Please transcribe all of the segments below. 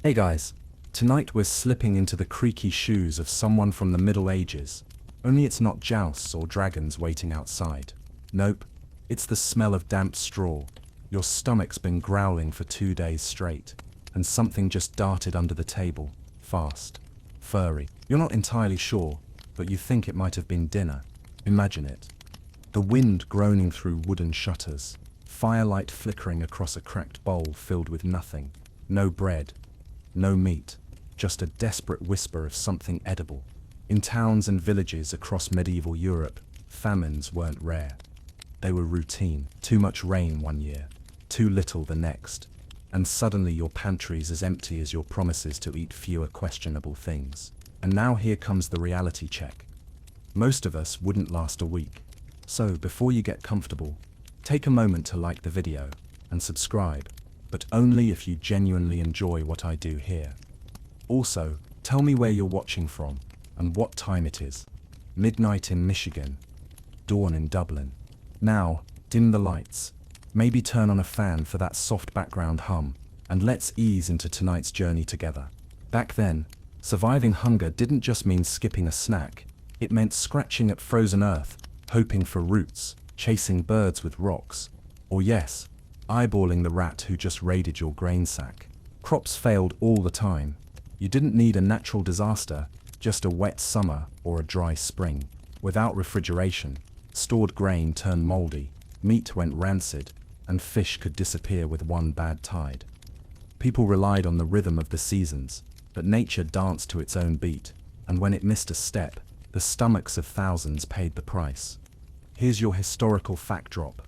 Hey guys, tonight we're slipping into the creaky shoes of someone from the Middle Ages. Only it's not jousts or dragons waiting outside. Nope, it's the smell of damp straw. Your stomach's been growling for 2 days straight, and something just darted under the table, fast, furry. You're not entirely sure, but you think it might have been dinner. Imagine it. The wind groaning through wooden shutters, firelight flickering across a cracked bowl filled with nothing. No bread, no meat, just a desperate whisper of something edible. In towns and villages across medieval Europe, famines weren't rare. They were routine. Too much rain one year, too little the next, and suddenly your pantry's as empty as your promises to eat fewer questionable things. And now here comes the reality check. Most of us wouldn't last a week. So before you get comfortable, take a moment to like the video and subscribe, but only if you genuinely enjoy what I do here. Also, tell me where you're watching from and what time it is. Midnight in Michigan, dawn in Dublin. Now, dim the lights, maybe turn on a fan for that soft background hum, and let's ease into tonight's journey together. Back then, surviving hunger didn't just mean skipping a snack, it meant scratching at frozen earth, hoping for roots, chasing birds with rocks, or yes, eyeballing the rat who just raided your grain sack. Crops failed all the time. You didn't need a natural disaster, just a wet summer or a dry spring. Without refrigeration, stored grain turned moldy, meat went rancid, and fish could disappear with one bad tide. People relied on the rhythm of the seasons, but nature danced to its own beat, and when it missed a step, the stomachs of thousands paid the price. Here's your historical fact drop.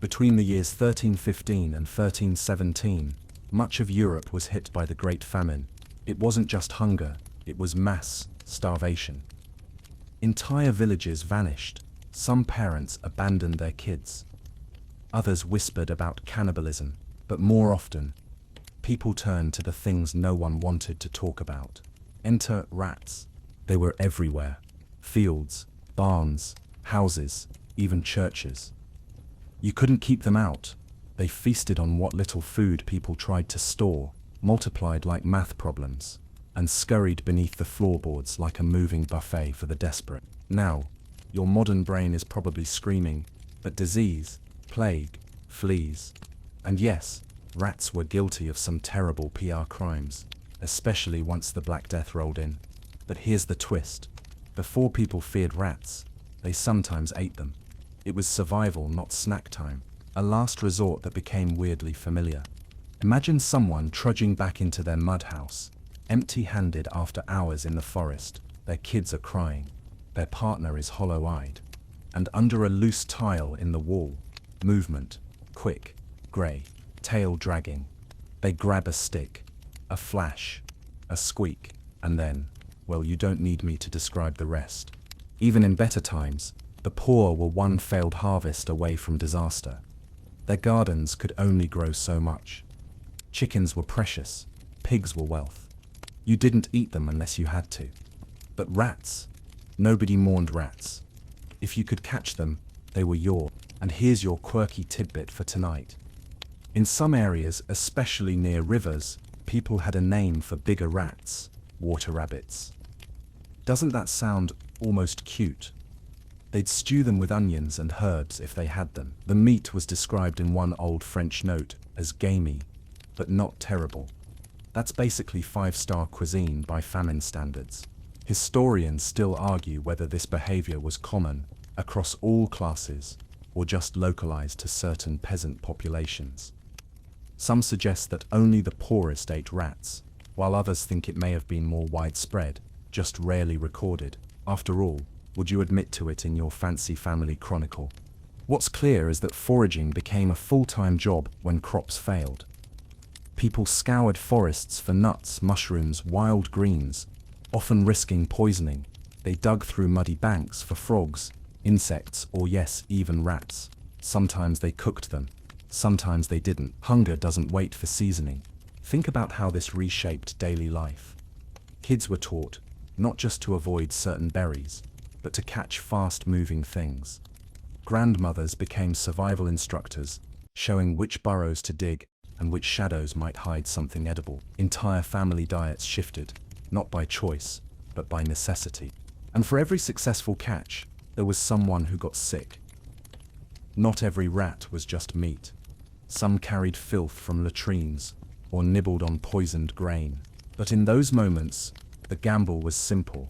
Between the years 1315 and 1317, much of Europe was hit by the Great Famine. It wasn't just hunger, it was mass starvation. Entire villages vanished. Some parents abandoned their kids. Others whispered about cannibalism, but more often, people turned to the things no one wanted to talk about. Enter rats. They were everywhere. Fields, barns, houses, even churches. You couldn't keep them out. They feasted on what little food people tried to store, multiplied like math problems, and scurried beneath the floorboards like a moving buffet for the desperate. Now, your modern brain is probably screaming, but disease, plague, fleas. And yes, rats were guilty of some terrible PR crimes, especially once the Black Death rolled in. But here's the twist. Before people feared rats, they sometimes ate them. It was survival, not snack time, a last resort that became weirdly familiar. Imagine someone trudging back into their mud house, empty-handed after hours in the forest. Their kids are crying, their partner is hollow-eyed, and under a loose tile in the wall, movement, quick, grey, tail dragging. They grab a stick, a flash, a squeak, and then, well, you don't need me to describe the rest. Even in better times, the poor were one failed harvest away from disaster. Their gardens could only grow so much. Chickens were precious, pigs were wealth. You didn't eat them unless you had to. But rats, nobody mourned rats. If you could catch them, they were yours. And here's your quirky tidbit for tonight. In some areas, especially near rivers, people had a name for bigger rats, water rabbits. Doesn't that sound almost cute? They'd stew them with onions and herbs if they had them. The meat was described in one old French note as gamey, but not terrible. That's basically 5-star cuisine by famine standards. Historians still argue whether this behavior was common across all classes or just localized to certain peasant populations. Some suggest that only the poorest ate rats, while others think it may have been more widespread, just rarely recorded. After all, would you admit to it in your fancy family chronicle? What's clear is that foraging became a full-time job when crops failed. People scoured forests for nuts, mushrooms, wild greens, often risking poisoning. They dug through muddy banks for frogs, insects, or yes, even rats. Sometimes they cooked them, sometimes they didn't. Hunger doesn't wait for seasoning. Think about how this reshaped daily life. Kids were taught not just to avoid certain berries, but to catch fast-moving things. Grandmothers became survival instructors, showing which burrows to dig and which shadows might hide something edible. Entire family diets shifted, not by choice, but by necessity. And for every successful catch, there was someone who got sick. Not every rat was just meat. Some carried filth from latrines, or nibbled on poisoned grain. But in those moments, the gamble was simple.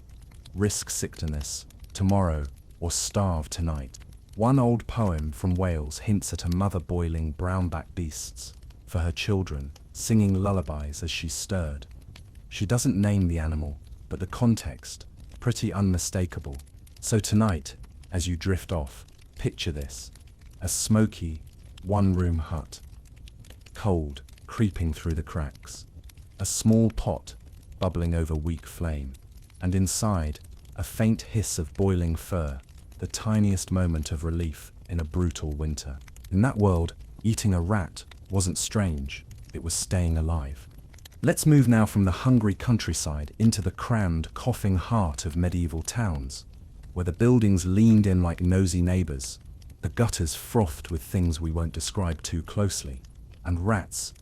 Risk sickness tomorrow, or starve tonight. One old poem from Wales hints at a mother boiling brown-backed beasts for her children, singing lullabies as she stirred. She doesn't name the animal, but the context, pretty unmistakable. So tonight, as you drift off, picture this: a smoky, one-room hut. Cold, creeping through the cracks. A small pot, bubbling over weak flame. And inside, a faint hiss of boiling fur, the tiniest moment of relief in a brutal winter. In that world, eating a rat wasn't strange, it was staying alive. Let's move now from the hungry countryside into the crammed, coughing heart of medieval towns, where the buildings leaned in like nosy neighbors, the gutters frothed with things we won't describe too closely, and rats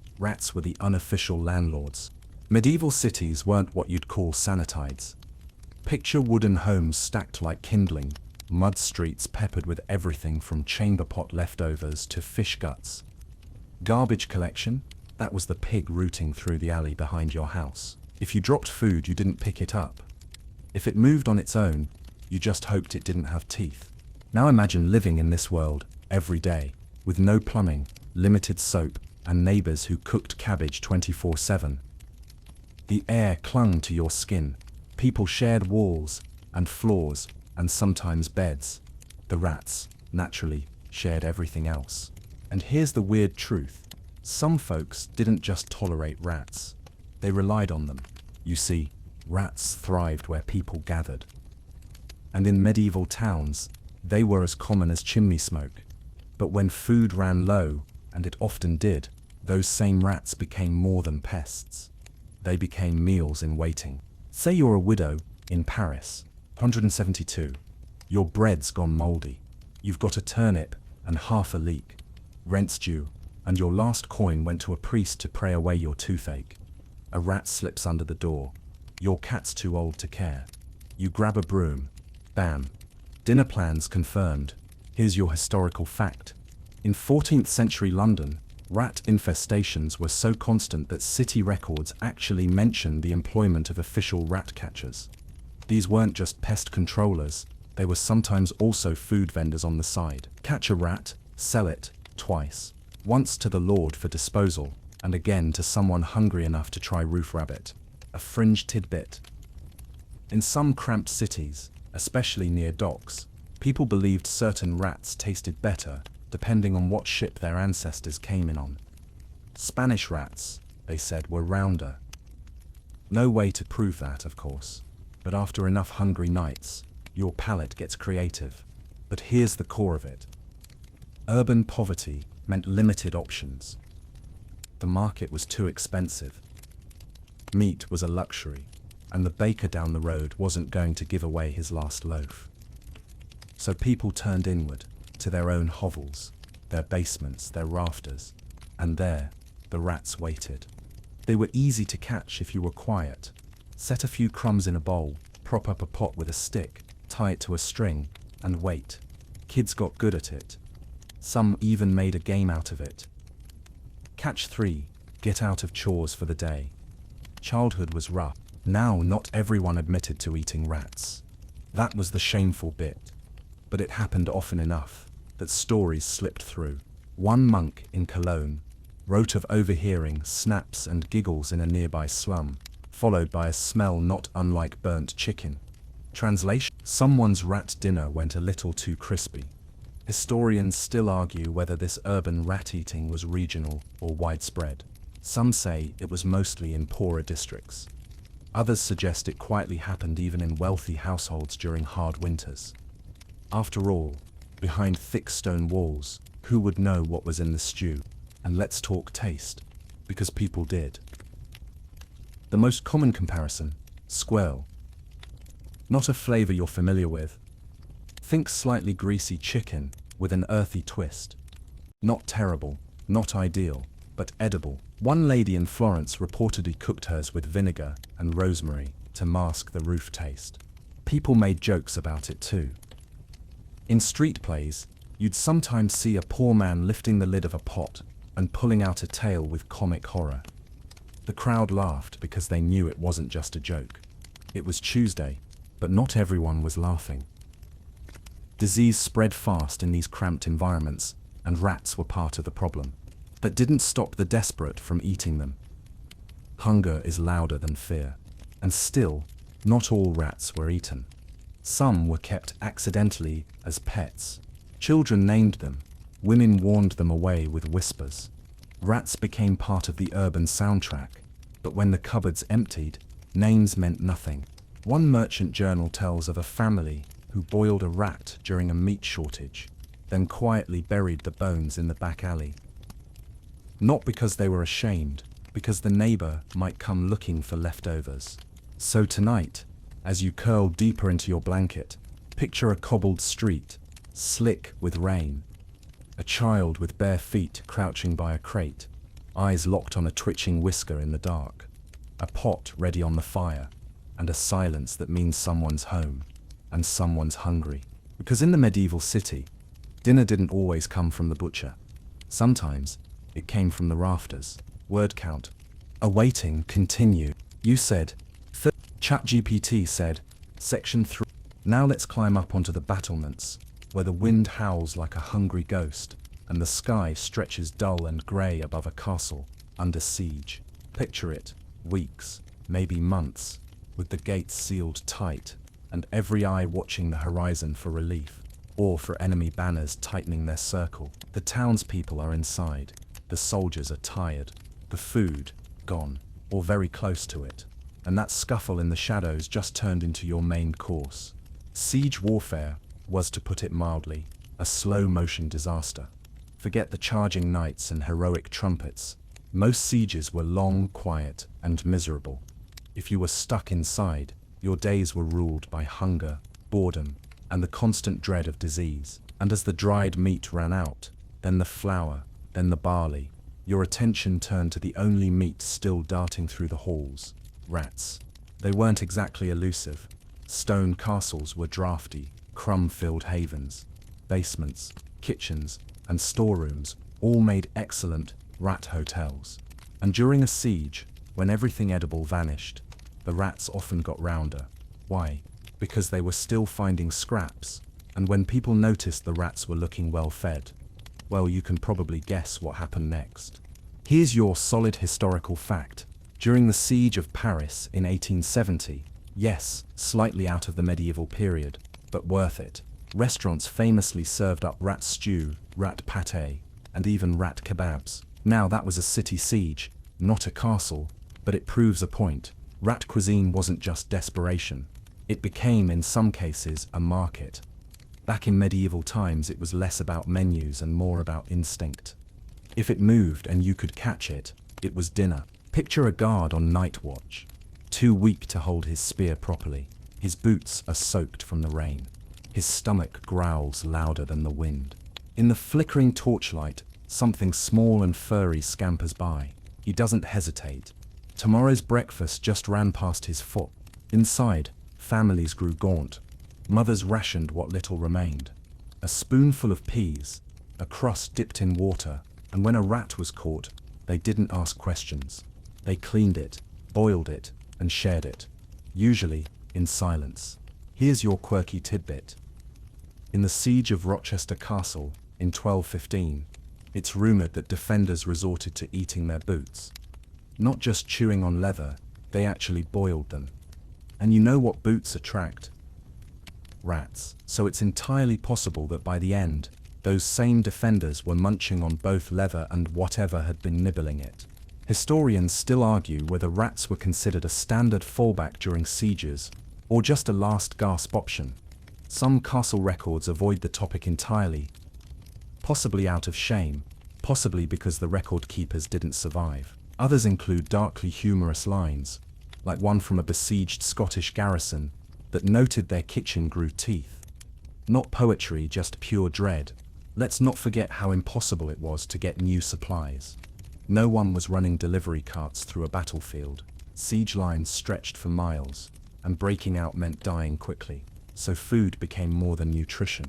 were the unofficial landlords. Medieval cities weren't what you'd call sanitides. Picture wooden homes stacked like kindling, mud streets peppered with everything from chamber pot leftovers to fish guts. Garbage collection? That was the pig rooting through the alley behind your house. If you dropped food, you didn't pick it up. If it moved on its own, you just hoped it didn't have teeth. Now imagine living in this world every day, with no plumbing, limited soap, and neighbors who cooked cabbage 24/7. The air clung to your skin. People shared walls and floors and sometimes beds. The rats, naturally, shared everything else. And here's the weird truth. Some folks didn't just tolerate rats. They relied on them. You see, rats thrived where people gathered. And in medieval towns, they were as common as chimney smoke. But when food ran low, and it often did, those same rats became more than pests. They became meals in waiting. Say you're a widow in Paris, 172. Your bread's gone moldy. You've got a turnip and half a leek. Rent's due, and your last coin went to a priest to pray away your toothache. A rat slips under the door. Your cat's too old to care. You grab a broom. Bam. Dinner plans confirmed. Here's your historical fact. In 14th century London, rat infestations were so constant that city records actually mention the employment of official rat catchers. These weren't just pest controllers, they were sometimes also food vendors on the side. Catch a rat, sell it, twice. Once to the Lord for disposal, and again to someone hungry enough to try roof rabbit. A fringe tidbit. In some cramped cities, especially near docks, people believed certain rats tasted better, depending on what ship their ancestors came in on. Spanish rats, they said, were rounder. No way to prove that, of course, but after enough hungry nights, your palate gets creative. But here's the core of it. Urban poverty meant limited options. The market was too expensive. Meat was a luxury, and the baker down the road wasn't going to give away his last loaf. So people turned inward, to their own hovels, their basements, their rafters, and there, the rats waited. They were easy to catch if you were quiet. Set a few crumbs in a bowl, prop up a pot with a stick, tie it to a string, and wait. Kids got good at it. Some even made a game out of it. Catch 3, get out of chores for the day. Childhood was rough. Now not everyone admitted to eating rats. That was the shameful bit. But it happened often enough that stories slipped through. One monk in Cologne wrote of overhearing snaps and giggles in a nearby slum, followed by a smell not unlike burnt chicken. Translation: someone's rat dinner went a little too crispy. Historians still argue whether this urban rat-eating was regional or widespread. Some say it was mostly in poorer districts. Others suggest it quietly happened even in wealthy households during hard winters. After all, behind thick stone walls, who would know what was in the stew? And let's talk taste, because people did. The most common comparison: squirrel. Not a flavor you're familiar with. Think slightly greasy chicken with an earthy twist. Not terrible, not ideal, but edible. One lady in Florence reportedly cooked hers with vinegar and rosemary to mask the roof taste. People made jokes about it too. In street plays, you'd sometimes see a poor man lifting the lid of a pot and pulling out a tale with comic horror. The crowd laughed because they knew it wasn't just a joke. It was Tuesday, but not everyone was laughing. Disease spread fast in these cramped environments, and rats were part of the problem. That didn't stop the desperate from eating them. Hunger is louder than fear. And still, not all rats were eaten. Some were kept accidentally as pets. Children named them. Women warned them away with whispers. Rats became part of the urban soundtrack, but when the cupboards emptied, names meant nothing. One merchant journal tells of a family who boiled a rat during a meat shortage, then quietly buried the bones in the back alley. Not because they were ashamed, because the neighbor might come looking for leftovers. So tonight, as you curl deeper into your blanket, picture a cobbled street, slick with rain. A child with bare feet crouching by a crate, eyes locked on a twitching whisker in the dark. A pot ready on the fire, and a silence that means someone's home, and someone's hungry. Because in the medieval city, dinner didn't always come from the butcher. Sometimes, it came from the rafters. Word count. Awaiting, continue. You said. ChatGPT said. Section 3. Now let's climb up onto the battlements, where the wind howls like a hungry ghost, and the sky stretches dull and grey above a castle, under siege. Picture it, weeks, maybe months, with the gates sealed tight, and every eye watching the horizon for relief, or for enemy banners tightening their circle. The townspeople are inside, the soldiers are tired, the food, gone, or very close to it, and that scuffle in the shadows just turned into your main course. Siege warfare was, to put it mildly, a slow-motion disaster. Forget the charging knights and heroic trumpets. Most sieges were long, quiet, and miserable. If you were stuck inside, your days were ruled by hunger, boredom, and the constant dread of disease. And as the dried meat ran out, then the flour, then the barley, your attention turned to the only meat still darting through the halls: rats. They weren't exactly elusive. Stone castles were drafty, crumb-filled havens. Basements, kitchens, and storerooms all made excellent rat hotels. And during a siege, when everything edible vanished, the rats often got rounder. Why? Because they were still finding scraps, and when people noticed the rats were looking well-fed, well, you can probably guess what happened next. Here's your solid historical fact. During the siege of Paris in 1870, yes, slightly out of the medieval period, but worth it, restaurants famously served up rat stew, rat pâté, and even rat kebabs. Now that was a city siege, not a castle, but it proves a point. Rat cuisine wasn't just desperation. It became, in some cases, a market. Back in medieval times, it was less about menus and more about instinct. If it moved and you could catch it, it was dinner. Picture a guard on night watch, too weak to hold his spear properly. His boots are soaked from the rain. His stomach growls louder than the wind. In the flickering torchlight, something small and furry scampers by. He doesn't hesitate. Tomorrow's breakfast just ran past his foot. Inside, families grew gaunt. Mothers rationed what little remained. A spoonful of peas, a crust dipped in water, and when a rat was caught, they didn't ask questions. They cleaned it, boiled it, and shared it. Usually, in silence. Here's your quirky tidbit. In the siege of Rochester Castle, in 1215, it's rumored that defenders resorted to eating their boots. Not just chewing on leather, they actually boiled them. And you know what boots attract? Rats. So it's entirely possible that by the end, those same defenders were munching on both leather and whatever had been nibbling it. Historians still argue whether rats were considered a standard fallback during sieges, or just a last gasp option. Some castle records avoid the topic entirely, possibly out of shame, possibly because the record keepers didn't survive. Others include darkly humorous lines, like one from a besieged Scottish garrison that noted their kitchen grew teeth. Not poetry, just pure dread. Let's not forget how impossible it was to get new supplies. No one was running delivery carts through a battlefield. Siege lines stretched for miles, and breaking out meant dying quickly. So food became more than nutrition.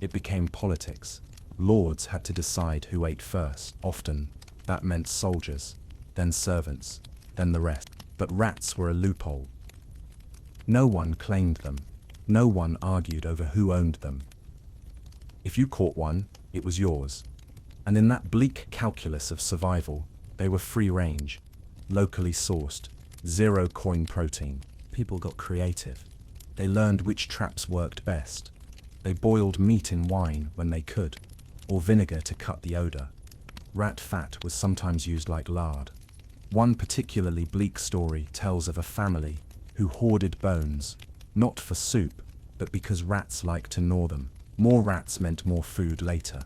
It became politics. Lords had to decide who ate first. Often, that meant soldiers, then servants, then the rest. But rats were a loophole. No one claimed them. No one argued over who owned them. If you caught one, it was yours. And in that bleak calculus of survival, they were free range, locally sourced, zero coin protein. People got creative. They learned which traps worked best. They boiled meat in wine when they could, or vinegar to cut the odor. Rat fat was sometimes used like lard. One particularly bleak story tells of a family who hoarded bones, not for soup, but because rats liked to gnaw them. More rats meant more food later.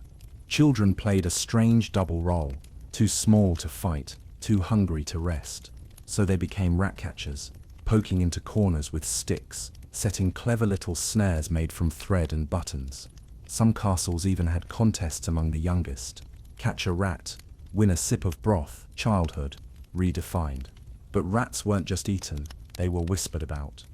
Children played a strange double role, too small to fight, too hungry to rest. So they became rat catchers, poking into corners with sticks, setting clever little snares made from thread and buttons. Some castles even had contests among the youngest. Catch a rat, win a sip of broth. Childhood, redefined. But rats weren't just eaten, they were whispered about.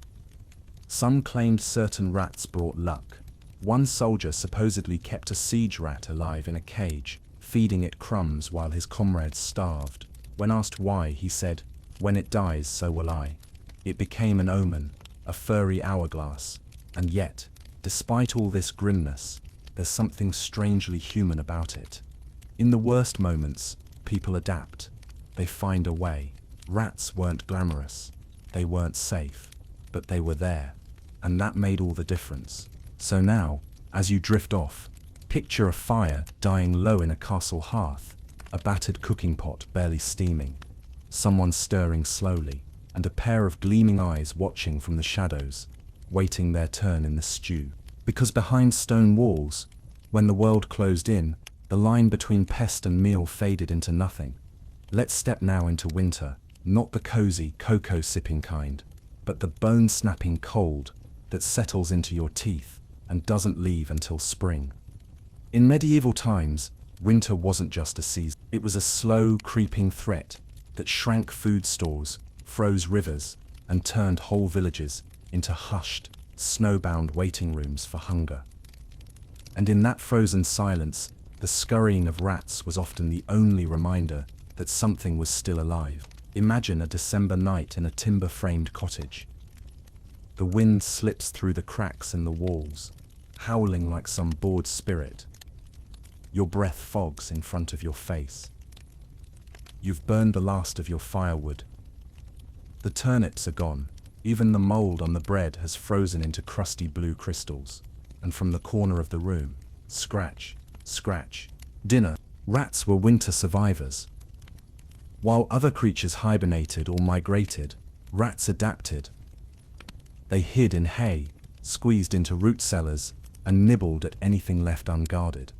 Some claimed certain rats brought luck. One soldier supposedly kept a siege rat alive in a cage, feeding it crumbs while his comrades starved. When asked why, he said, "When it dies, so will I." It became an omen, a furry hourglass. And yet, despite all this grimness, there's something strangely human about it. In the worst moments, people adapt. They find a way. Rats weren't glamorous. They weren't safe. But they were there. And that made all the difference. So now, as you drift off, picture a fire dying low in a castle hearth, a battered cooking pot barely steaming, someone stirring slowly, and a pair of gleaming eyes watching from the shadows, waiting their turn in the stew. Because behind stone walls, when the world closed in, the line between pest and meal faded into nothing. Let's step now into winter, not the cozy, cocoa-sipping kind, but the bone-snapping cold that settles into your teeth and doesn't leave until spring. In medieval times, winter wasn't just a season. It was a slow, creeping threat that shrank food stores, froze rivers, and turned whole villages into hushed, snowbound waiting rooms for hunger. And in that frozen silence, the scurrying of rats was often the only reminder that something was still alive. Imagine a December night in a timber-framed cottage. The wind slips through the cracks in the walls, howling like some bored spirit. Your breath fogs in front of your face. You've burned the last of your firewood. The turnips are gone. Even the mold on the bread has frozen into crusty blue crystals. And from the corner of the room, scratch, scratch, dinner. Rats were winter survivors. While other creatures hibernated or migrated, rats adapted. They hid in hay, squeezed into root cellars, and nibbled at anything left unguarded.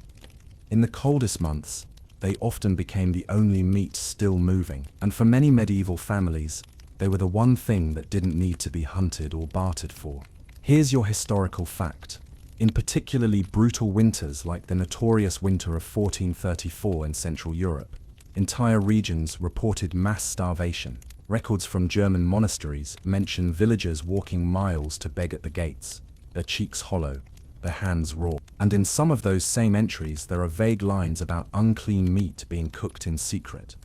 In the coldest months, they often became the only meat still moving, and for many medieval families, they were the one thing that didn't need to be hunted or bartered for. Here's your historical fact. In particularly brutal winters like the notorious winter of 1434 in Central Europe, entire regions reported mass starvation. Records from German monasteries mention villagers walking miles to beg at the gates, their cheeks hollow, their hands raw. And in some of those same entries there are vague lines about unclean meat being cooked in secret.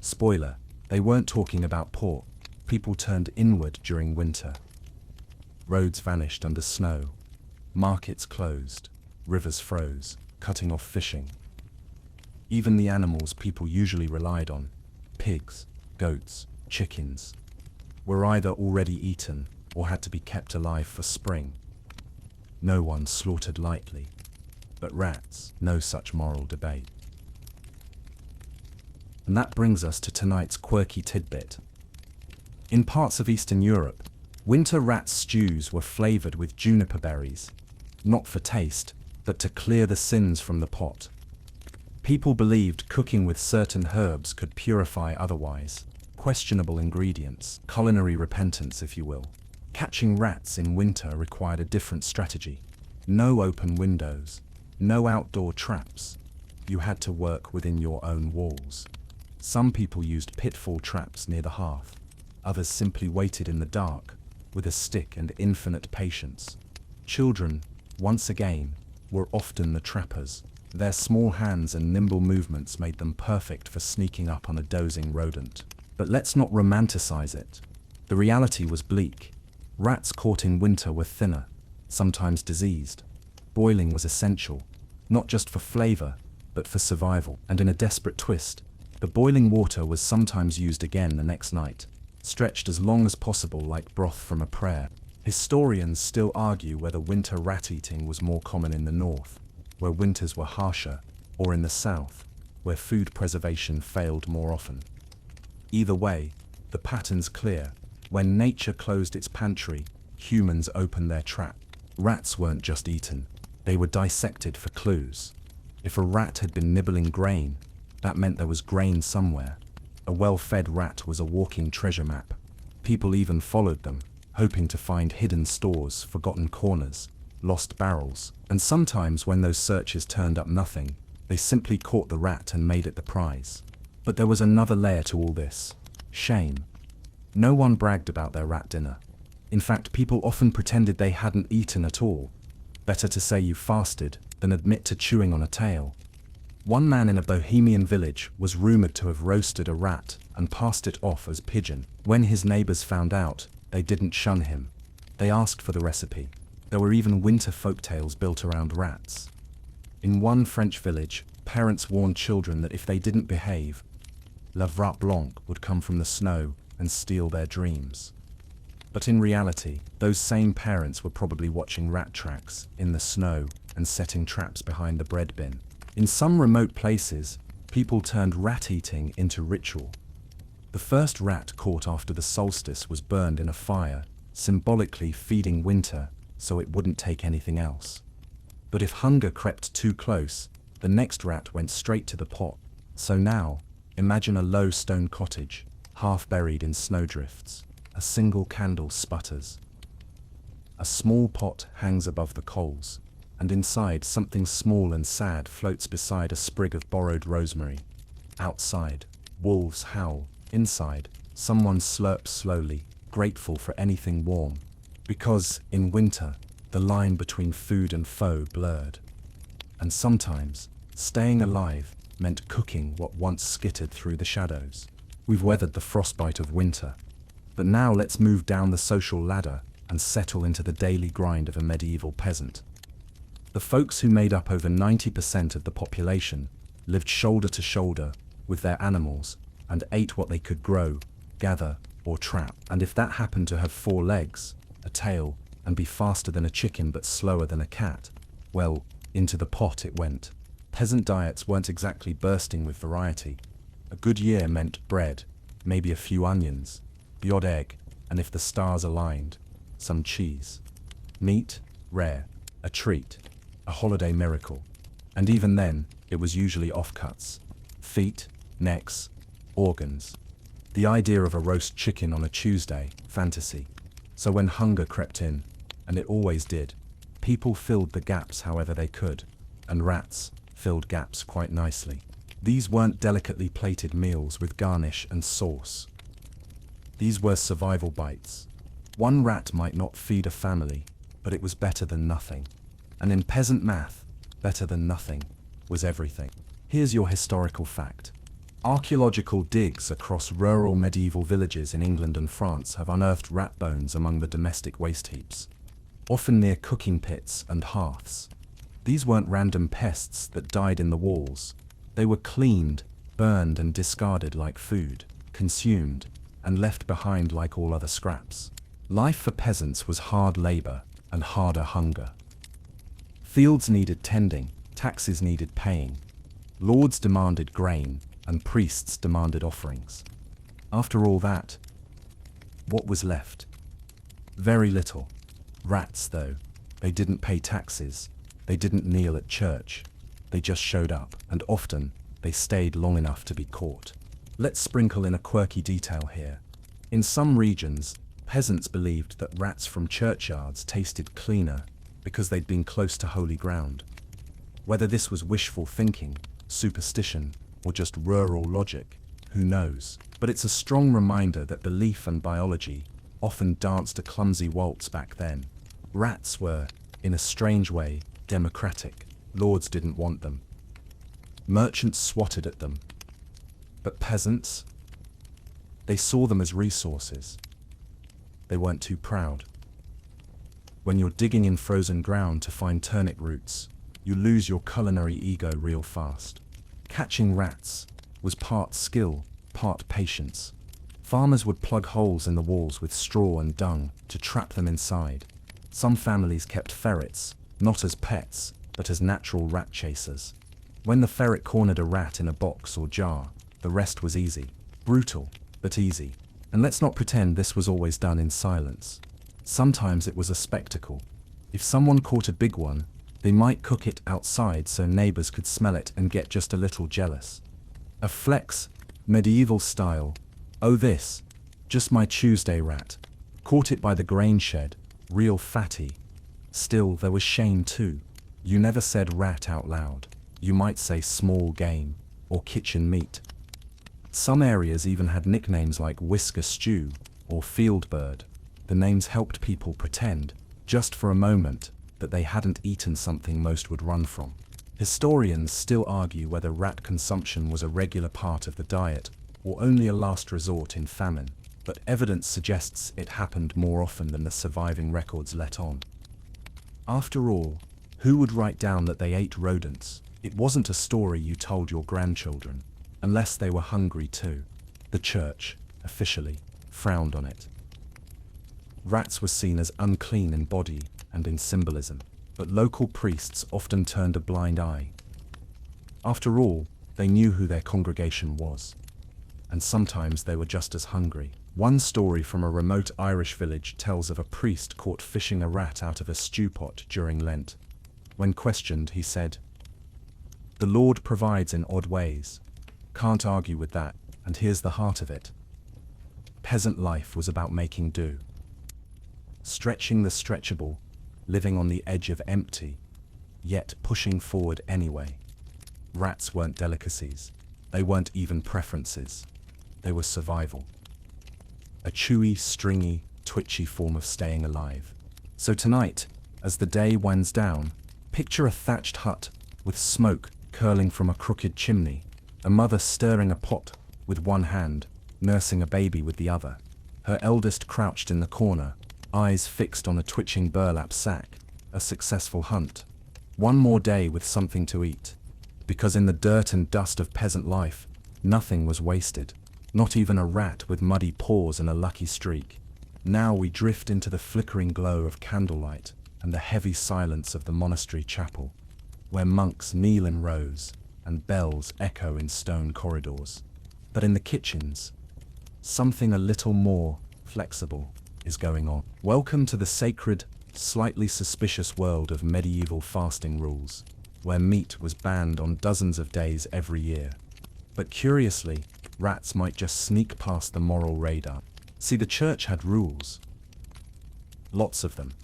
Spoiler, they weren't talking about pork. People turned inward during winter. Roads vanished under snow. Markets closed. Rivers froze, cutting off fishing. Even the animals people usually relied on, pigs, goats, chickens, were either already eaten or had to be kept alive for spring. No one slaughtered lightly, but rats, no such moral debate. And that brings us to tonight's quirky tidbit. In parts of Eastern Europe, winter rat stews were flavored with juniper berries, not for taste, but to clear the sins from the pot. People believed cooking with certain herbs could purify otherwise questionable ingredients, culinary repentance if you will. Catching rats in winter required a different strategy. No open windows, no outdoor traps. You had to work within your own walls. Some people used pitfall traps near the hearth. Others simply waited in the dark, with a stick and infinite patience. Children, once again, were often the trappers. Their small hands and nimble movements made them perfect for sneaking up on a dozing rodent. But let's not romanticize it. The reality was bleak. Rats caught in winter were thinner, sometimes diseased. Boiling was essential, not just for flavor, but for survival. And in a desperate twist, the boiling water was sometimes used again the next night, stretched as long as possible like broth from a prayer. Historians still argue whether winter rat-eating was more common in the north, where winters were harsher, or in the south, where food preservation failed more often. Either way, the pattern's clear. When nature closed its pantry, humans opened their trap. Rats weren't just eaten, they were dissected for clues. If a rat had been nibbling grain, that meant there was grain somewhere. A well-fed rat was a walking treasure map. People even followed them, hoping to find hidden stores, forgotten corners, lost barrels. And sometimes when those searches turned up nothing, they simply caught the rat and made it the prize. But there was another layer to all this: shame. No one bragged about their rat dinner. In fact, people often pretended they hadn't eaten at all. Better to say you fasted than admit to chewing on a tail. One man in a Bohemian village was rumored to have roasted a rat and passed it off as pigeon. When his neighbors found out, they didn't shun him. They asked for the recipe. There were even winter folktales built around rats. In one French village, parents warned children that if they didn't behave, Le Rat Blanc would come from the snow and steal their dreams. But in reality, those same parents were probably watching rat tracks in the snow and setting traps behind the bread bin. In some remote places, people turned rat-eating into ritual. The first rat caught after the solstice was burned in a fire, symbolically feeding winter so it wouldn't take anything else. But if hunger crept too close, the next rat went straight to the pot. So now, imagine a low stone cottage, half buried in snowdrifts. A single candle sputters. A small pot hangs above the coals, and inside something small and sad floats beside a sprig of borrowed rosemary. Outside, wolves howl. Inside, someone slurps slowly, grateful for anything warm. Because, in winter, the line between food and foe blurred. And sometimes, staying alive meant cooking what once skittered through the shadows. We've weathered the frostbite of winter. But now let's move down the social ladder and settle into the daily grind of a medieval peasant. The folks who made up over 90% of the population lived shoulder to shoulder with their animals and ate what they could grow, gather, or trap. And if that happened to have 4 legs, a tail, and be faster than a chicken but slower than a cat, well, into the pot it went. Peasant diets weren't exactly bursting with variety. A good year meant bread, maybe a few onions, the odd egg, and if the stars aligned, some cheese. Meat, rare, a treat, a holiday miracle. And even then, it was usually offcuts. Feet, necks, organs. The idea of a roast chicken on a Tuesday, fantasy. So when hunger crept in, and it always did, people filled the gaps however they could, and rats filled gaps quite nicely. These weren't delicately plated meals with garnish and sauce. These were survival bites. One rat might not feed a family, but it was better than nothing. And in peasant math, better than nothing was everything. Here's your historical fact. Archaeological digs across rural medieval villages in England and France have unearthed rat bones among the domestic waste heaps, often near cooking pits and hearths. These weren't random pests that died in the walls. They were cleaned, burned and discarded like food, consumed, and left behind like all other scraps. Life for peasants was hard labor and harder hunger. Fields needed tending, taxes needed paying. Lords demanded grain, and priests demanded offerings. After all that, what was left? Very little. Rats, though, they didn't pay taxes, they didn't kneel at church, they just showed up, and often they stayed long enough to be caught. Let's sprinkle in a quirky detail here. In some regions, peasants believed that rats from churchyards tasted cleaner because they'd been close to holy ground. Whether this was wishful thinking, superstition, or just rural logic, Who knows? But it's a strong reminder that belief and biology often danced a clumsy waltz back then. Rats were, in a strange way, democratic. Lords didn't want them. Merchants swatted at them. But peasants? They saw them as resources. They weren't too proud. When you're digging in frozen ground to find turnip roots, you lose your culinary ego real fast. Catching rats was part skill, part patience. Farmers would plug holes in the walls with straw and dung to trap them inside. Some families kept ferrets, not as pets, but as natural rat chasers. When the ferret cornered a rat in a box or jar, the rest was easy. Brutal, but easy. And let's not pretend this was always done in silence. Sometimes it was a spectacle. If someone caught a big one, they might cook it outside so neighbors could smell it and get just a little jealous. A flex, medieval style. Oh this, just my Tuesday rat. Caught it by the grain shed, real fatty. Still, there was shame too. You never said rat out loud. You might say small game, or kitchen meat. Some areas even had nicknames like whisker stew, or field bird. The names helped people pretend, just for a moment, that they hadn't eaten something most would run from. Historians still argue whether rat consumption was a regular part of the diet, or only a last resort in famine, but evidence suggests it happened more often than the surviving records let on. After all, who would write down that they ate rodents? It wasn't a story you told your grandchildren, unless they were hungry too. The church, officially, frowned on it. Rats were seen as unclean in body and in symbolism, but local priests often turned a blind eye. After all, they knew who their congregation was, and sometimes they were just as hungry. One story from a remote Irish village tells of a priest caught fishing a rat out of a stew pot during Lent. When questioned, he said, "The Lord provides in odd ways. Can't argue with that, and here's the heart of it." Peasant life was about making do. Stretching the stretchable, living on the edge of empty, yet pushing forward anyway. Rats weren't delicacies. They weren't even preferences. They were survival. A chewy, stringy, twitchy form of staying alive. So tonight, as the day winds down, picture a thatched hut with smoke curling from a crooked chimney, a mother stirring a pot with one hand, nursing a baby with the other, her eldest crouched in the corner, eyes fixed on a twitching burlap sack. A successful hunt. One more day with something to eat. Because in the dirt and dust of peasant life, nothing was wasted. Not even a rat with muddy paws and a lucky streak. Now we drift into the flickering glow of candlelight and the heavy silence of the monastery chapel, where monks kneel in rows and bells echo in stone corridors. But in the kitchens, something a little more flexible is going on. Welcome to the sacred, slightly suspicious world of medieval fasting rules, where meat was banned on dozens of days every year. But curiously, rats might just sneak past the moral radar. See, the church had rules. Lots of them.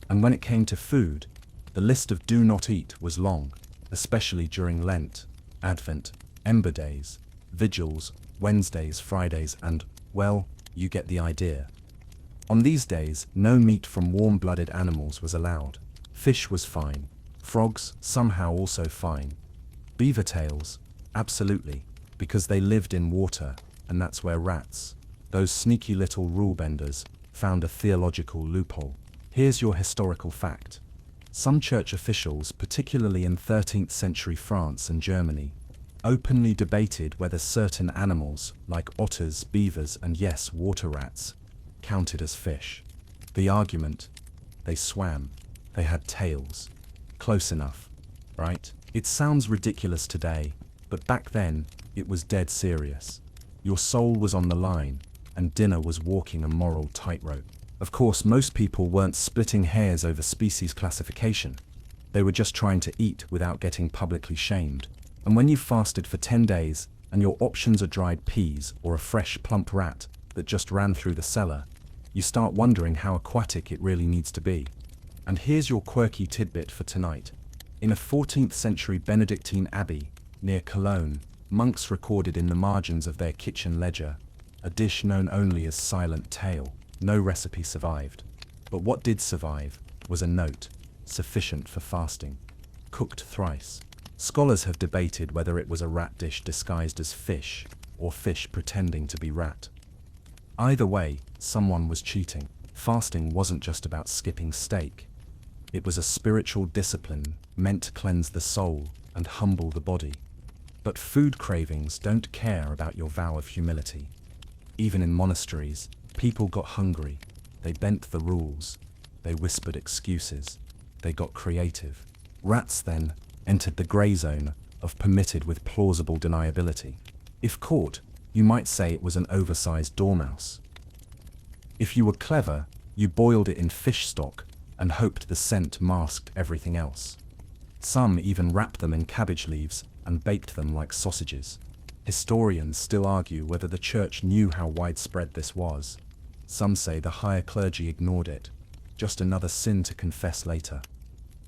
And when it came to food, the list of do not eat was long, especially during Lent, Advent, Ember Days, Vigils, Wednesdays, Fridays, and, well, you get the idea. On these days, no meat from warm-blooded animals was allowed. Fish was fine. Frogs, somehow also fine. Beaver tails, absolutely, because they lived in water, and that's where rats, those sneaky little rule-benders, found a theological loophole. Here's your historical fact. Some church officials, particularly in 13th century France and Germany, openly debated whether certain animals, like otters, beavers, and yes, water rats, counted as fish. The argument: they swam, they had tails. Close enough, right? It sounds ridiculous today, but back then, it was dead serious. Your soul was on the line, and dinner was walking a moral tightrope. Of course, most people weren't splitting hairs over species classification. They were just trying to eat without getting publicly shamed. And when you fasted for 10 days, and your options are dried peas or a fresh, plump rat that just ran through the cellar, you start wondering how aquatic it really needs to be. And here's your quirky tidbit for tonight. In a 14th century Benedictine abbey near Cologne, Monks recorded in the margins of their kitchen ledger, a dish known only as silent tale. No recipe survived. But what did survive was a note, sufficient for fasting. Cooked thrice. Scholars have debated whether it was a rat dish disguised as fish, or fish pretending to be rat. Either way, someone was cheating. Fasting wasn't just about skipping steak. It was a spiritual discipline meant to cleanse the soul and humble the body. But food cravings don't care about your vow of humility. Even in monasteries, people got hungry. They bent the rules. They whispered excuses. They got creative. Rats then entered the grey zone of permitted with plausible deniability. If caught, you might say it was an oversized dormouse. If you were clever, you boiled it in fish stock and hoped the scent masked everything else. Some even wrapped them in cabbage leaves and baked them like sausages. Historians still argue whether the church knew how widespread this was. Some say the higher clergy ignored it, just another sin to confess later.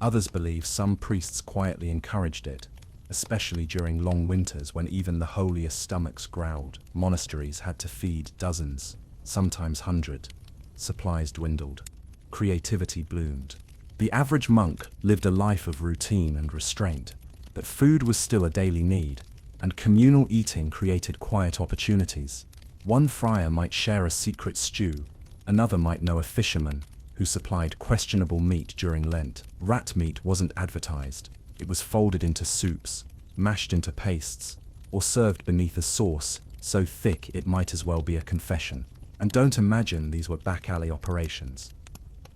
Others believe some priests quietly encouraged it, especially during long winters when even the holiest stomachs growled. Monasteries had to feed dozens, sometimes 100. Supplies dwindled. Creativity bloomed. The average monk lived a life of routine and restraint, but food was still a daily need, and communal eating created quiet opportunities. One friar might share a secret stew, another might know a fisherman who supplied questionable meat during Lent. Rat meat wasn't advertised. It was folded into soups, mashed into pastes, or served beneath a sauce so thick it might as well be a confession. And don't imagine these were back-alley operations.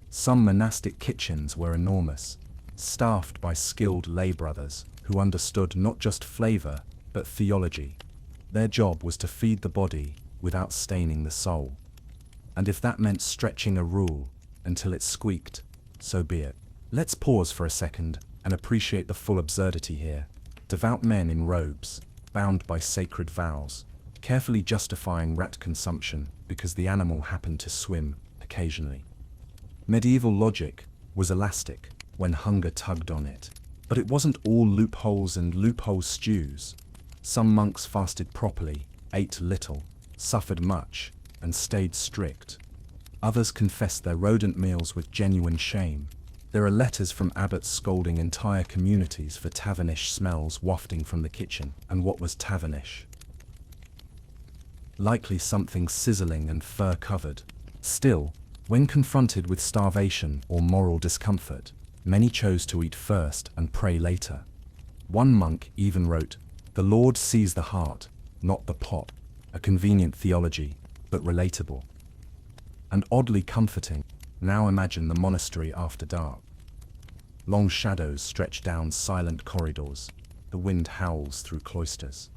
Some monastic kitchens were enormous, staffed by skilled lay brothers who understood not just flavor, but theology. Their job was to feed the body without staining the soul. And if that meant stretching a rule until it squeaked, so be it. Let's pause for a second and appreciate the full absurdity here. Devout men in robes, bound by sacred vows, carefully justifying rat consumption because the animal happened to swim occasionally. Medieval logic was elastic when hunger tugged on it. But it wasn't all loopholes and loophole stews. Some monks fasted properly, ate little, suffered much, and stayed strict. Others confessed their rodent meals with genuine shame. There are letters from abbots scolding entire communities for tavernish smells wafting from the kitchen. And what was tavernish? Likely something sizzling and fur-covered. Still, when confronted with starvation or moral discomfort, many chose to eat first and pray later. One monk even wrote, "The Lord sees the heart, not the pot," a convenient theology, but relatable. And oddly comforting. Now imagine the monastery after dark. Long shadows stretch down silent corridors. The wind howls through cloisters.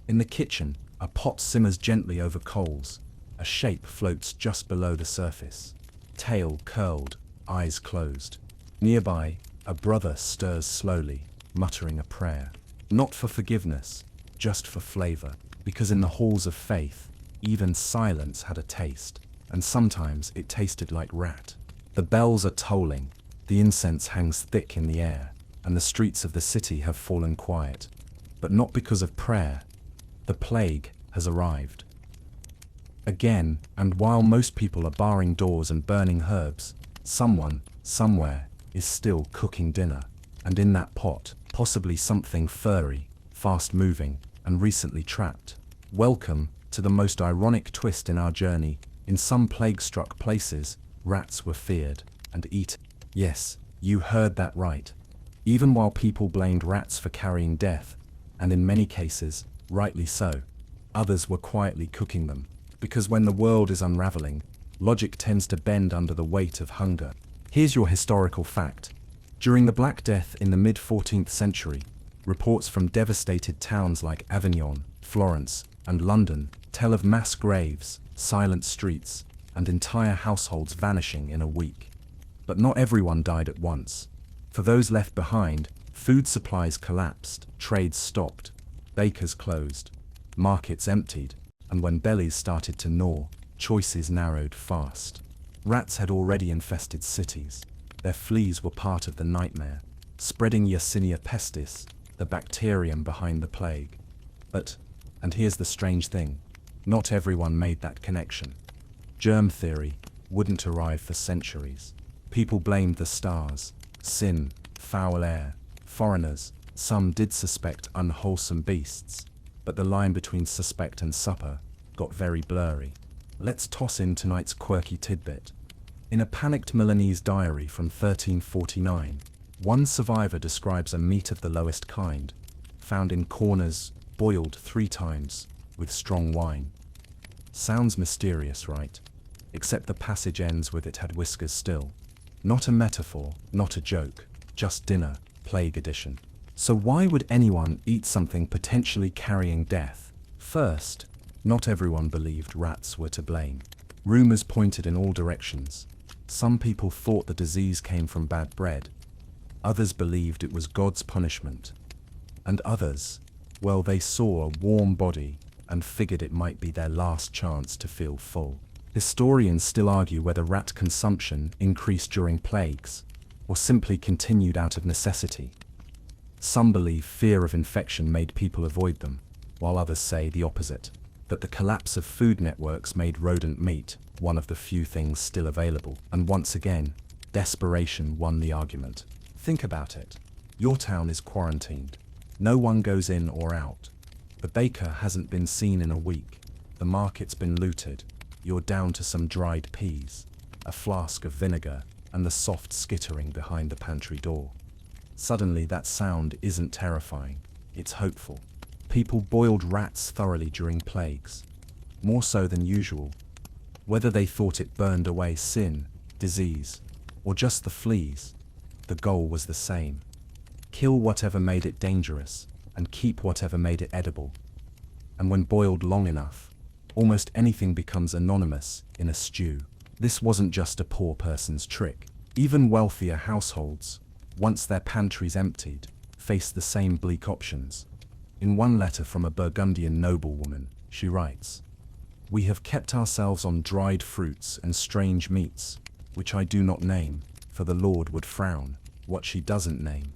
In the kitchen, a pot simmers gently over coals. A shape floats just below the surface. Tail curled, eyes closed. Nearby, a brother stirs slowly, muttering a prayer. Not for forgiveness, just for flavor. Because in the halls of faith, even silence had a taste. And sometimes it tasted like rat. The bells are tolling, the incense hangs thick in the air, and the streets of the city have fallen quiet. But not because of prayer. The plague has arrived. Again, and while most people are barring doors and burning herbs, someone, somewhere, is still cooking dinner. And in that pot, possibly something furry, fast-moving, and recently trapped. Welcome to the most ironic twist in our journey. In some plague-struck places, rats were feared and eaten. Yes, you heard that right. Even while people blamed rats for carrying death, and in many cases, rightly so, others were quietly cooking them. Because when the world is unraveling, logic tends to bend under the weight of hunger. Here's your historical fact. During the Black Death in the mid-14th century, reports from devastated towns like Avignon, Florence, and London tell of mass graves, silent streets, and entire households vanishing in a week. But not everyone died at once. For those left behind, food supplies collapsed, trades stopped, bakers closed, markets emptied, and when bellies started to gnaw, choices narrowed fast. Rats had already infested cities. Their fleas were part of the nightmare, spreading Yersinia pestis, the bacterium behind the plague. And here's the strange thing, not everyone made that connection. Germ theory wouldn't arrive for centuries. People blamed the stars, sin, foul air, foreigners. Some did suspect unwholesome beasts, but the line between suspect and supper got very blurry. Let's toss in tonight's quirky tidbit. In a panicked Milanese diary from 1349, one survivor describes a meat of the lowest kind, found in corners, boiled 3 times, with strong wine. Sounds mysterious, right? Except the passage ends with "it had whiskers still." Not a metaphor, not a joke, just dinner, plague edition. So why would anyone eat something potentially carrying death? First, not everyone believed rats were to blame. Rumors pointed in all directions. Some people thought the disease came from bad bread. Others believed it was God's punishment. And others, well, they saw a warm body and figured it might be their last chance to feel full. Historians still argue whether rat consumption increased during plagues, or simply continued out of necessity. Some believe fear of infection made people avoid them, while others say the opposite, that the collapse of food networks made rodent meat one of the few things still available. And once again, desperation won the argument. Think about it. Your town is quarantined. No one goes in or out. The baker hasn't been seen in a week. The market's been looted. You're down to some dried peas, a flask of vinegar, and the soft skittering behind the pantry door. Suddenly that sound isn't terrifying, it's hopeful. People boiled rats thoroughly during plagues, more so than usual. Whether they thought it burned away sin, disease, or just the fleas, the goal was the same. Kill whatever made it dangerous, and keep whatever made it edible. And when boiled long enough, almost anything becomes anonymous in a stew. This wasn't just a poor person's trick. Even wealthier households, once their pantries emptied, faced the same bleak options. In one letter from a Burgundian noblewoman, she writes, "We have kept ourselves on dried fruits and strange meats, which I do not name, for the Lord would frown. What she doesn't name.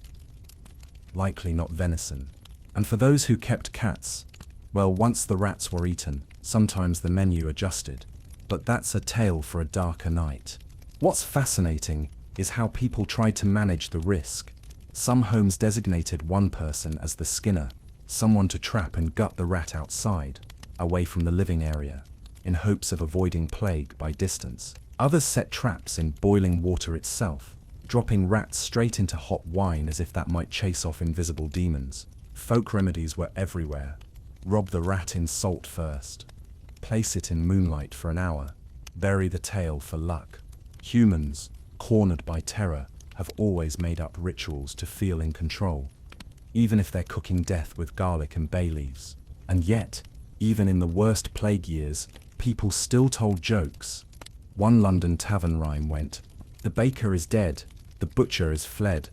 Likely not venison. And for those who kept cats, well, once the rats were eaten, sometimes the menu adjusted. But that's a tale for a darker night." What's fascinating is how people tried to manage the risk. Some homes designated one person as the skinner, someone to trap and gut the rat outside, away from the living area, in hopes of avoiding plague by distance. Others set traps in boiling water itself, dropping rats straight into hot wine as if that might chase off invisible demons. Folk remedies were everywhere. Rob the rat in salt first. Place it in moonlight for an hour. Bury the tail for luck. Humans, cornered by terror, have always made up rituals to feel in control, even if they're cooking death with garlic and bay leaves. And yet, even in the worst plague years, people still told jokes. One London tavern rhyme went, "The baker is dead, the butcher is fled,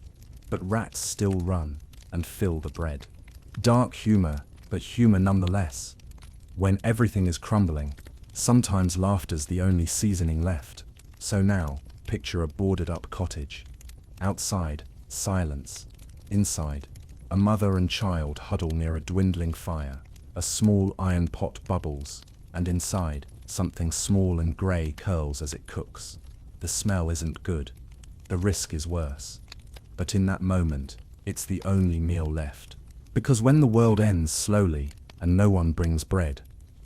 but rats still run and fill the bread." Dark humor, but humor nonetheless. When everything is crumbling, sometimes laughter's the only seasoning left. So now, picture a boarded-up cottage. Outside, silence. Inside, a mother and child huddle near a dwindling fire. A small iron pot bubbles, and inside, something small and grey curls as it cooks. The smell isn't good. The risk is worse. But in that moment, it's the only meal left. Because when the world ends slowly, and no one brings bread,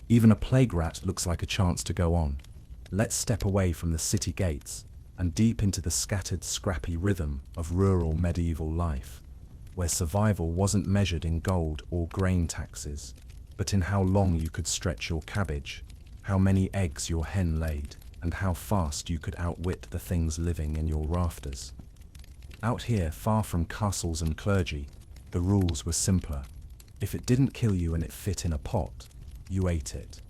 even a plague rat looks like a chance to go on. Let's step away from the city gates, and deep into the scattered, scrappy rhythm of rural medieval life, where survival wasn't measured in gold or grain taxes, but in how long you could stretch your cabbage, how many eggs your hen laid, and how fast you could outwit the things living in your rafters. Out here, far from castles and clergy, the rules were simpler. If it didn't kill you and it fit in a pot, you ate it.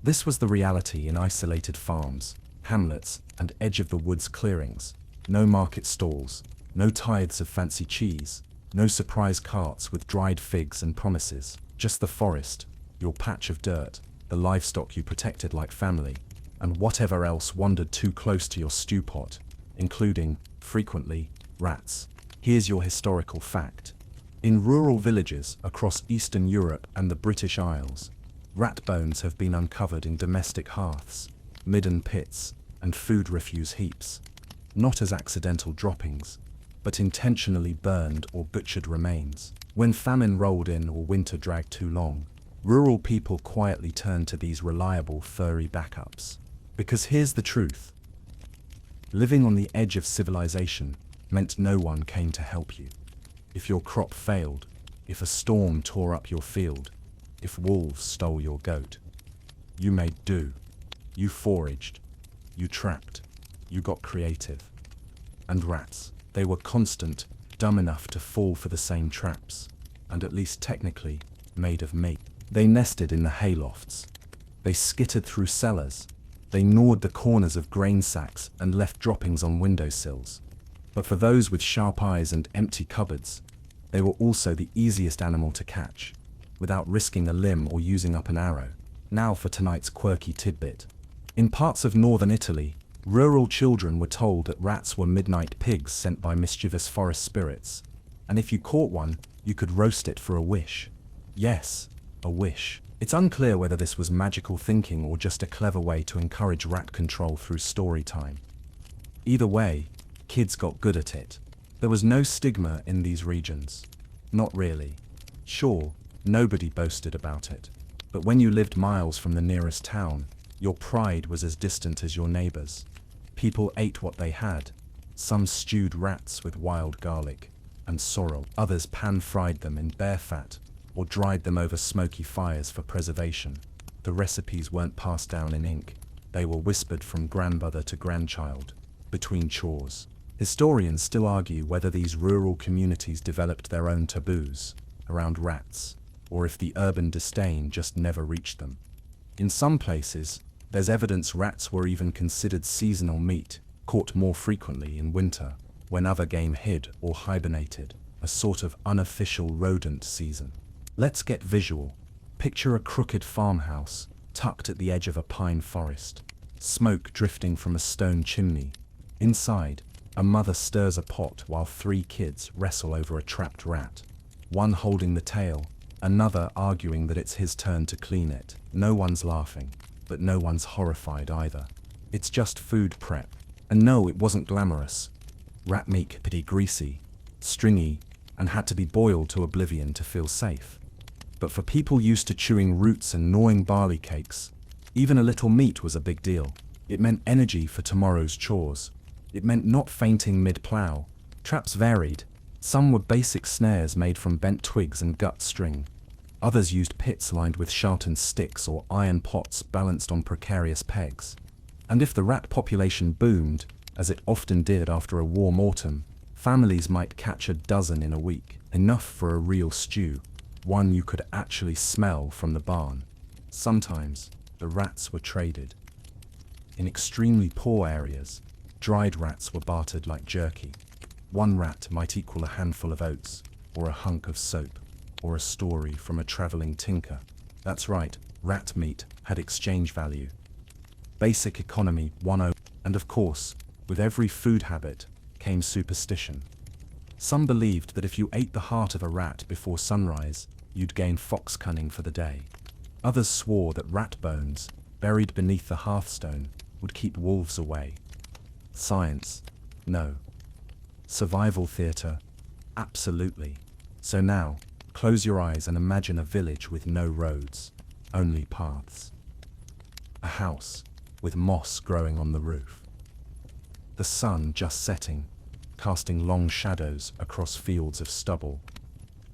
This was the reality in isolated farms, hamlets, and edge-of-the-woods clearings. No market stalls, no tithes of fancy cheese, no surprise carts with dried figs and promises. Just the forest, your patch of dirt, the livestock you protected like family, and whatever else wandered too close to your stew pot, including, frequently, rats. Here's your historical fact. In rural villages across Eastern Europe and the British Isles, rat bones have been uncovered in domestic hearths, midden pits, and food refuse heaps, not as accidental droppings, but intentionally burned or butchered remains. When famine rolled in or winter dragged too long, rural people quietly turned to these reliable furry backups. Because here's the truth. Living on the edge of civilization meant no one came to help you. If your crop failed, if a storm tore up your field, if wolves stole your goat, you made do. You foraged, you trapped, you got creative. And rats, they were constant, dumb enough to fall for the same traps, and at least technically, made of meat. They nested in the haylofts. They skittered through cellars. They gnawed the corners of grain sacks and left droppings on windowsills. But for those with sharp eyes and empty cupboards, they were also the easiest animal to catch, without risking a limb or using up an arrow. Now for tonight's quirky tidbit. In parts of northern Italy, rural children were told that rats were midnight pigs sent by mischievous forest spirits, and if you caught one, you could roast it for a wish. Yes, a wish. It's unclear whether this was magical thinking or just a clever way to encourage rat control through story time. Either way, kids got good at it. There was no stigma in these regions. Not really. Sure, nobody boasted about it. But when you lived miles from the nearest town, your pride was as distant as your neighbors. People ate what they had. Some stewed rats with wild garlic and sorrel. Others pan-fried them in bear fat or dried them over smoky fires for preservation. The recipes weren't passed down in ink. They were whispered from grandmother to grandchild, between chores. Historians still argue whether these rural communities developed their own taboos around rats, or if the urban disdain just never reached them. In some places, there's evidence rats were even considered seasonal meat, caught more frequently in winter, when other game hid or hibernated, a sort of unofficial rodent season. Let's get visual. Picture a crooked farmhouse, tucked at the edge of a pine forest. Smoke drifting from a stone chimney. Inside, a mother stirs a pot while 3 kids wrestle over a trapped rat. One holding the tail, another arguing that it's his turn to clean it. No one's laughing, but no one's horrified either. It's just food prep. And no, it wasn't glamorous. Rat meat could be greasy, stringy, and had to be boiled to oblivion to feel safe. But for people used to chewing roots and gnawing barley cakes, even a little meat was a big deal. It meant energy for tomorrow's chores. It meant not fainting mid-plow. Traps varied. Some were basic snares made from bent twigs and gut string. Others used pits lined with sharpened sticks or iron pots balanced on precarious pegs. And if the rat population boomed, as it often did after a warm autumn, families might catch a dozen in a week, enough for a real stew, one you could actually smell from the barn. Sometimes, the rats were traded. In extremely poor areas, dried rats were bartered like jerky. One rat might equal a handful of oats, or a hunk of soap, or a story from a traveling tinker. That's right, rat meat had exchange value. Basic economy 101. And of course, with every food habit came superstition. Some believed that if you ate the heart of a rat before sunrise, you'd gain fox cunning for the day. Others swore that rat bones, buried beneath the hearthstone, would keep wolves away. Science? No. Survival theater? Absolutely. So now, close your eyes and imagine a village with no roads, only paths. A house, with moss growing on the roof. The sun just setting, casting long shadows across fields of stubble.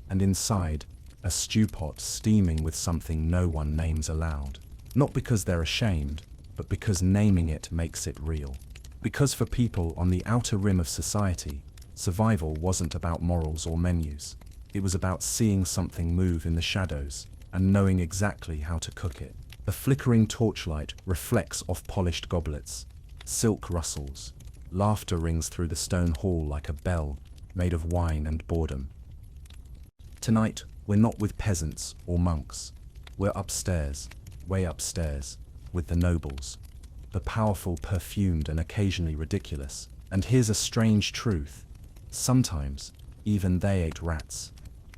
And inside, a stew pot steaming with something no one names aloud. Not because they're ashamed, but because naming it makes it real. Because for people on the outer rim of society, survival wasn't about morals or menus. It was about seeing something move in the shadows and knowing exactly how to cook it. The flickering torchlight reflects off polished goblets. Silk rustles. Laughter rings through the stone hall like a bell made of wine and boredom. Tonight, we're not with peasants or monks. We're upstairs, way upstairs, with the nobles. The powerful, perfumed, and occasionally ridiculous. And here's a strange truth. Sometimes, even they ate rats.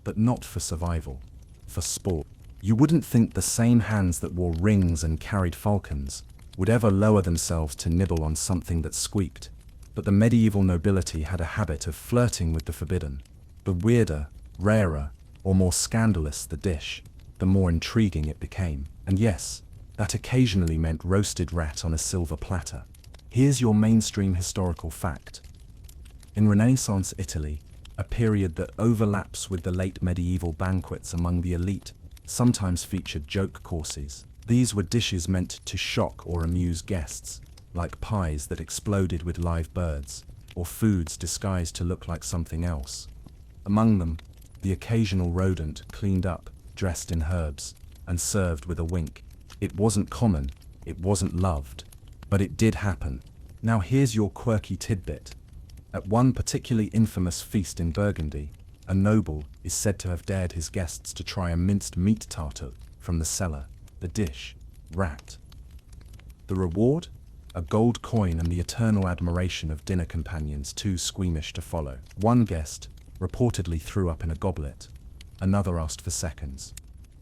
but not for survival, for sport. You wouldn't think the same hands that wore rings and carried falcons would ever lower themselves to nibble on something that squeaked, but the medieval nobility had a habit of flirting with the forbidden. The weirder, rarer, or more scandalous the dish, the more intriguing it became. And yes, that occasionally meant roasted rat on a silver platter. Here's your mainstream historical fact. In Renaissance Italy, a period that overlaps with the late medieval banquets among the elite, sometimes featured joke courses. These were dishes meant to shock or amuse guests, like pies that exploded with live birds, or foods disguised to look like something else. Among them, the occasional rodent cleaned up, dressed in herbs, and served with a wink. It wasn't common, it wasn't loved, but it did happen. Now here's your quirky tidbit. At one particularly infamous feast in Burgundy, a noble is said to have dared his guests to try a minced meat tartare from the cellar. The dish, rat. The reward? A gold coin and the eternal admiration of dinner companions too squeamish to follow. One guest reportedly threw up in a goblet. Another asked for seconds.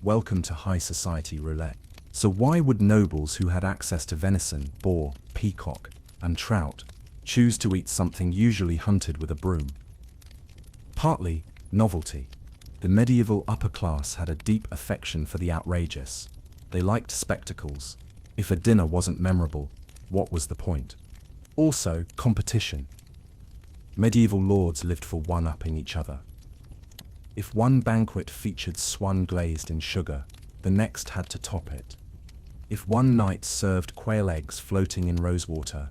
Welcome to high society roulette. So why would nobles who had access to venison, boar, peacock, and trout choose to eat something usually hunted with a broom? Partly novelty. The medieval upper class had a deep affection for the outrageous. They liked spectacles. If a dinner wasn't memorable, what was the point? Also, competition. Medieval lords lived for one-upping each other. If one banquet featured swan glazed in sugar, the next had to top it. If one night served quail eggs floating in rosewater,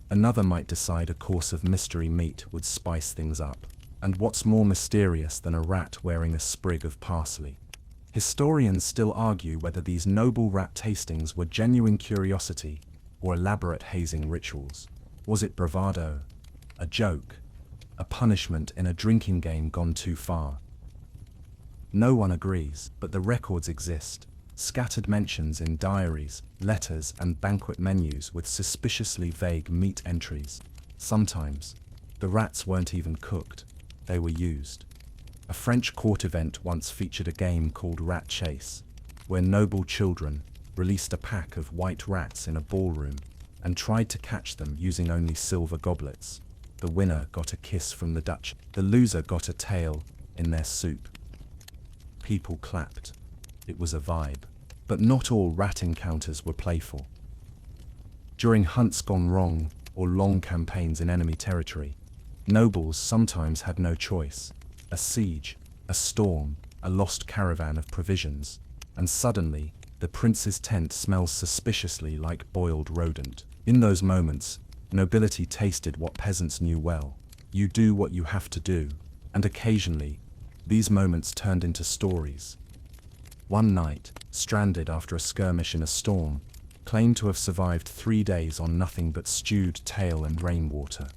another might decide a course of mystery meat would spice things up. And what's more mysterious than a rat wearing a sprig of parsley? Historians still argue whether these noble rat tastings were genuine curiosity or elaborate hazing rituals. Was it bravado? A joke? A punishment in a drinking game gone too far? No one agrees, but the records exist. Scattered mentions in diaries, letters, and banquet menus with suspiciously vague meat entries. Sometimes, the rats weren't even cooked, they were used. A French court event once featured a game called Rat Chase, where noble children released a pack of white rats in a ballroom and tried to catch them using only silver goblets. The winner got a kiss from the Dutch. The loser got a tail in their soup. People clapped. It was a vibe. But not all rat encounters were playful. During hunts gone wrong or long campaigns in enemy territory, nobles sometimes had no choice. A siege, a storm, a lost caravan of provisions, and suddenly, the prince's tent smells suspiciously like boiled rodent. In those moments, nobility tasted what peasants knew well. You do what you have to do, and occasionally, these moments turned into stories. One knight, stranded after a skirmish in a storm, claimed to have survived 3 days on nothing but stewed tail and rainwater.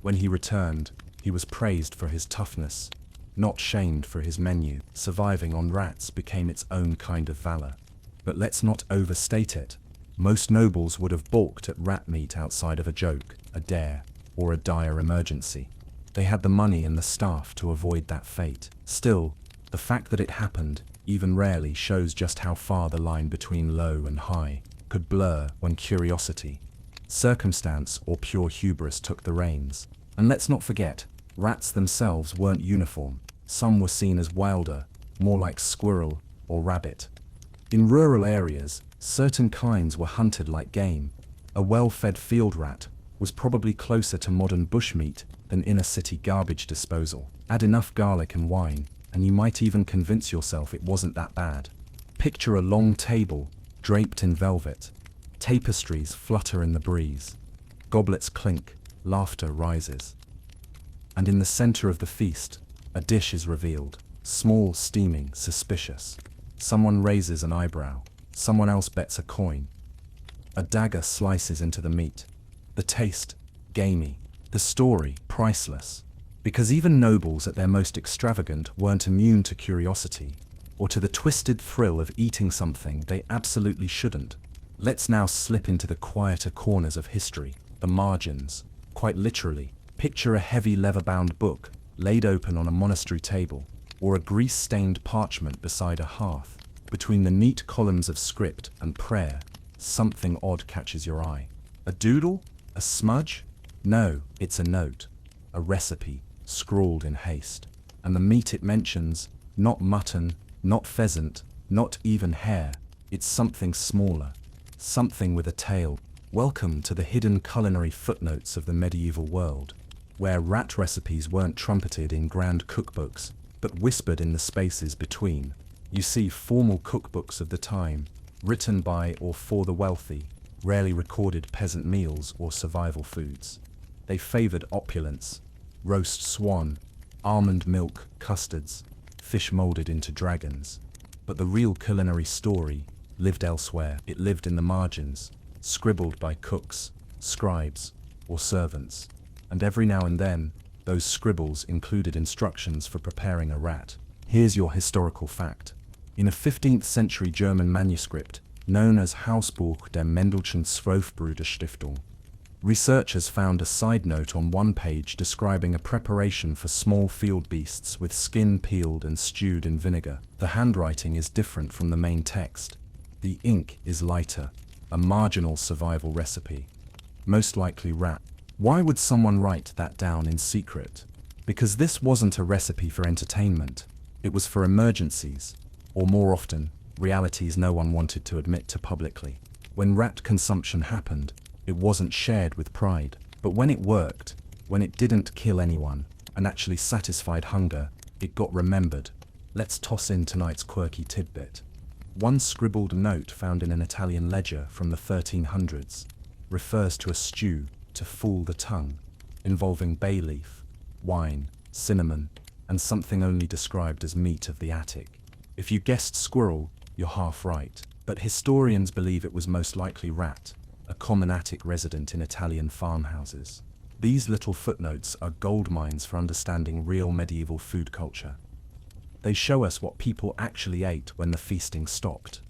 When he returned, he was praised for his toughness, not shamed for his menu. Surviving on rats became its own kind of valor. But let's not overstate it. Most nobles would have balked at rat meat outside of a joke, a dare, or a dire emergency. They had the money and the staff to avoid that fate. Still, the fact that it happened, even rarely, shows just how far the line between low and high could blur when curiosity, circumstance, or pure hubris took the reins. And let's not forget, rats themselves weren't uniform. Some were seen as wilder, more like squirrel or rabbit. In rural areas, certain kinds were hunted like game. A well-fed field rat was probably closer to modern bushmeat than inner-city garbage disposal. Add enough garlic and wine, and you might even convince yourself it wasn't that bad. Picture a long table, draped in velvet. Tapestries flutter in the breeze. Goblets clink, laughter rises. And in the center of the feast, a dish is revealed. Small, steaming, suspicious. Someone raises an eyebrow. Someone else bets a coin. A dagger slices into the meat. The taste, gamey. The story, priceless. Because even nobles at their most extravagant weren't immune to curiosity, or to the twisted thrill of eating something they absolutely shouldn't. Let's now slip into the quieter corners of history, the margins. Quite literally, picture a heavy leather-bound book, laid open on a monastery table, or a grease-stained parchment beside a hearth. Between the neat columns of script and prayer, something odd catches your eye. A doodle? A smudge? No, it's a note. A recipe, scrawled in haste. And the meat it mentions, not mutton, not pheasant, not even hare. It's something smaller. Something with a tail. Welcome to the hidden culinary footnotes of the medieval world, where rat recipes weren't trumpeted in grand cookbooks, but whispered in the spaces between. You see formal cookbooks of the time, written by or for the wealthy, rarely recorded peasant meals or survival foods. They favored opulence, roast swan, almond milk, custards, fish molded into dragons. But the real culinary story lived elsewhere. It lived in the margins, scribbled by cooks, scribes, or servants. And every now and then, those scribbles included instructions for preparing a rat. Here's your historical fact. In a 15th century German manuscript, known as Hausbuch der Mendelschen Zwölfbrüderstiftung, researchers found a side note on one page describing a preparation for small field beasts with skin peeled and stewed in vinegar. The handwriting is different from the main text. The ink is lighter, a marginal survival recipe. Most likely rat. Why would someone write that down in secret? Because this wasn't a recipe for entertainment. It was for emergencies, or more often, realities no one wanted to admit to publicly. When rat consumption happened, it wasn't shared with pride. But when it worked, when it didn't kill anyone, and actually satisfied hunger, it got remembered. Let's toss in tonight's quirky tidbit. One scribbled note found in an Italian ledger from the 1300s refers to a stew to fool the tongue, involving bay leaf, wine, cinnamon, and something only described as meat of the attic. If you guessed squirrel, you're half right, but historians believe it was most likely rat, a common attic resident in Italian farmhouses. These little footnotes are gold mines for understanding real medieval food culture. They show us what people actually ate when the feasting stopped.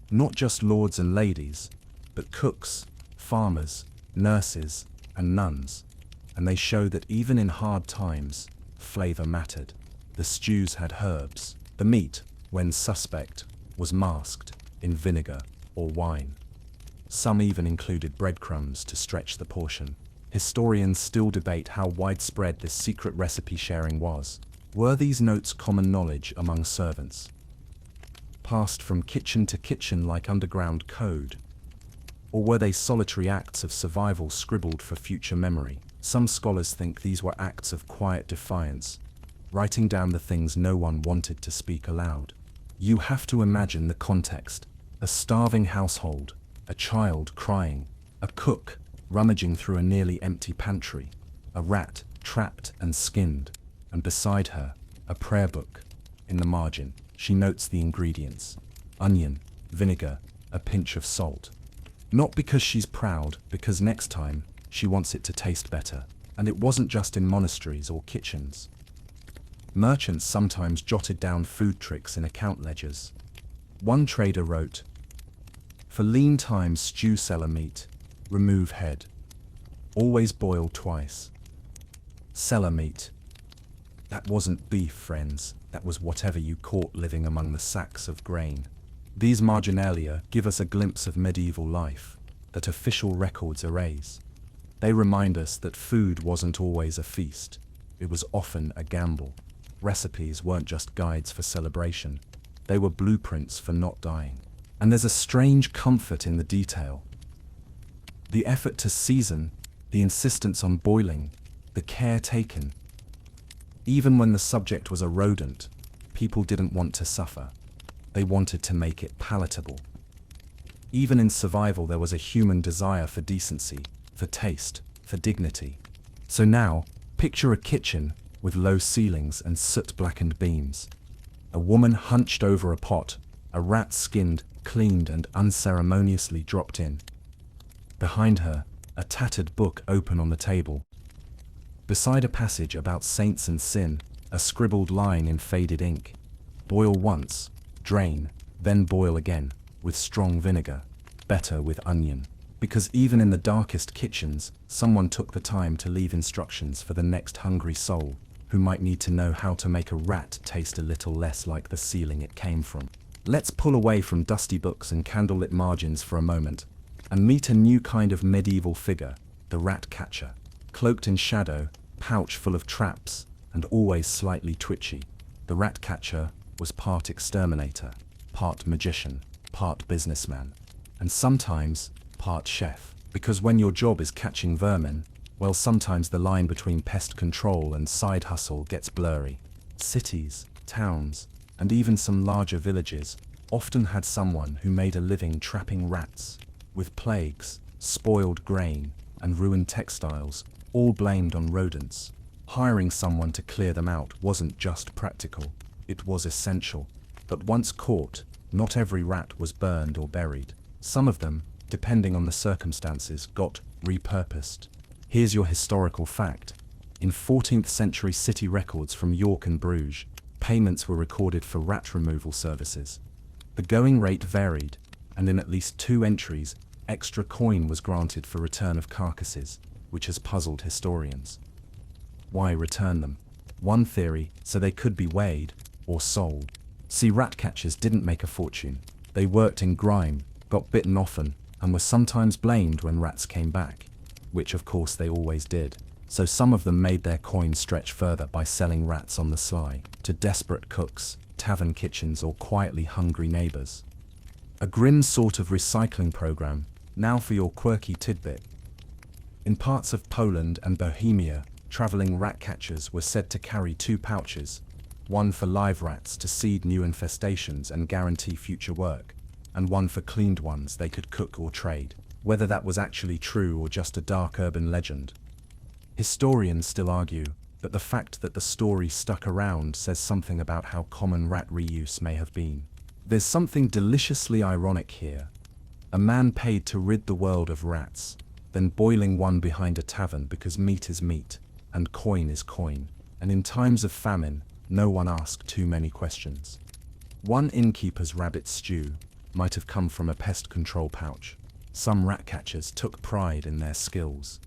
Not just lords and ladies, but cooks, farmers, nurses, and nuns. And they show that even in hard times, flavor mattered. The stews had herbs. The meat, when suspect, was masked in vinegar or wine. Some even included breadcrumbs to stretch the portion. Historians still debate how widespread this secret recipe sharing was. Were these notes common knowledge among servants, passed from kitchen to kitchen like underground code? Or were they solitary acts of survival scribbled for future memory? Some scholars think these were acts of quiet defiance, writing down the things no one wanted to speak aloud. You have to imagine the context. A starving household, a child crying, a cook rummaging through a nearly empty pantry, a rat trapped and skinned, and beside her, a prayer book. In the margin, she notes the ingredients: onion, vinegar, a pinch of salt. Not because she's proud, because next time, she wants it to taste better. And it wasn't just in monasteries or kitchens. Merchants sometimes jotted down food tricks in account ledgers. One trader wrote, "For lean time stew cellar meat, remove head. Always boil twice." Cellar meat. That wasn't beef, friends. That was whatever you caught living among the sacks of grain. These marginalia give us a glimpse of medieval life that official records erase. They remind us that food wasn't always a feast. It was often a gamble. Recipes weren't just guides for celebration. They were blueprints for not dying. And there's a strange comfort in the detail. The effort to season, the insistence on boiling, the care taken. Even when the subject was a rodent, people didn't want to suffer. They wanted to make it palatable. Even in survival, there was a human desire for decency, for taste, for dignity. So now, picture a kitchen with low ceilings and soot-blackened beams. A woman hunched over a pot, a rat skinned, cleaned, and unceremoniously dropped in. Behind her, a tattered book open on the table. Beside a passage about saints and sin, a scribbled line in faded ink. Boil once, drain, then boil again, with strong vinegar, better with onion. Because even in the darkest kitchens, someone took the time to leave instructions for the next hungry soul. who might need to know how to make a rat taste a little less like the ceiling it came from. Let's pull away from dusty books and candlelit margins for a moment and meet a new kind of medieval figure, the rat catcher. Cloaked in shadow, pouch full of traps, and always slightly twitchy, the rat catcher was part exterminator, part magician, part businessman, and sometimes part chef. Because when your job is catching vermin, well, sometimes the line between pest control and side hustle gets blurry. Cities, towns, and even some larger villages often had someone who made a living trapping rats, with plagues, spoiled grain, and ruined textiles, all blamed on rodents. Hiring someone to clear them out wasn't just practical, it was essential. But once caught, not every rat was burned or buried. Some of them, depending on the circumstances, got repurposed. Here's your historical fact. In 14th century city records from York and Bruges, payments were recorded for rat removal services. The going rate varied, and in at least 2 entries, extra coin was granted for return of carcasses, which has puzzled historians. Why return them? One theory, so they could be weighed or sold. See, rat catchers didn't make a fortune. They worked in grime, got bitten often, and were sometimes blamed when rats came back, which of course they always did. So some of them made their coin stretch further by selling rats on the sly to desperate cooks, tavern kitchens, or quietly hungry neighbors. A grim sort of recycling program. Now for your quirky tidbit. In parts of Poland and Bohemia, traveling rat catchers were said to carry 2 pouches, one for live rats to seed new infestations and guarantee future work, and one for cleaned ones they could cook or trade. Whether that was actually true or just a dark urban legend, historians still argue, but the fact that the story stuck around says something about how common rat reuse may have been. There's something deliciously ironic here. A man paid to rid the world of rats, then boiling one behind a tavern because meat is meat, and coin is coin, and in times of famine, no one asked too many questions. One innkeeper's rabbit stew might have come from a pest control pouch. Some rat catchers took pride in their skills.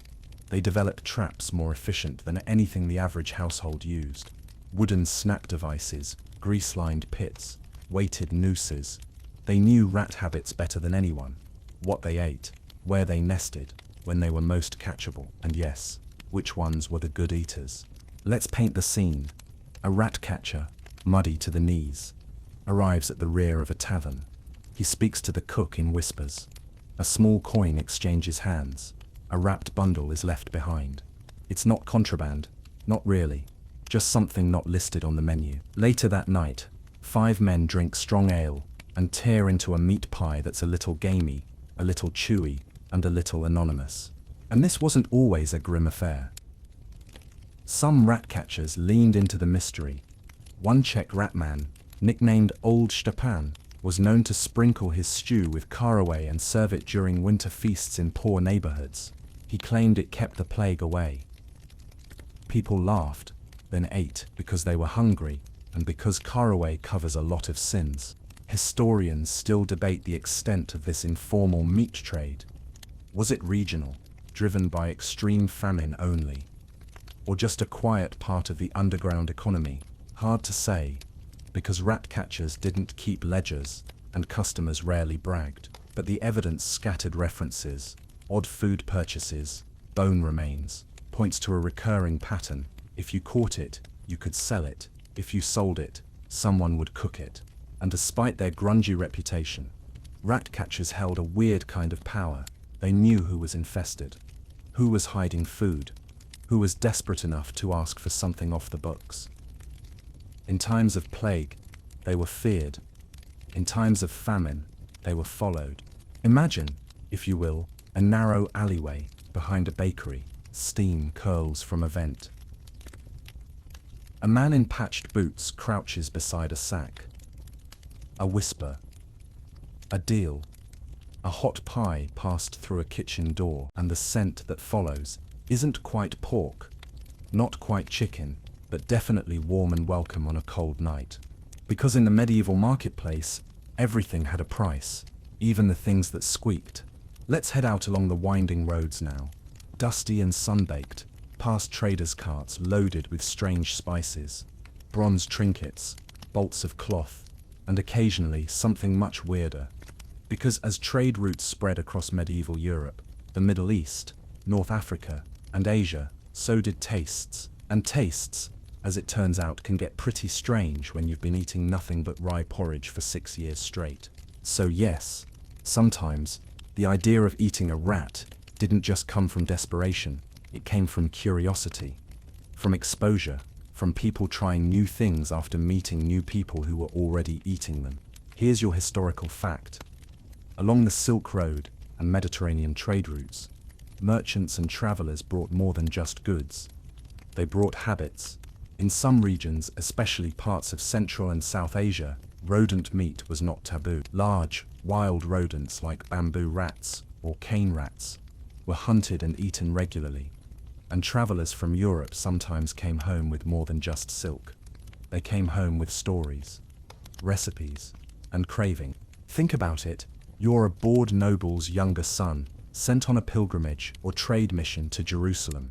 They developed traps more efficient than anything the average household used. Wooden snap devices, grease-lined pits, weighted nooses. They knew rat habits better than anyone. What they ate, where they nested, when they were most catchable, and yes, which ones were the good eaters. Let's paint the scene. A rat catcher, muddy to the knees, arrives at the rear of a tavern. He speaks to the cook in whispers. A small coin exchanges hands. A wrapped bundle is left behind. It's not contraband, not really, just something not listed on the menu. Later that night, 5 men drink strong ale and tear into a meat pie that's a little gamey, a little chewy, and a little anonymous. And this wasn't always a grim affair. Some rat catchers leaned into the mystery. One Czech ratman, nicknamed Old Stepan, was known to sprinkle his stew with caraway and serve it during winter feasts in poor neighborhoods. He claimed it kept the plague away. People laughed, then ate because they were hungry, and because caraway covers a lot of sins. Historians still debate the extent of this informal meat trade. Was it regional, driven by extreme famine only? Or just a quiet part of the underground economy? Hard to say, because rat catchers didn't keep ledgers, and customers rarely bragged. But the evidence, scattered references, odd food purchases, bone remains, points to a recurring pattern. If you caught it, you could sell it. If you sold it, someone would cook it. And despite their grungy reputation, rat catchers held a weird kind of power. They knew who was infested, who was hiding food, who was desperate enough to ask for something off the books. In times of plague, they were feared. In times of famine, they were followed. Imagine, if you will, a narrow alleyway behind a bakery. Steam curls from a vent. A man in patched boots crouches beside a sack. A whisper. A deal. A hot pie passed through a kitchen door, and the scent that follows isn't quite pork, not quite chicken, but definitely warm and welcome on a cold night. Because in the medieval marketplace, everything had a price, even the things that squeaked. Let's head out along the winding roads now. Dusty and sun-baked, past traders' carts loaded with strange spices, bronze trinkets, bolts of cloth, and occasionally something much weirder. Because as trade routes spread across medieval Europe, the Middle East, North Africa, and Asia, so did tastes. And tastes, as it turns out, can get pretty strange when you've been eating nothing but rye porridge for 6 years straight. So yes, sometimes, the idea of eating a rat didn't just come from desperation, it came from curiosity, from exposure, from people trying new things after meeting new people who were already eating them. Here's your historical fact. Along the Silk Road and Mediterranean trade routes, merchants and travelers brought more than just goods. They brought habits. In some regions, especially parts of Central and South Asia, rodent meat was not taboo. Large, wild rodents like bamboo rats or cane rats were hunted and eaten regularly. And travelers from Europe sometimes came home with more than just silk. They came home with stories, recipes, and craving. Think about it. You're a bored noble's younger son, sent on a pilgrimage or trade mission to Jerusalem.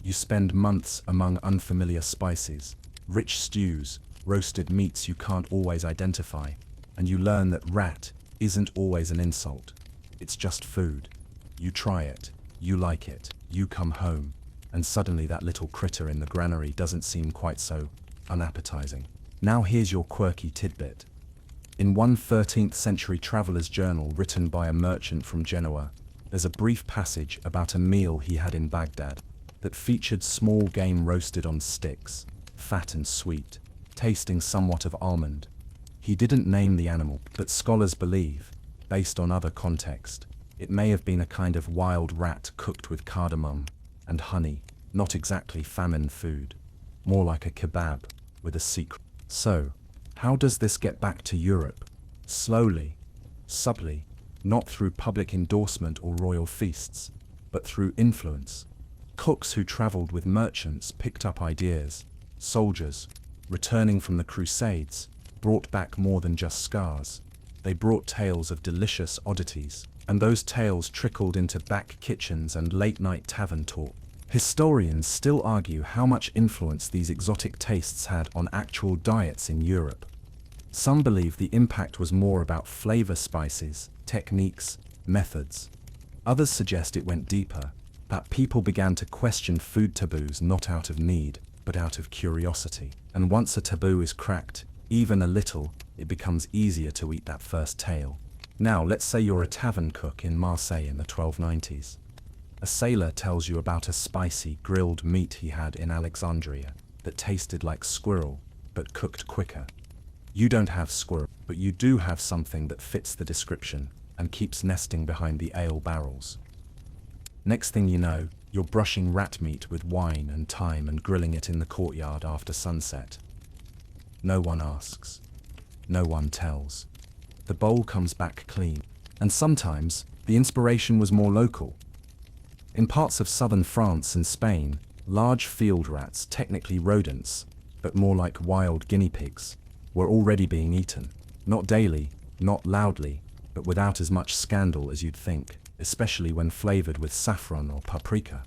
You spend months among unfamiliar spices, rich stews, roasted meats you can't always identify, and you learn that rat isn't always an insult. It's just food. You try it, you like it, you come home, and suddenly that little critter in the granary doesn't seem quite so unappetizing. Now here's your quirky tidbit. In one 13th century traveler's journal written by a merchant from Genoa, there's a brief passage about a meal he had in Baghdad that featured small game roasted on sticks, fat and sweet, tasting somewhat of almond. He didn't name the animal, but scholars believe, based on other context, it may have been a kind of wild rat cooked with cardamom and honey, not exactly famine food, more like a kebab with a secret. So, how does this get back to Europe? Slowly, subtly, not through public endorsement or royal feasts, but through influence. Cooks who traveled with merchants picked up ideas. Soldiers, returning from the Crusades, brought back more than just scars. They brought tales of delicious oddities, and those tales trickled into back kitchens and late-night tavern talk. Historians still argue how much influence these exotic tastes had on actual diets in Europe. Some believe the impact was more about flavor spices, techniques, methods. Others suggest it went deeper, that people began to question food taboos not out of need, but out of curiosity. And once a taboo is cracked, even a little, it becomes easier to eat that first tale. Now, let's say you're a tavern cook in Marseille in the 1290s. A sailor tells you about a spicy, grilled meat he had in Alexandria that tasted like squirrel, but cooked quicker. You don't have squirrel, but you do have something that fits the description and keeps nesting behind the ale barrels. Next thing you know, you're brushing rat meat with wine and thyme and grilling it in the courtyard after sunset. No one asks. No one tells. The bowl comes back clean. And sometimes, the inspiration was more local. In parts of southern France and Spain, large field rats, technically rodents, but more like wild guinea pigs, were already being eaten. Not daily, not loudly, but without as much scandal as you'd think, especially when flavored with saffron or paprika.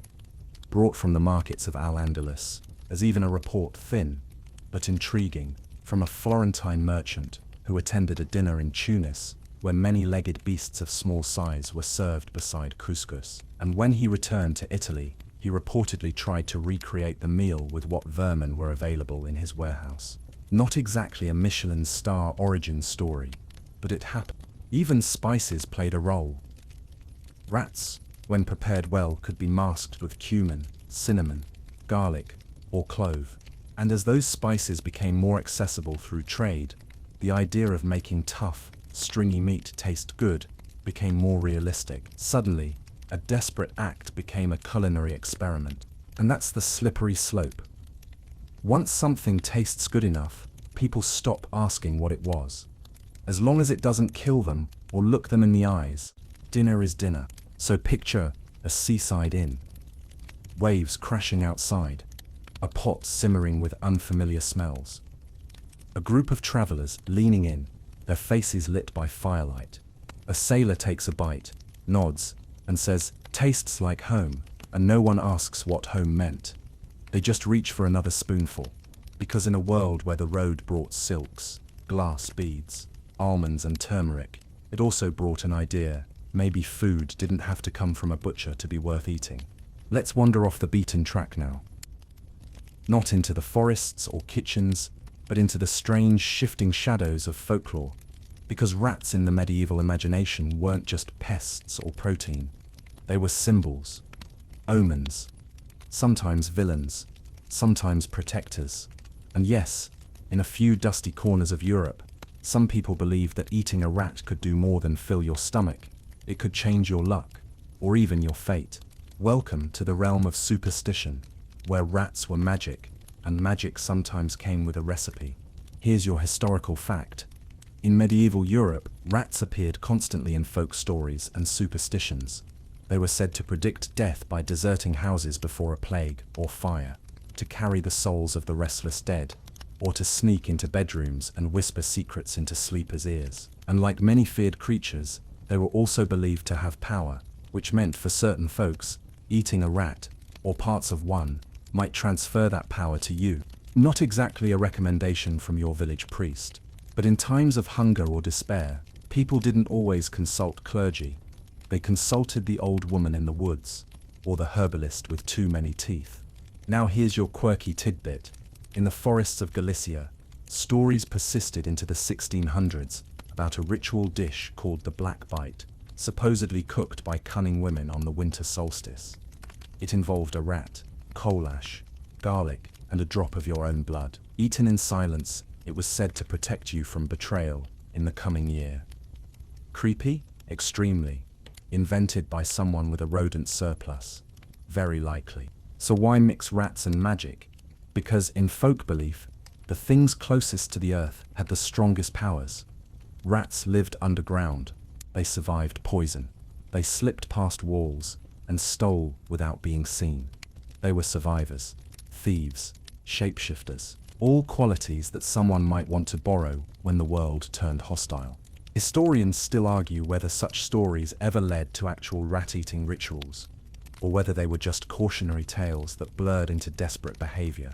Brought from the markets of Al-Andalus, as even a report thin, but intriguing, from a Florentine merchant who attended a dinner in Tunis, where many-legged beasts of small size were served beside couscous. And when he returned to Italy, he reportedly tried to recreate the meal with what vermin were available in his warehouse. Not exactly a Michelin star origin story, but it happened. Even spices played a role. Rats, when prepared well, could be masked with cumin, cinnamon, garlic, or clove. And as those spices became more accessible through trade, the idea of making tough, stringy meat taste good became more realistic. Suddenly, a desperate act became a culinary experiment. And that's the slippery slope. Once something tastes good enough, people stop asking what it was. As long as it doesn't kill them or look them in the eyes, dinner is dinner. So picture a seaside inn. Waves crashing outside. A pot simmering with unfamiliar smells. A group of travelers leaning in, their faces lit by firelight. A sailor takes a bite, nods, and says, "Tastes like home," and no one asks what home meant. They just reach for another spoonful. Because in a world where the road brought silks, glass beads, almonds and turmeric, it also brought an idea: maybe food didn't have to come from a butcher to be worth eating. Let's wander off the beaten track now. Not into the forests or kitchens, but into the strange shifting shadows of folklore. Because rats in the medieval imagination weren't just pests or protein. They were symbols, omens, sometimes villains, sometimes protectors. And yes, in a few dusty corners of Europe, some people believed that eating a rat could do more than fill your stomach. It could change your luck, or even your fate. Welcome to the realm of superstition, where rats were magic, and magic sometimes came with a recipe. Here's your historical fact. In medieval Europe, rats appeared constantly in folk stories and superstitions. They were said to predict death by deserting houses before a plague or fire, to carry the souls of the restless dead, or to sneak into bedrooms and whisper secrets into sleepers' ears. And like many feared creatures, they were also believed to have power, which meant for certain folks, eating a rat, or parts of one, might transfer that power to you. Not exactly a recommendation from your village priest. But in times of hunger or despair, people didn't always consult clergy. They consulted the old woman in the woods, or the herbalist with too many teeth. Now here's your quirky tidbit. In the forests of Galicia, stories persisted into the 1600s about a ritual dish called the black bite, supposedly cooked by cunning women on the winter solstice. It involved a rat, coal ash, garlic, and a drop of your own blood. Eaten in silence, it was said to protect you from betrayal in the coming year. Creepy? Extremely. Invented by someone with a rodent surplus. Very likely. So why mix rats and magic? Because in folk belief, the things closest to the earth had the strongest powers. Rats lived underground. They survived poison. They slipped past walls and stole without being seen. They were survivors, thieves, shapeshifters, all qualities that someone might want to borrow when the world turned hostile. Historians still argue whether such stories ever led to actual rat-eating rituals, or whether they were just cautionary tales that blurred into desperate behavior.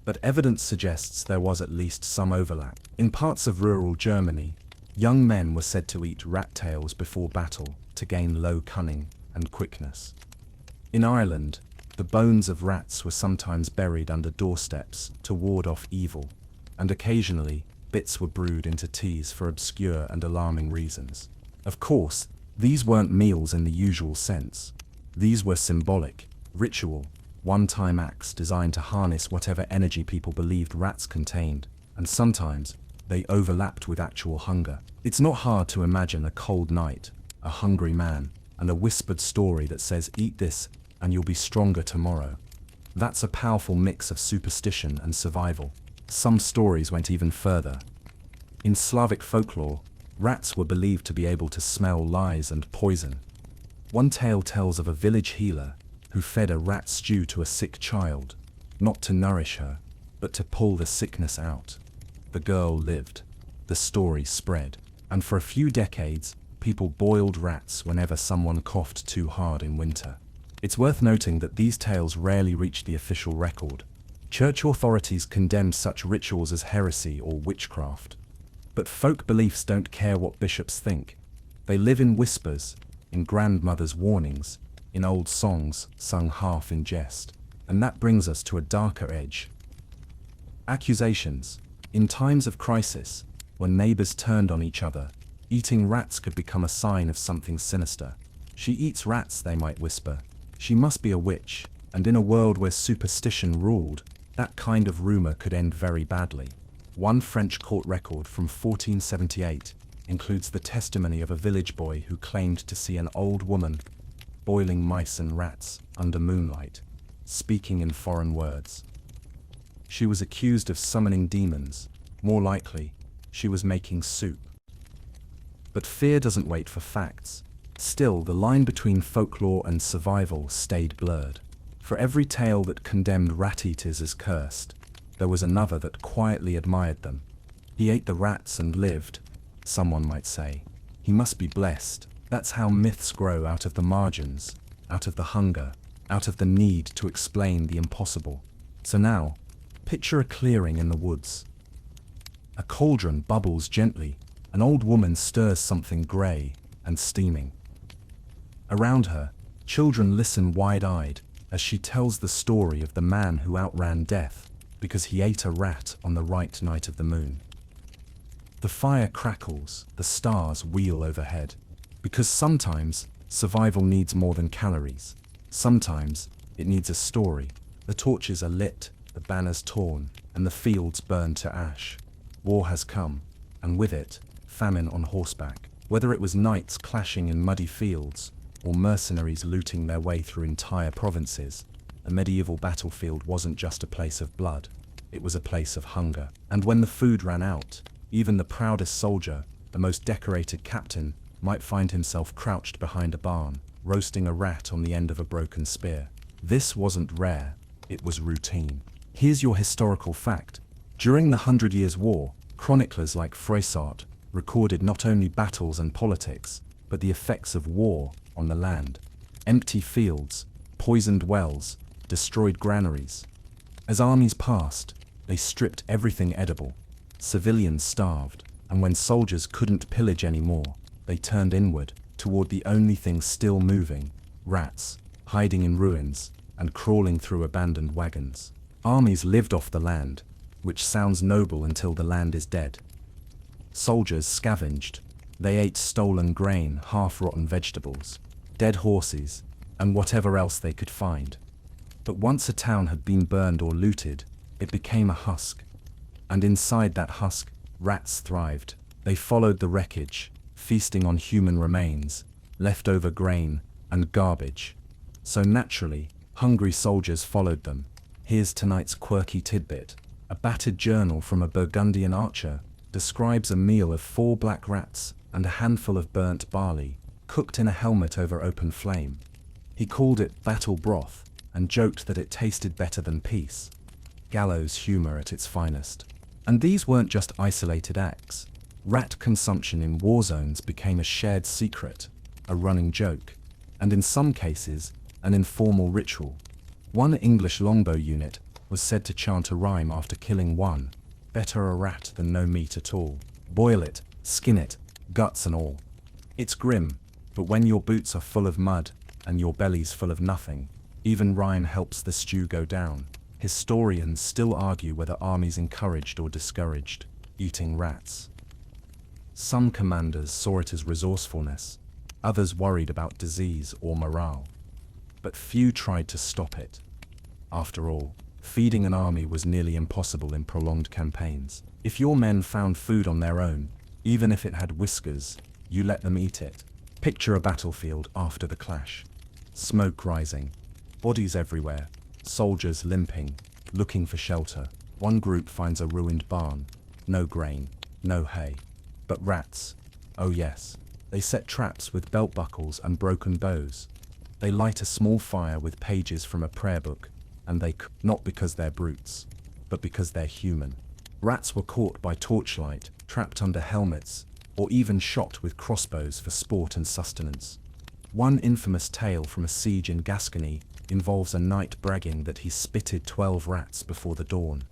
But evidence suggests there was at least some overlap. In parts of rural Germany, young men were said to eat rat tails before battle to gain low cunning and quickness. In Ireland, the bones of rats were sometimes buried under doorsteps to ward off evil, and occasionally bits were brewed into teas for obscure and alarming reasons. Of course, these weren't meals in the usual sense. These were symbolic, ritual, one-time acts designed to harness whatever energy people believed rats contained, and sometimes they overlapped with actual hunger. It's not hard to imagine a cold night, a hungry man, and a whispered story that says, "Eat this, and you'll be stronger tomorrow." That's a powerful mix of superstition and survival. Some stories went even further. In Slavic folklore, rats were believed to be able to smell lies and poison. One tale tells of a village healer who fed a rat stew to a sick child, not to nourish her, but to pull the sickness out. The girl lived. The story spread. And for a few decades, people boiled rats whenever someone coughed too hard in winter. It's worth noting that these tales rarely reached the official record. Church authorities condemned such rituals as heresy or witchcraft. But folk beliefs don't care what bishops think. They live in whispers, in grandmothers' warnings, in old songs sung half in jest. And that brings us to a darker edge. Accusations. In times of crisis, when neighbors turned on each other, eating rats could become a sign of something sinister. "She eats rats," they might whisper. "She must be a witch." And in a world where superstition ruled, that kind of rumor could end very badly. One French court record from 1478 includes the testimony of a village boy who claimed to see an old woman boiling mice and rats under moonlight, speaking in foreign words. She was accused of summoning demons. More likely, she was making soup. But fear doesn't wait for facts. Still, the line between folklore and survival stayed blurred. For every tale that condemned rat-eaters as cursed, there was another that quietly admired them. "He ate the rats and lived," someone might say. "He must be blessed." That's how myths grow out of the margins, out of the hunger, out of the need to explain the impossible. So now, picture a clearing in the woods. A cauldron bubbles gently. An old woman stirs something grey and steaming. Around her, children listen wide-eyed as she tells the story of the man who outran death because he ate a rat on the right night of the moon. The fire crackles, the stars wheel overhead, because sometimes survival needs more than calories. Sometimes it needs a story. The torches are lit, the banners torn, and the fields burned to ash. War has come, and with it, famine on horseback. Whether it was knights clashing in muddy fields, or mercenaries looting their way through entire provinces, a medieval battlefield wasn't just a place of blood, it was a place of hunger. And when the food ran out, even the proudest soldier, the most decorated captain, might find himself crouched behind a barn, roasting a rat on the end of a broken spear. This wasn't rare, it was routine. Here's your historical fact. During the 100 Years' War, chroniclers like Froissart recorded not only battles and politics, but the effects of war on the land. Empty fields, poisoned wells, destroyed granaries. As armies passed, they stripped everything edible. Civilians starved, and when soldiers couldn't pillage anymore, they turned inward, toward the only thing still moving, rats, hiding in ruins, and crawling through abandoned wagons. Armies lived off the land, which sounds noble until the land is dead. Soldiers scavenged. They ate stolen grain, half-rotten vegetables, dead horses, and whatever else they could find. But once a town had been burned or looted, it became a husk. And inside that husk, rats thrived. They followed the wreckage, feasting on human remains, leftover grain, and garbage. So naturally, hungry soldiers followed them. Here's tonight's quirky tidbit. A battered journal from a Burgundian archer describes a meal of 4 black rats and a handful of burnt barley, cooked in a helmet over open flame. He called it battle broth and joked that it tasted better than peace. Gallows humor at its finest. And these weren't just isolated acts. Rat consumption in war zones became a shared secret, a running joke, and in some cases, an informal ritual. One English longbow unit was said to chant a rhyme after killing one: better a rat than no meat at all. Boil it, skin it, guts and all. It's grim, but when your boots are full of mud and your belly's full of nothing, even rhyme helps the stew go down. Historians still argue whether armies encouraged or discouraged eating rats. Some commanders saw it as resourcefulness, others worried about disease or morale. But few tried to stop it. After all, feeding an army was nearly impossible in prolonged campaigns. If your men found food on their own, even if it had whiskers, you let them eat it. Picture a battlefield after the clash. Smoke rising, bodies everywhere, soldiers limping, looking for shelter. One group finds a ruined barn. No grain, no hay. But rats, oh yes. They set traps with belt buckles and broken bows. They light a small fire with pages from a prayer book, and they cook, not because they're brutes, but because they're human. Rats were caught by torchlight, trapped under helmets, or even shot with crossbows for sport and sustenance. One infamous tale from a siege in Gascony involves a knight bragging that he spitted 12 rats before the dawn.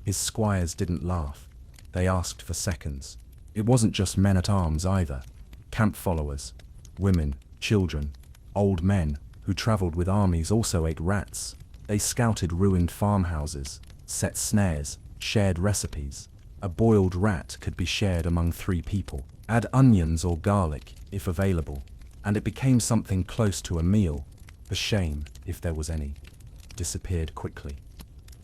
His squires didn't laugh. They asked for seconds. It wasn't just men-at-arms either. Camp followers, women, children, old men who traveled with armies also ate rats. They scouted ruined farmhouses, set snares, shared recipes. A boiled rat could be shared among 3 people. Add onions or garlic, if available, and it became something close to a meal. The shame, if there was any, disappeared quickly.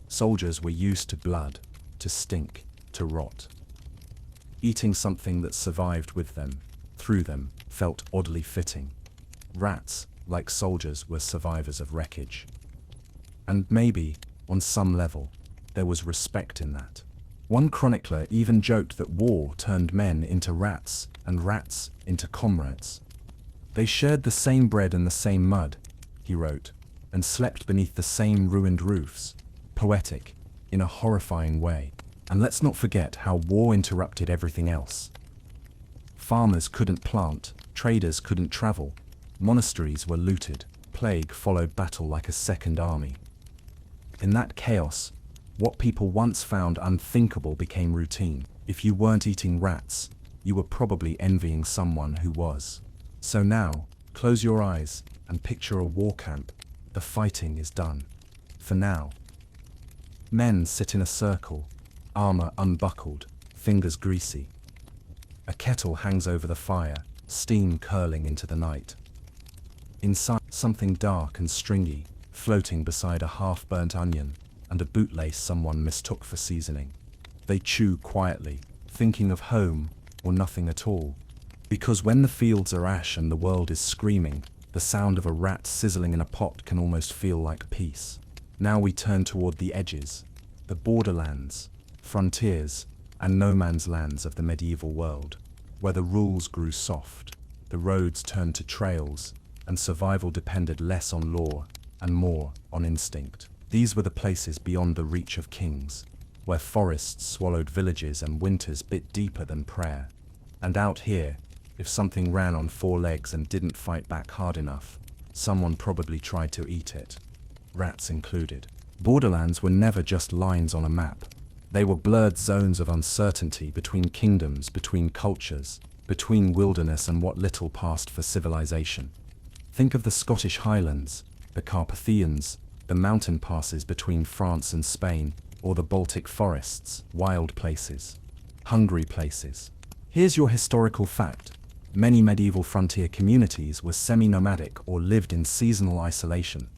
Soldiers were used to blood, to stink, to rot. Eating something that survived with them, through them, felt oddly fitting. Rats, like soldiers, were survivors of wreckage. And maybe, on some level, there was respect in that. One chronicler even joked that war turned men into rats and rats into comrades. They shared the same bread and the same mud, he wrote, and slept beneath the same ruined roofs. Poetic, in a horrifying way. And let's not forget how war interrupted everything else. Farmers couldn't plant, traders couldn't travel, monasteries were looted, plague followed battle like a second army. In that chaos, what people once found unthinkable became routine. If you weren't eating rats, you were probably envying someone who was. So now, close your eyes and picture a war camp. The fighting is done. For now. Men sit in a circle, armor unbuckled, fingers greasy. A kettle hangs over the fire, steam curling into the night. Inside, something dark and stringy, floating beside a half-burnt onion and a bootlace someone mistook for seasoning. They chew quietly, thinking of home or nothing at all. Because when the fields are ash and the world is screaming, the sound of a rat sizzling in a pot can almost feel like peace. Now we turn toward the edges, the borderlands, frontiers, and no man's lands of the medieval world, where the rules grew soft, the roads turned to trails, and survival depended less on law and more on instinct. These were the places beyond the reach of kings, where forests swallowed villages and winters bit deeper than prayer. And out here, if something ran on four legs and didn't fight back hard enough, someone probably tried to eat it, rats included. Borderlands were never just lines on a map. They were blurred zones of uncertainty between kingdoms, between cultures, between wilderness and what little passed for civilization. Think of the Scottish Highlands, the Carpathians, the mountain passes between France and Spain, or the Baltic forests, wild places, hungry places. Here's your historical fact. Many medieval frontier communities were semi-nomadic or lived in seasonal isolation.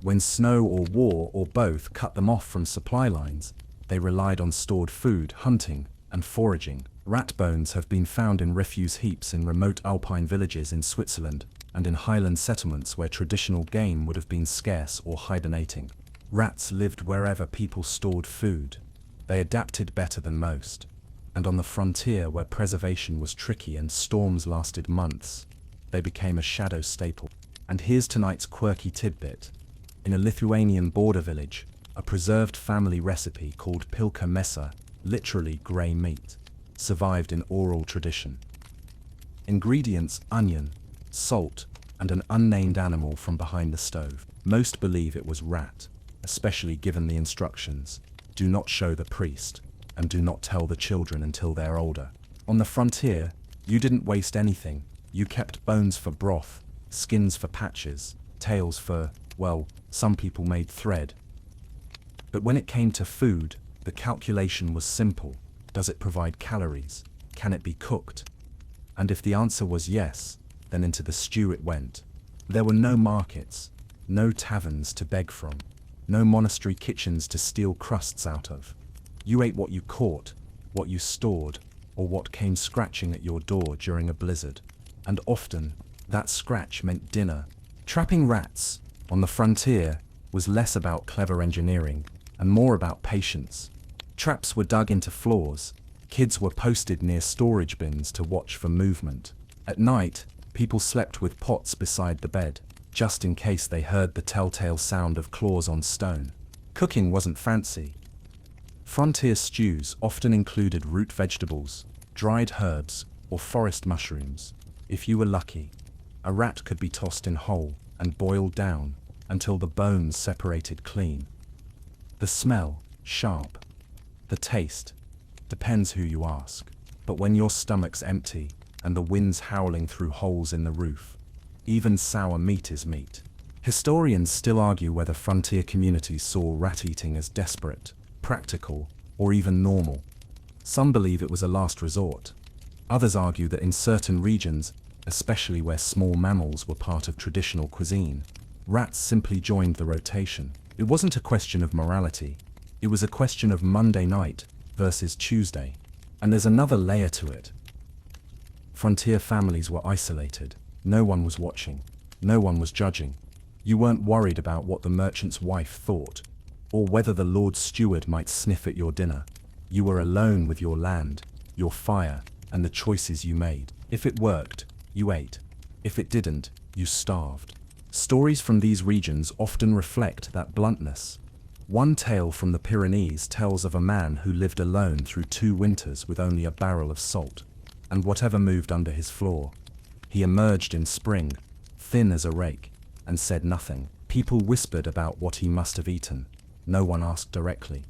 When snow or war or both cut them off from supply lines, they relied on stored food, hunting, and foraging. Rat bones have been found in refuse heaps in remote alpine villages in Switzerland and in highland settlements where traditional game would have been scarce or hibernating. Rats lived wherever people stored food. They adapted better than most. And on the frontier where preservation was tricky and storms lasted months, they became a shadow staple. And here's tonight's quirky tidbit. In a Lithuanian border village, a preserved family recipe called pilka mesa, literally grey meat, survived in oral tradition. Ingredients: onion, salt, and an unnamed animal from behind the stove. Most believe it was rat, especially given the instructions: do not show the priest, and do not tell the children until they're older. On the frontier, you didn't waste anything. You kept bones for broth, skins for patches, tails for, well, some people made thread. But when it came to food, the calculation was simple. Does it provide calories? Can it be cooked? And if the answer was yes, then into the stew it went. There were no markets, no taverns to beg from, no monastery kitchens to steal crusts out of. You ate what you caught, what you stored, or what came scratching at your door during a blizzard. And often, that scratch meant dinner. Trapping rats on the frontier was less about clever engineering and more about patience. Traps were dug into floors. Kids were posted near storage bins to watch for movement. At night, people slept with pots beside the bed, just in case they heard the telltale sound of claws on stone. Cooking wasn't fancy. Frontier stews often included root vegetables, dried herbs, or forest mushrooms. If you were lucky, a rat could be tossed in whole and boiled down until the bones separated clean. The smell, sharp. The taste, depends who you ask. But when your stomach's empty and the wind's howling through holes in the roof, even sour meat is meat. Historians still argue whether frontier communities saw rat eating as desperate, practical, or even normal. Some believe it was a last resort. Others argue that in certain regions, especially where small mammals were part of traditional cuisine, rats simply joined the rotation. It wasn't a question of morality. It was a question of Monday night versus Tuesday. And there's another layer to it. Frontier families were isolated. No one was watching. No one was judging. You weren't worried about what the merchant's wife thought, or whether the Lord's steward might sniff at your dinner. You were alone with your land, your fire, and the choices you made. If it worked, you ate. If it didn't, you starved. Stories from these regions often reflect that bluntness. One tale from the Pyrenees tells of a man who lived alone through 2 winters with only a barrel of salt, and whatever moved under his floor. He emerged in spring, thin as a rake, and said nothing. People whispered about what he must have eaten. No one asked directly.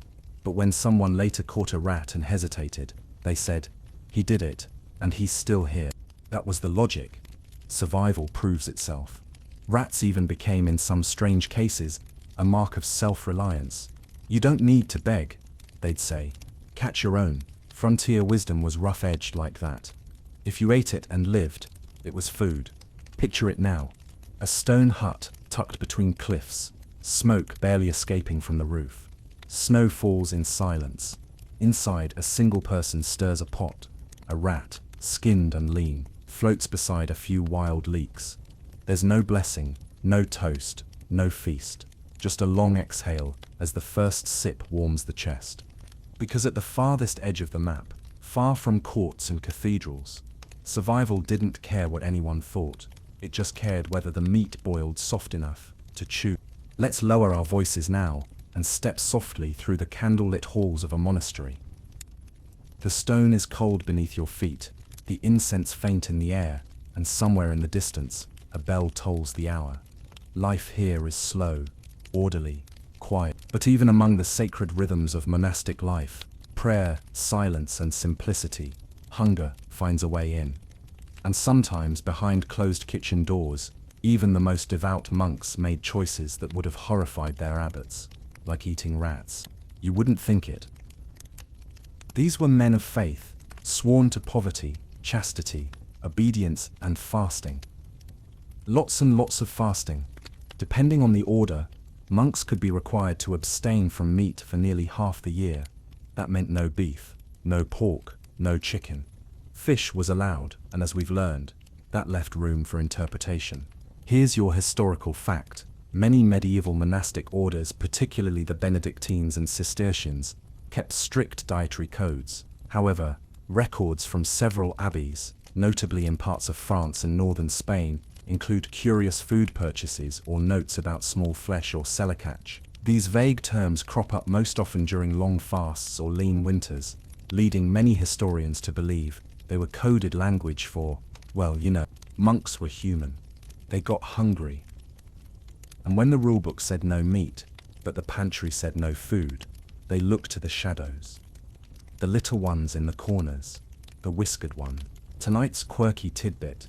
But when someone later caught a rat and hesitated, they said, "He did it, and he's still here." That was the logic. Survival proves itself. Rats even became, in some strange cases, a mark of self-reliance. "You don't need to beg," they'd say. "Catch your own." Frontier wisdom was rough-edged like that. If you ate it and lived, it was food. Picture it now. A stone hut tucked between cliffs, smoke barely escaping from the roof. Snow falls in silence. Inside, a single person stirs a pot. A rat, skinned and lean, floats beside a few wild leeks. There's no blessing, no toast, no feast. Just a long exhale as the first sip warms the chest. Because at the farthest edge of the map, far from courts and cathedrals, survival didn't care what anyone thought. It just cared whether the meat boiled soft enough to chew. Let's lower our voices now and step softly through the candlelit halls of a monastery. The stone is cold beneath your feet, the incense faint in the air, and somewhere in the distance, a bell tolls the hour. Life here is slow, orderly, quiet. But even among the sacred rhythms of monastic life, prayer, silence, and simplicity, hunger finds a way in. And sometimes behind closed kitchen doors, even the most devout monks made choices that would have horrified their abbots, like eating rats. You wouldn't think it. These were men of faith, sworn to poverty, chastity, obedience, and fasting. Lots and lots of fasting. Depending on the order, monks could be required to abstain from meat for nearly half the year. That meant no beef, no pork, no chicken. Fish was allowed, and as we've learned, that left room for interpretation. Here's your historical fact. Many medieval monastic orders, particularly the Benedictines and Cistercians, kept strict dietary codes. However, records from several abbeys, notably in parts of France and northern Spain, include curious food purchases or notes about small flesh or cellicatch. These vague terms crop up most often during long fasts or lean winters, leading many historians to believe they were coded language for, well, monks were human. They got hungry. And when the rulebook said no meat, but the pantry said no food, they looked to the shadows. The little ones in the corners, the whiskered one. Tonight's quirky tidbit.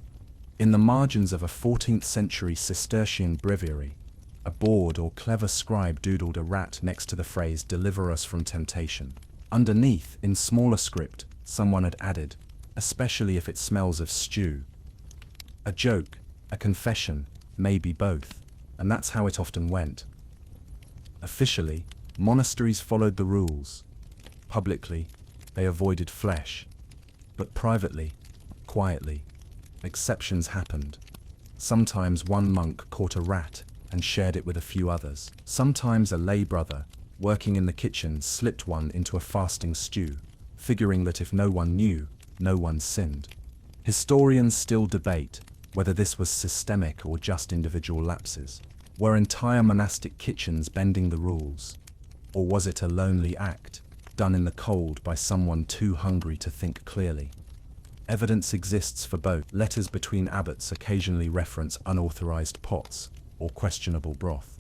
In the margins of a 14th century Cistercian breviary, a bored or clever scribe doodled a rat next to the phrase "deliver us from temptation." Underneath, in smaller script, someone had added, "especially if it smells of stew." A joke, a confession, maybe both, and that's how it often went. Officially, monasteries followed the rules. Publicly, they avoided flesh. But privately, quietly, exceptions happened. Sometimes one monk caught a rat and shared it with a few others. Sometimes a lay brother, working in the kitchen, slipped one into a fasting stew, figuring that if no one knew, no one sinned. Historians still debate whether this was systemic or just individual lapses. Were entire monastic kitchens bending the rules? Or was it a lonely act, done in the cold by someone too hungry to think clearly? Evidence exists for both. Letters between abbots occasionally reference unauthorized pots or questionable broth.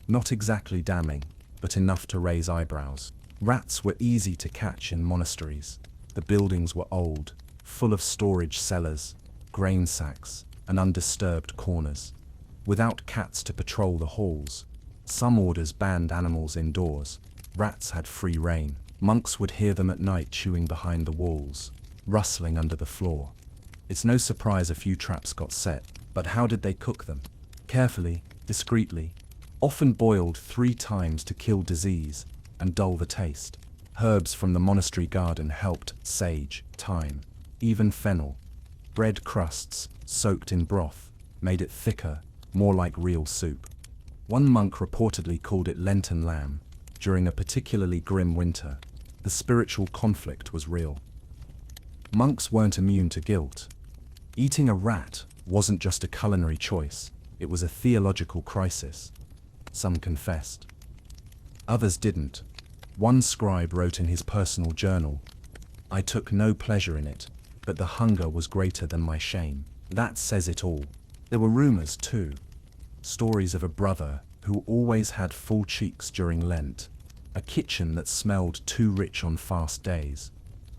Not exactly damning, but enough to raise eyebrows. Rats were easy to catch in monasteries. The buildings were old, full of storage cellars, grain sacks, and undisturbed corners. Without cats to patrol the halls, some orders banned animals indoors. Rats had free rein. Monks would hear them at night chewing behind the walls, rustling under the floor. It's no surprise a few traps got set, but how did they cook them? Carefully, discreetly, often boiled 3 times to kill disease and dull the taste. Herbs from the monastery garden helped: sage, thyme, even fennel. Bread crusts, soaked in broth, made it thicker, more like real soup. One monk reportedly called it Lenten lamb. During a particularly grim winter, the spiritual conflict was real. Monks weren't immune to guilt. Eating a rat wasn't just a culinary choice, it was a theological crisis. Some confessed. Others didn't. One scribe wrote in his personal journal, "I took no pleasure in it, but the hunger was greater than my shame." That says it all. There were rumors too. stories of a brother who always had full cheeks during Lent, a kitchen that smelled too rich on fast days.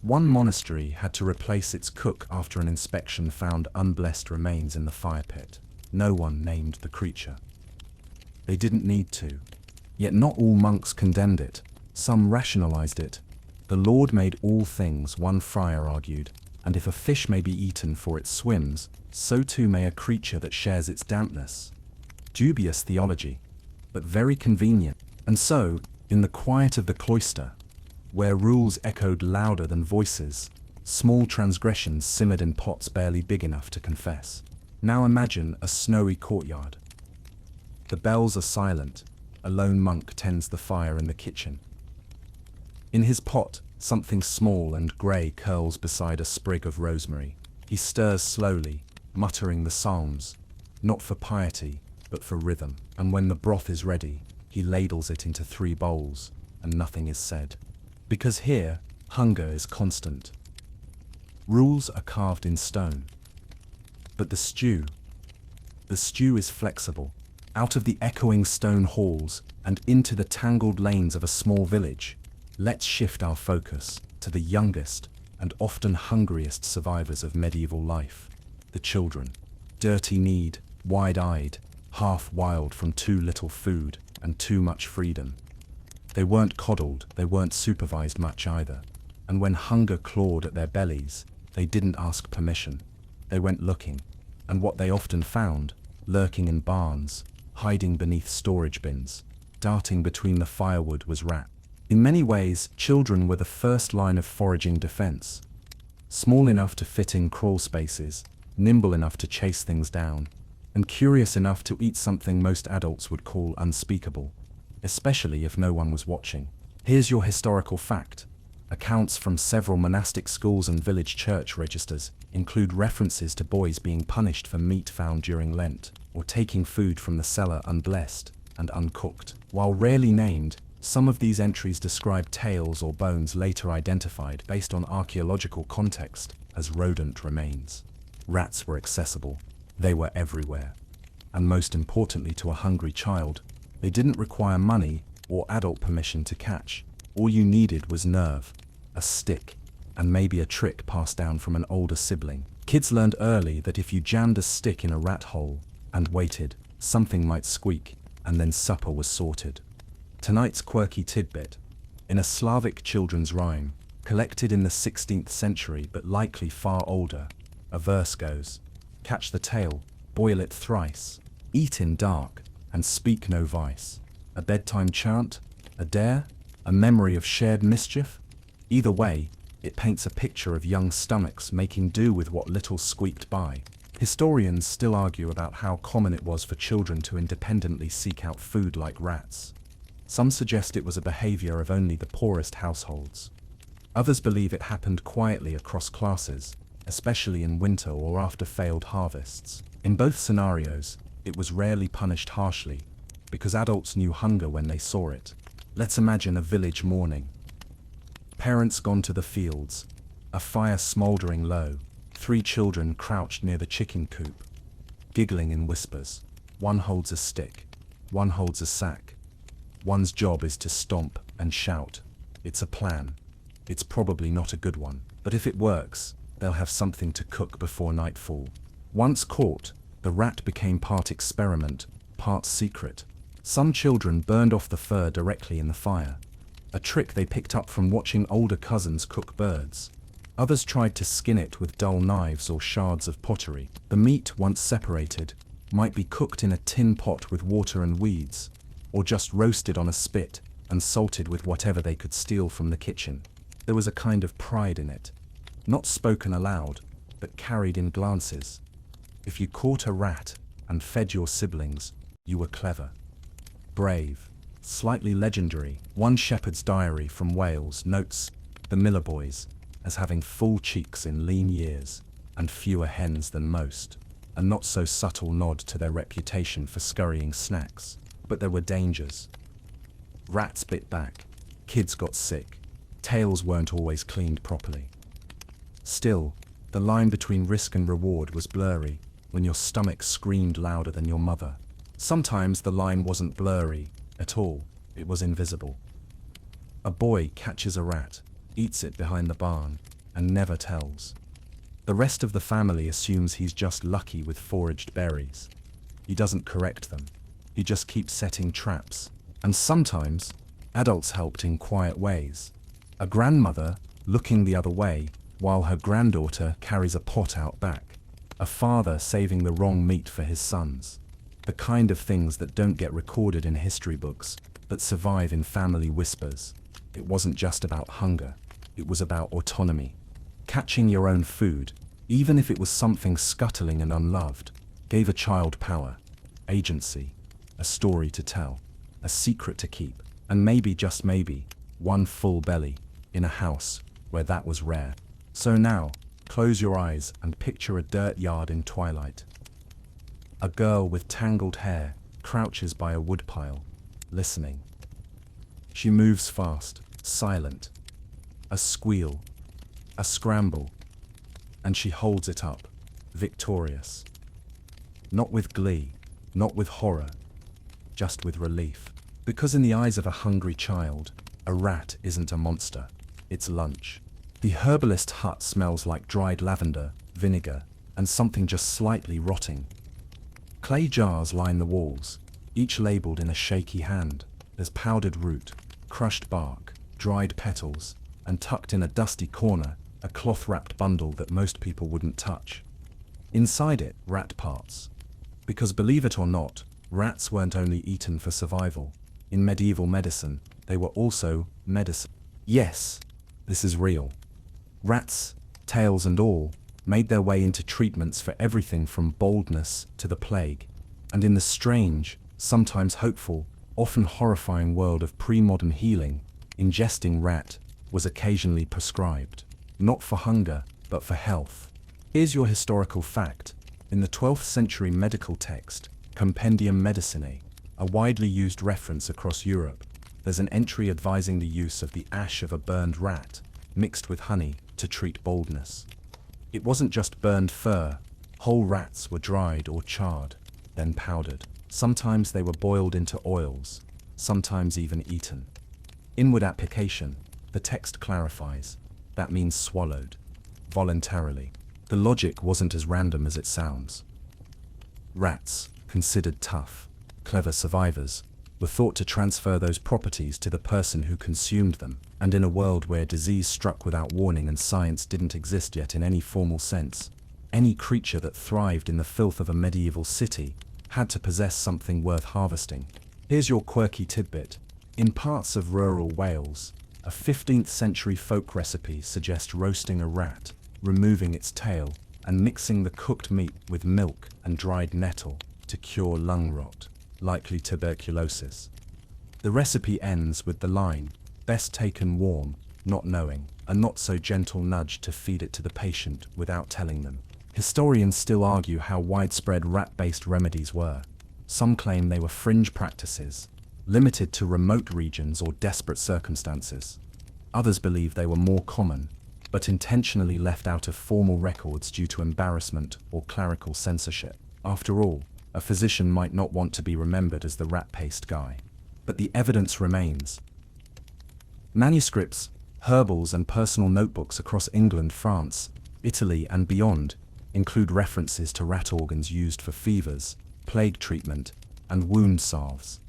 One monastery had to replace its cook after an inspection found unblessed remains in the fire pit. No one named the creature. They didn't need to. Yet not all monks condemned it. Some rationalized it. The Lord made all things, one friar argued, and if a fish may be eaten for its swims, so too may a creature that shares its dampness. Dubious theology, but very convenient. And so, in the quiet of the cloister, where rules echoed louder than voices, small transgressions simmered in pots barely big enough to confess. Now imagine a snowy courtyard. The bells are silent. A lone monk tends the fire in the kitchen. In his pot, something small and grey curls beside a sprig of rosemary. He stirs slowly, muttering the psalms, not for piety, but for rhythm. And when the broth is ready, he ladles it into 3 bowls, and nothing is said. Because here, hunger is constant. Rules are carved in stone. But the stew is flexible. Out of the echoing stone halls and into the tangled lanes of a small village, let's shift our focus to the youngest and often hungriest survivors of medieval life, the children. Dirty-kneed, wide-eyed, half-wild from too little food and too much freedom. They weren't coddled, they weren't supervised much either. And when hunger clawed at their bellies, they didn't ask permission. They went looking, and what they often found, lurking in barns, hiding beneath storage bins, darting between the firewood, was rat. In many ways, children were the first line of foraging defense. Small enough to fit in crawl spaces, nimble enough to chase things down, and curious enough to eat something most adults would call unspeakable, especially if no one was watching. Here's your historical fact. Accounts from several monastic schools and village church registers include references to boys being punished for meat found during Lent, or taking food from the cellar unblessed and uncooked. While rarely named, some of these entries describe tails or bones later identified based on archaeological context as rodent remains. Rats were accessible. They were everywhere. And most importantly to a hungry child, they didn't require money or adult permission to catch. All you needed was nerve, a stick, and maybe a trick passed down from an older sibling. Kids learned early that if you jammed a stick in a rat hole and waited, something might squeak, and then supper was sorted. Tonight's quirky tidbit. In a Slavic children's rhyme, collected in the 16th century but likely far older, a verse goes, "Catch the tail, boil it thrice, eat in dark, and speak no vice." A bedtime chant? A dare? A memory of shared mischief? Either way, it paints a picture of young stomachs making do with what little squeaked by. Historians still argue about how common it was for children to independently seek out food like rats. Some suggest it was a behavior of only the poorest households. Others believe it happened quietly across classes, especially in winter or after failed harvests. In both scenarios, it was rarely punished harshly, because adults knew hunger when they saw it. Let's imagine a village morning. Parents gone to the fields, a fire smoldering low, 3 children crouched near the chicken coop, giggling in whispers. One holds a stick, one holds a sack. One's job is to stomp and shout. It's a plan. It's probably not a good one, but if it works, they'll have something to cook before nightfall. Once caught, the rat became part experiment, part secret. Some children burned off the fur directly in the fire, a trick they picked up from watching older cousins cook birds. Others tried to skin it with dull knives or shards of pottery. The meat, once separated, might be cooked in a tin pot with water and weeds, or just roasted on a spit and salted with whatever they could steal from the kitchen. There was a kind of pride in it, not spoken aloud, but carried in glances. If you caught a rat and fed your siblings, you were clever. Brave, slightly legendary. One shepherd's diary from Wales notes the Miller boys as having full cheeks in lean years and fewer hens than most, a not so subtle nod to their reputation for scurrying snacks. But there were dangers. Rats bit back, kids got sick, tails weren't always cleaned properly. Still, the line between risk and reward was blurry when your stomach screamed louder than your mother. Sometimes the line wasn't blurry at all, it was invisible. A boy catches a rat, eats it behind the barn, and never tells. The rest of the family assumes he's just lucky with foraged berries. He doesn't correct them. He just keeps setting traps. And sometimes, adults helped in quiet ways. A grandmother looking the other way while her granddaughter carries a pot out back. A father saving the wrong meat for his sons. The kind of things that don't get recorded in history books, but survive in family whispers. It wasn't just about hunger. It was about autonomy. Catching your own food, even if it was something scuttling and unloved, gave a child power, agency, a story to tell, a secret to keep, and maybe, just maybe, one full belly in a house where that was rare. So now, close your eyes and picture a dirt yard in twilight. A girl with tangled hair crouches by a woodpile, listening. She moves fast, silent. A squeal, a scramble, and she holds it up, victorious. Not with glee, not with horror, just with relief. Because in the eyes of a hungry child, a rat isn't a monster, it's lunch. The herbalist hut smells like dried lavender, vinegar, and something just slightly rotting. Clay jars line the walls, each labeled in a shaky hand. There's powdered root, crushed bark, dried petals, and tucked in a dusty corner, a cloth-wrapped bundle that most people wouldn't touch. Inside it, rat parts. Because believe it or not, rats weren't only eaten for survival. In medieval medicine, they were also medicine. Yes, this is real. Rats, tails and all, made their way into treatments for everything from baldness to the plague. And in the strange, sometimes hopeful, often horrifying world of pre-modern healing, ingesting rat was occasionally prescribed. Not for hunger, but for health. Here's your historical fact. In the 12th century medical text, Compendium Medicinae, a widely used reference across Europe, there's an entry advising the use of the ash of a burned rat, mixed with honey, to treat baldness. It wasn't just burned fur. Whole rats were dried or charred, then powdered. Sometimes they were boiled into oils, sometimes even eaten. Inward application, the text clarifies, that means swallowed, voluntarily. The logic wasn't as random as it sounds. Rats, considered tough, clever survivors, were thought to transfer those properties to the person who consumed them, and in a world where disease struck without warning and science didn't exist yet in any formal sense, any creature that thrived in the filth of a medieval city had to possess something worth harvesting. Here's your quirky tidbit. In parts of rural Wales, a 15th century folk recipe suggests roasting a rat, removing its tail, and mixing the cooked meat with milk and dried nettle to cure lung rot, likely tuberculosis. The recipe ends with the line, best taken warm, not knowing, a not so gentle nudge to feed it to the patient without telling them. Historians still argue how widespread rat-based remedies were. Some claim they were fringe practices, limited to remote regions or desperate circumstances. Others believe they were more common, but intentionally left out of formal records due to embarrassment or clerical censorship. After all, a physician might not want to be remembered as the rat-paste guy. But the evidence remains. Manuscripts, herbals and personal notebooks across England, France, Italy and beyond include references to rat organs used for fevers, plague treatment, and wound salves.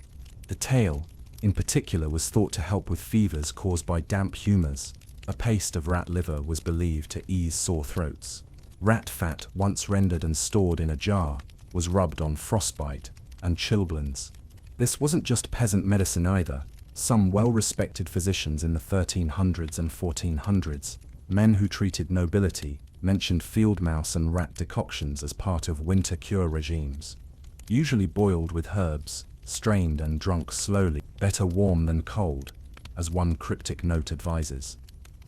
The tail, in particular, was thought to help with fevers caused by damp humors. A paste of rat liver was believed to ease sore throats. Rat fat, once rendered and stored in a jar, was rubbed on frostbite and chilblains. This wasn't just peasant medicine either. Some well-respected physicians in the 1300s and 1400s, men who treated nobility, mentioned field mouse and rat decoctions as part of winter cure regimes. Usually boiled with herbs, strained and drunk slowly, better warm than cold, as one cryptic note advises.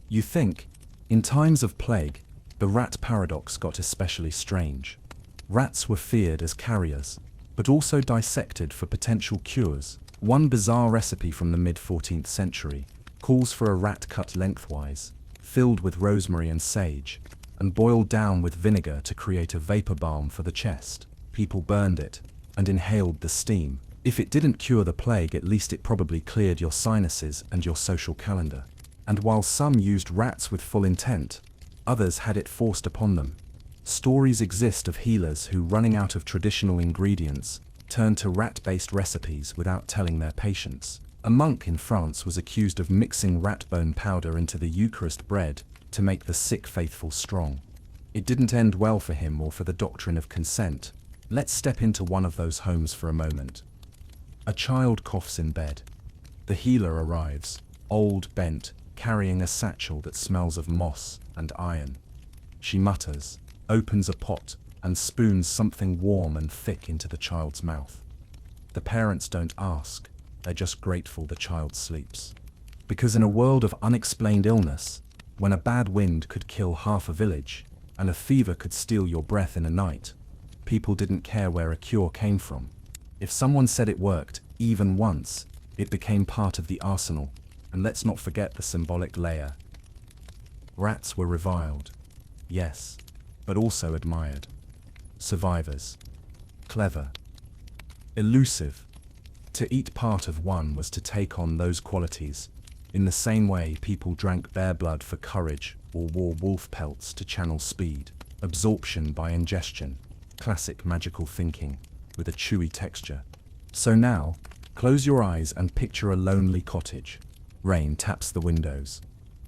You think, in times of plague, the rat paradox got especially strange. Rats were feared as carriers, but also dissected for potential cures. One bizarre recipe from the mid-14th century calls for a rat cut lengthwise, filled with rosemary and sage, and boiled down with vinegar to create a vapor balm for the chest. People burned it, and inhaled the steam. If it didn't cure the plague, at least it probably cleared your sinuses and your social calendar. And while some used rats with full intent, others had it forced upon them. Stories exist of healers who, running out of traditional ingredients, turned to rat-based recipes without telling their patients. A monk in France was accused of mixing rat bone powder into the Eucharist bread to make the sick faithful strong. It didn't end well for him or for the doctrine of consent. Let's step into one of those homes for a moment. A child coughs in bed. The healer arrives, old, bent, carrying a satchel that smells of moss and iron. She mutters, opens a pot, and spoons something warm and thick into the child's mouth. The parents don't ask, they're just grateful the child sleeps. Because in a world of unexplained illness, when a bad wind could kill half a village, and a fever could steal your breath in a night, people didn't care where a cure came from. If someone said it worked, even once, it became part of the arsenal. And let's not forget the symbolic layer. Rats were reviled, yes, but also admired. Survivors. Clever. Elusive. To eat part of one was to take on those qualities. In the same way people drank bear blood for courage or wore wolf pelts to channel speed. Absorption by ingestion. Classic magical thinking, with a chewy texture. So now, close your eyes and picture a lonely cottage. Rain taps the windows.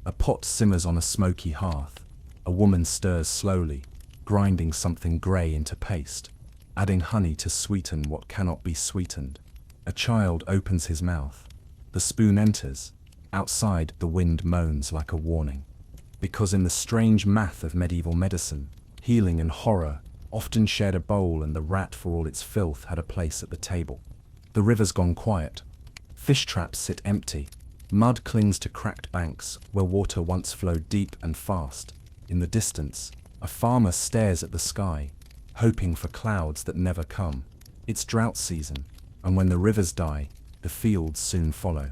A pot simmers on a smoky hearth. A woman stirs slowly, grinding something grey into paste, adding honey to sweeten what cannot be sweetened. A child opens his mouth. The spoon enters. Outside, the wind moans like a warning. Because in the strange math of medieval medicine, healing and horror often shared a bowl, and the rat, for all its filth, had a place at the table. The river's gone quiet. Fish traps sit empty. Mud clings to cracked banks where water once flowed deep and fast. In the distance, a farmer stares at the sky, hoping for clouds that never come. It's drought season, and when the rivers die, the fields soon follow.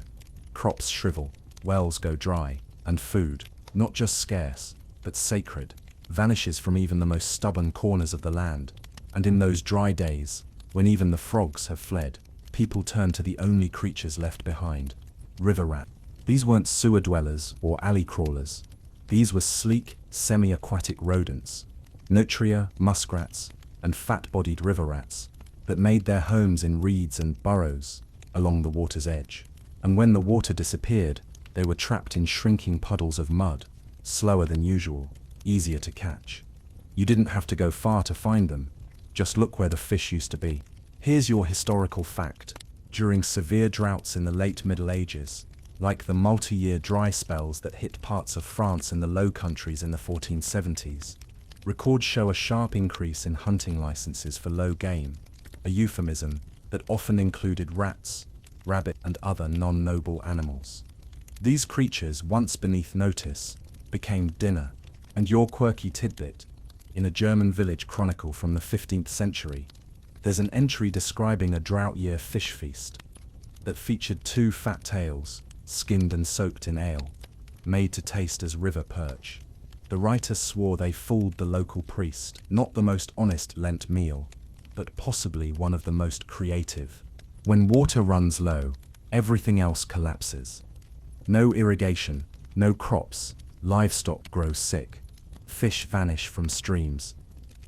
Crops shrivel, wells go dry, and food, not just scarce, but sacred, vanishes from even the most stubborn corners of the land. And in those dry days, when even the frogs have fled, people turn to the only creatures left behind. River rat. These weren't sewer dwellers or alley crawlers. These were sleek, semi-aquatic rodents, nutria, muskrats, and fat-bodied river rats that made their homes in reeds and burrows along the water's edge. And when the water disappeared, they were trapped in shrinking puddles of mud, slower than usual, easier to catch. You didn't have to go far to find them, just look where the fish used to be. Here's your historical fact. During severe droughts in the late Middle Ages, like the multi-year dry spells that hit parts of France and the Low Countries in the 1470s, records show a sharp increase in hunting licenses for low game, a euphemism that often included rats, rabbit, and other non-noble animals. These creatures, once beneath notice, became dinner. And your quirky tidbit, in a German village chronicle from the 15th century, there's an entry describing a drought year fish feast that featured 2 fat tails, skinned and soaked in ale, made to taste as river perch. The writer swore they fooled the local priest. Not the most honest Lent meal, but possibly one of the most creative. When water runs low, everything else collapses. No irrigation, no crops, livestock grows sick, fish vanish from streams,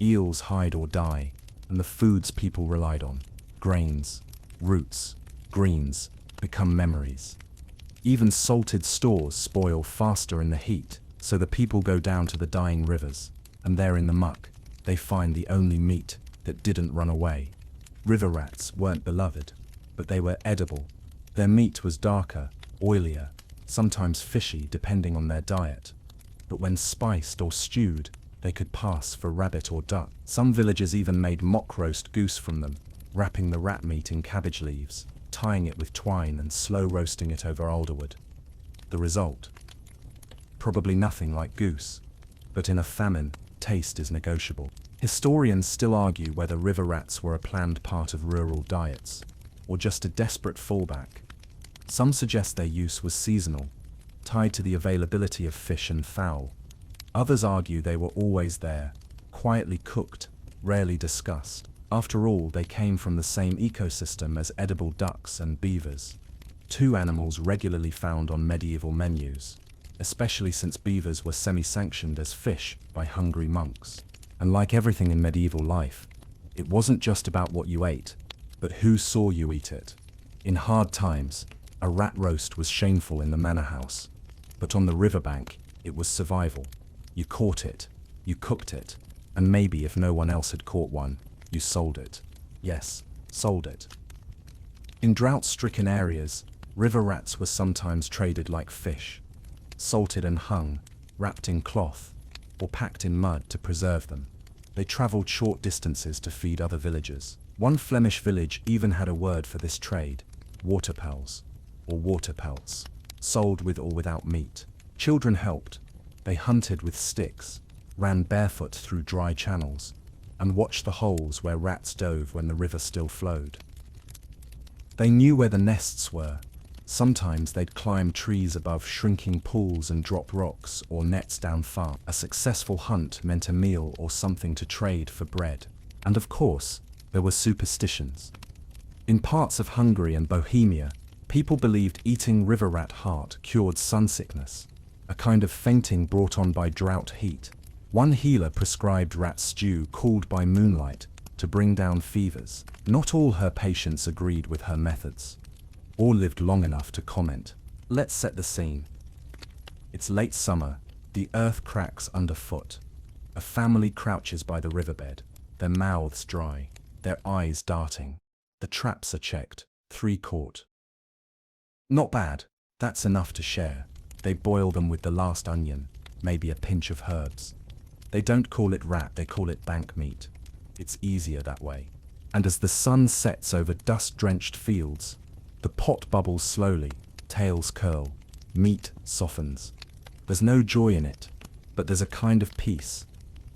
eels hide or die, and the foods people relied on, grains, roots, greens, become memories. Even salted stores spoil faster in the heat, so the people go down to the dying rivers, and there in the muck, they find the only meat that didn't run away. River rats weren't beloved, but they were edible. Their meat was darker, oilier, sometimes fishy depending on their diet. But when spiced or stewed, they could pass for rabbit or duck. Some villagers even made mock roast goose from them, wrapping the rat meat in cabbage leaves, tying it with twine and slow roasting it over alderwood. The result? Probably nothing like goose, but in a famine, taste is negotiable. Historians still argue whether river rats were a planned part of rural diets, or just a desperate fallback. Some suggest their use was seasonal, tied to the availability of fish and fowl. Others argue they were always there, quietly cooked, rarely discussed. After all, they came from the same ecosystem as edible ducks and beavers, two animals regularly found on medieval menus, especially since beavers were semi-sanctioned as fish by hungry monks. And like everything in medieval life, it wasn't just about what you ate, but who saw you eat it. In hard times, a rat roast was shameful in the manor house, but on the riverbank, it was survival. You caught it, you cooked it, and maybe if no one else had caught one, you sold it. Yes, sold it. In drought-stricken areas, river rats were sometimes traded like fish, salted and hung, wrapped in cloth, or packed in mud to preserve them. They traveled short distances to feed other villagers. One Flemish village even had a word for this trade: waterpels, or water pelts, sold with or without meat. Children helped. They hunted with sticks, ran barefoot through dry channels, and watched the holes where rats dove when the river still flowed. They knew where the nests were. Sometimes they'd climb trees above shrinking pools and drop rocks or nets down far. A successful hunt meant a meal or something to trade for bread. And of course, there were superstitions. In parts of Hungary and Bohemia, people believed eating river rat heart cured sunsickness, a kind of fainting brought on by drought heat. One healer prescribed rat stew cooled by moonlight to bring down fevers. Not all her patients agreed with her methods, or lived long enough to comment. Let's set the scene. It's late summer, the earth cracks underfoot. A family crouches by the riverbed, their mouths dry, their eyes darting. The traps are checked, 3 caught. Not bad, that's enough to share. They boil them with the last onion, maybe a pinch of herbs. They don't call it rat, they call it bank meat. It's easier that way. And as the sun sets over dust-drenched fields, the pot bubbles slowly, tails curl, meat softens. There's no joy in it, but there's a kind of peace,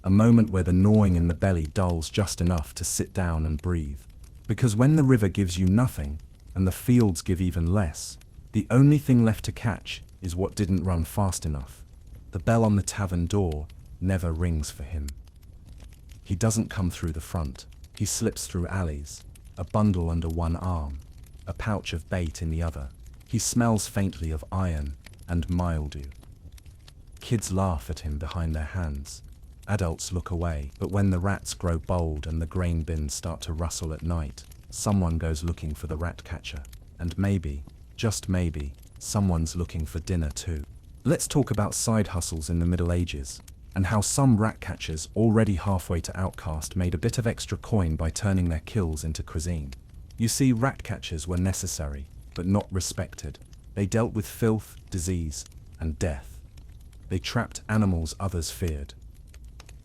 a moment where the gnawing in the belly dulls just enough to sit down and breathe. Because when the river gives you nothing, and the fields give even less, the only thing left to catch is what didn't run fast enough. The bell on the tavern door never rings for him. He doesn't come through the front. He slips through alleys, a bundle under one arm, a pouch of bait in the other. He smells faintly of iron and mildew. Kids laugh at him behind their hands. Adults look away, but when the rats grow bold and the grain bins start to rustle at night, someone goes looking for the rat catcher. And maybe, just maybe, someone's looking for dinner too. Let's talk about side hustles in the Middle Ages, and how some rat catchers already halfway to outcast made a bit of extra coin by turning their kills into cuisine. You see, rat catchers were necessary, but not respected. They dealt with filth, disease, and death. They trapped animals others feared.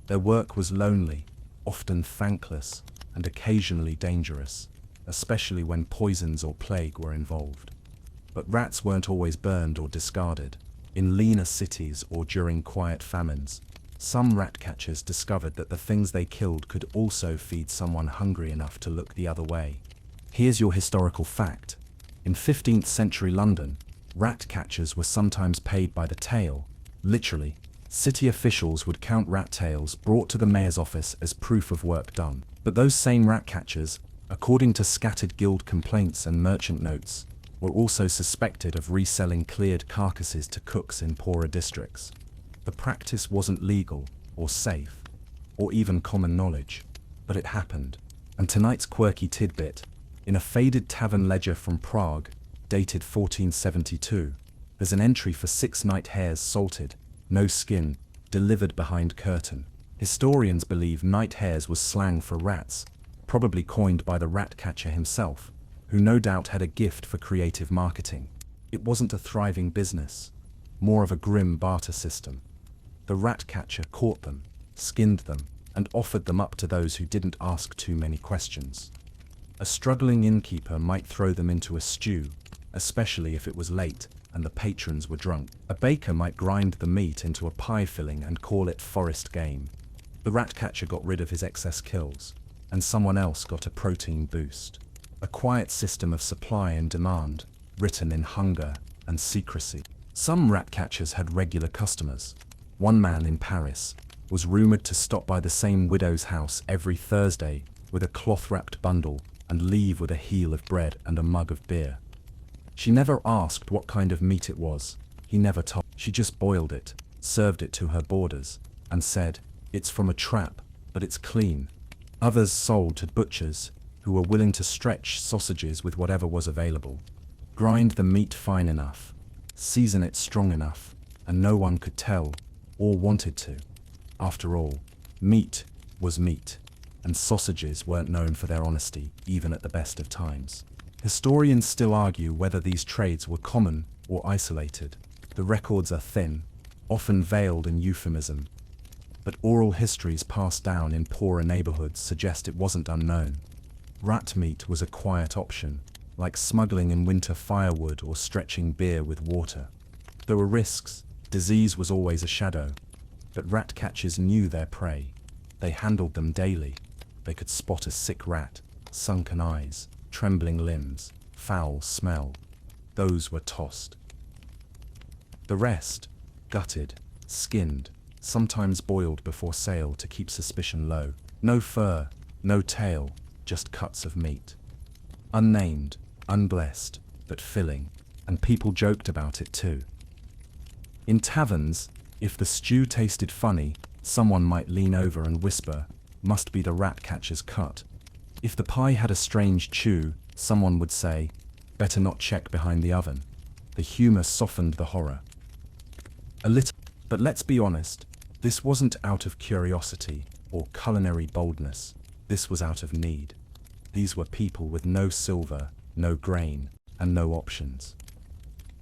Their work was lonely, often thankless, and occasionally dangerous, especially when poisons or plague were involved. But rats weren't always burned or discarded. In leaner cities or during quiet famines, some rat catchers discovered that the things they killed could also feed someone hungry enough to look the other way. Here's your historical fact. In 15th century London, rat catchers were sometimes paid by the tail. Literally, city officials would count rat tails brought to the mayor's office as proof of work done. But those same rat catchers, according to scattered guild complaints and merchant notes, were also suspected of reselling cleared carcasses to cooks in poorer districts. The practice wasn't legal, or safe, or even common knowledge, but it happened. And tonight's quirky tidbit: in a faded tavern ledger from Prague, dated 1472, there's an entry for 6 night hares salted, no skin, delivered behind curtain. Historians believe night hares was slang for rats, probably coined by the rat catcher himself, who no doubt had a gift for creative marketing. It wasn't a thriving business, more of a grim barter system. The rat catcher caught them, skinned them, and offered them up to those who didn't ask too many questions. A struggling innkeeper might throw them into a stew, especially if it was late and the patrons were drunk. A baker might grind the meat into a pie filling and call it forest game. The rat catcher got rid of his excess kills, and someone else got a protein boost. A quiet system of supply and demand, written in hunger and secrecy. Some rat catchers had regular customers. One man in Paris was rumored to stop by the same widow's house every Thursday with a cloth-wrapped bundle and leave with a heel of bread and a mug of beer. She never asked what kind of meat it was. He never told. She just boiled it, served it to her boarders, and said, "It's from a trap, but it's clean." Others sold to butchers, who were willing to stretch sausages with whatever was available. Grind the meat fine enough, season it strong enough, and no one could tell, or wanted to. After all, meat was meat, and sausages weren't known for their honesty, even at the best of times. Historians still argue whether these trades were common or isolated. The records are thin, often veiled in euphemism, but oral histories passed down in poorer neighborhoods suggest it wasn't unknown. Rat meat was a quiet option, like smuggling in winter firewood or stretching beer with water. There were risks, disease was always a shadow, but rat catchers knew their prey. They handled them daily. They could spot a sick rat, sunken eyes, trembling limbs, foul smell. Those were tossed. The rest, gutted, skinned, sometimes boiled before sale to keep suspicion low. No fur, no tail, just cuts of meat. Unnamed, unblessed, but filling, and people joked about it too. In taverns, if the stew tasted funny, someone might lean over and whisper, "Must be the rat catcher's cut." If the pie had a strange chew, someone would say, "Better not check behind the oven." The humor softened the horror. A little, but let's be honest, this wasn't out of curiosity or culinary boldness. This was out of need. These were people with no silver, no grain, and no options.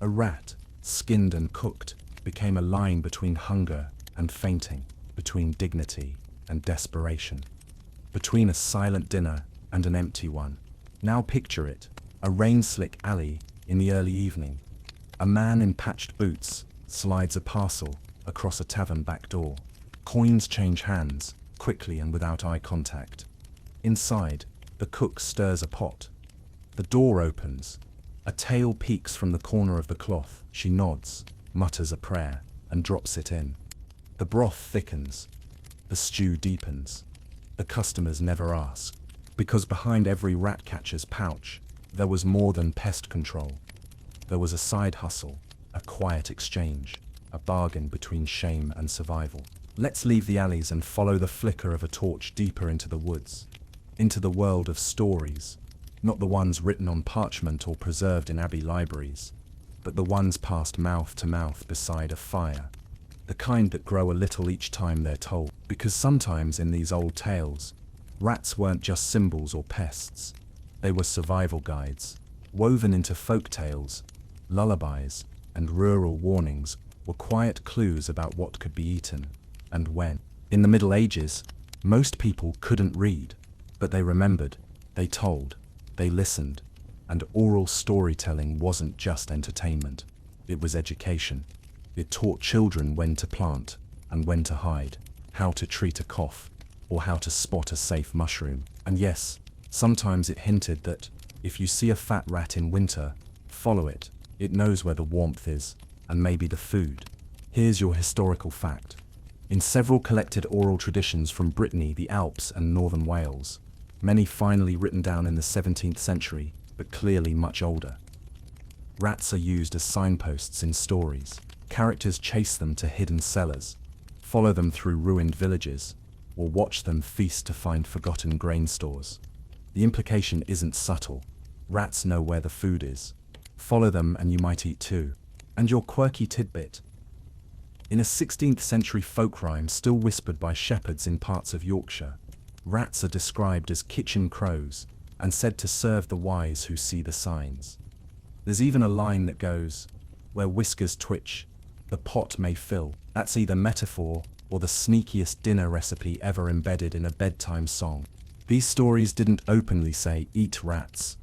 A rat, skinned and cooked, became a line between hunger and fainting, between dignity and desperation, between a silent dinner and an empty one. Now picture it, a rain-slick alley in the early evening. A man in patched boots slides a parcel across a tavern back door. Coins change hands, quickly and without eye contact. Inside, the cook stirs a pot. The door opens. A tail peeks from the corner of the cloth. She nods, mutters a prayer, and drops it in. The broth thickens. The stew deepens. The customers never ask, because behind every rat catcher's pouch, there was more than pest control. There was a side hustle, a quiet exchange, a bargain between shame and survival. Let's leave the alleys and follow the flicker of a torch deeper into the woods, into the world of stories, not the ones written on parchment or preserved in abbey libraries, but the ones passed mouth to mouth beside a fire, the kind that grow a little each time they're told. Because sometimes in these old tales, rats weren't just symbols or pests. They were survival guides, woven into folk tales, lullabies, and rural warnings were quiet clues about what could be eaten and when. In the Middle Ages, most people couldn't read, but they remembered, they told, they listened, and oral storytelling wasn't just entertainment, it was education. It taught children when to plant and when to hide, how to treat a cough, or how to spot a safe mushroom. And yes, sometimes it hinted that, if you see a fat rat in winter, follow it. It knows where the warmth is, and maybe the food. Here's your historical fact. In several collected oral traditions from Brittany, the Alps, and northern Wales, many finally written down in the 17th century, but clearly much older, rats are used as signposts in stories. Characters chase them to hidden cellars, follow them through ruined villages, or watch them feast to find forgotten grain stores. The implication isn't subtle. Rats know where the food is. Follow them and you might eat too. And your quirky tidbit. In a 16th century folk rhyme still whispered by shepherds in parts of Yorkshire, rats are described as kitchen crows and said to serve the wise who see the signs. There's even a line that goes, "Where whiskers twitch, the pot may fill." That's either metaphor or the sneakiest dinner recipe ever embedded in a bedtime song. These stories didn't openly say, "Eat rats."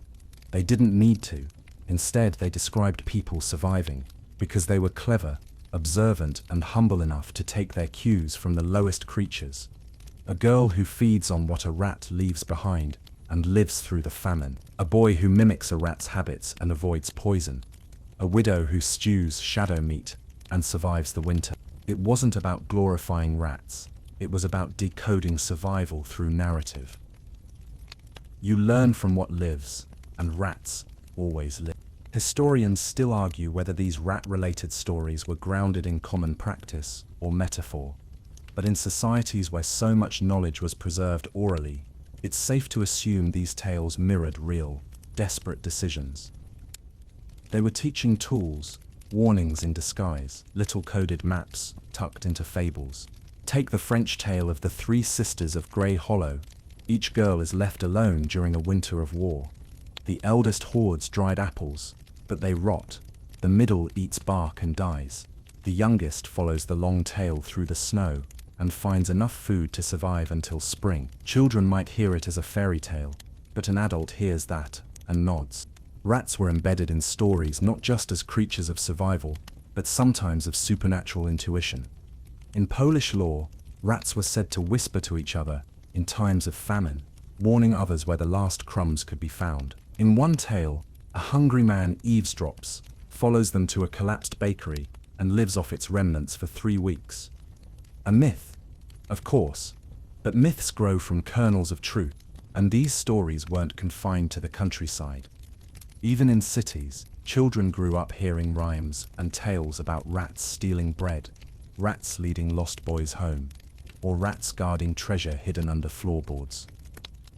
They didn't need to. Instead, they described people surviving, because they were clever, observant, and humble enough to take their cues from the lowest creatures. A girl who feeds on what a rat leaves behind and lives through the famine. A boy who mimics a rat's habits and avoids poison. A widow who stews shadow meat and survives the winter. It wasn't about glorifying rats. It was about decoding survival through narrative. You learn from what lives, and rats always live. Historians still argue whether these rat-related stories were grounded in common practice or metaphor. But in societies where so much knowledge was preserved orally, it's safe to assume these tales mirrored real, desperate decisions. They were teaching tools, warnings in disguise, little coded maps tucked into fables. Take the French tale of the three sisters of Grey Hollow. Each girl is left alone during a winter of war. The eldest hoards dried apples, but they rot. The middle eats bark and dies. The youngest follows the long tail through the snow and finds enough food to survive until spring. Children might hear it as a fairy tale, but an adult hears that and nods. Rats were embedded in stories not just as creatures of survival, but sometimes of supernatural intuition. In Polish lore, rats were said to whisper to each other in times of famine, warning others where the last crumbs could be found. In one tale, a hungry man eavesdrops, follows them to a collapsed bakery, and lives off its remnants for 3 weeks. A myth, of course, but myths grow from kernels of truth, and these stories weren't confined to the countryside. Even in cities, children grew up hearing rhymes and tales about rats stealing bread, rats leading lost boys home, or rats guarding treasure hidden under floorboards.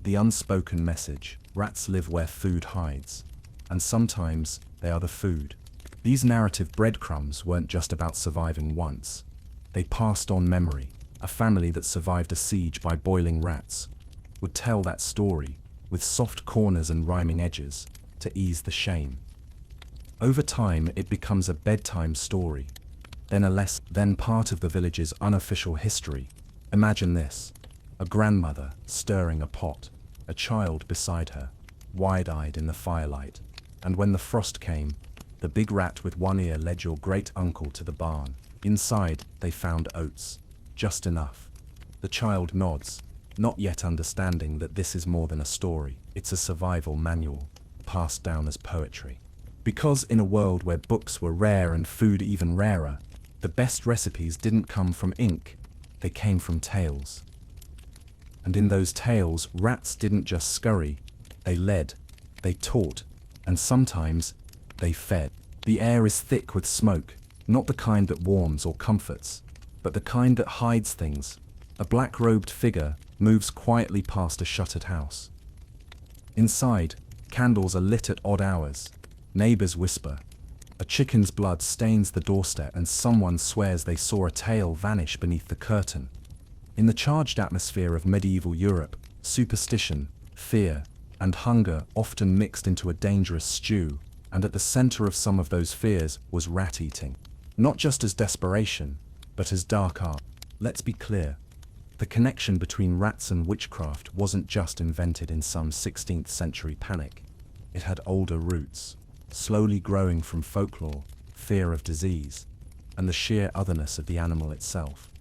The unspoken message: rats live where food hides, and sometimes they are the food. These narrative breadcrumbs weren't just about surviving once. They passed on memory. A family that survived a siege by boiling rats would tell that story, with soft corners and rhyming edges, to ease the shame. Over time, it becomes a bedtime story, then part of the village's unofficial history. Imagine this: a grandmother stirring a pot, a child beside her, wide-eyed in the firelight, and when the frost came, the big rat with one ear led your great-uncle to the barn. Inside, they found oats, just enough. The child nods, not yet understanding that this is more than a story. It's a survival manual, passed down as poetry. Because in a world where books were rare and food even rarer, the best recipes didn't come from ink, they came from tales. And in those tales, rats didn't just scurry, they led, they taught, and sometimes they fed. The air is thick with smoke, not the kind that warms or comforts, but the kind that hides things. A black-robed figure moves quietly past a shuttered house. Inside, candles are lit at odd hours. Neighbors whisper. A chicken's blood stains the doorstep, and someone swears they saw a tail vanish beneath the curtain. In the charged atmosphere of medieval Europe, superstition, fear, and hunger often mixed into a dangerous stew, and at the center of some of those fears was rat-eating. Not just as desperation, but as dark art. Let's be clear. The connection between rats and witchcraft wasn't just invented in some 16th century panic. It had older roots, slowly growing from folklore, fear of disease, and the sheer otherness of the animal itself.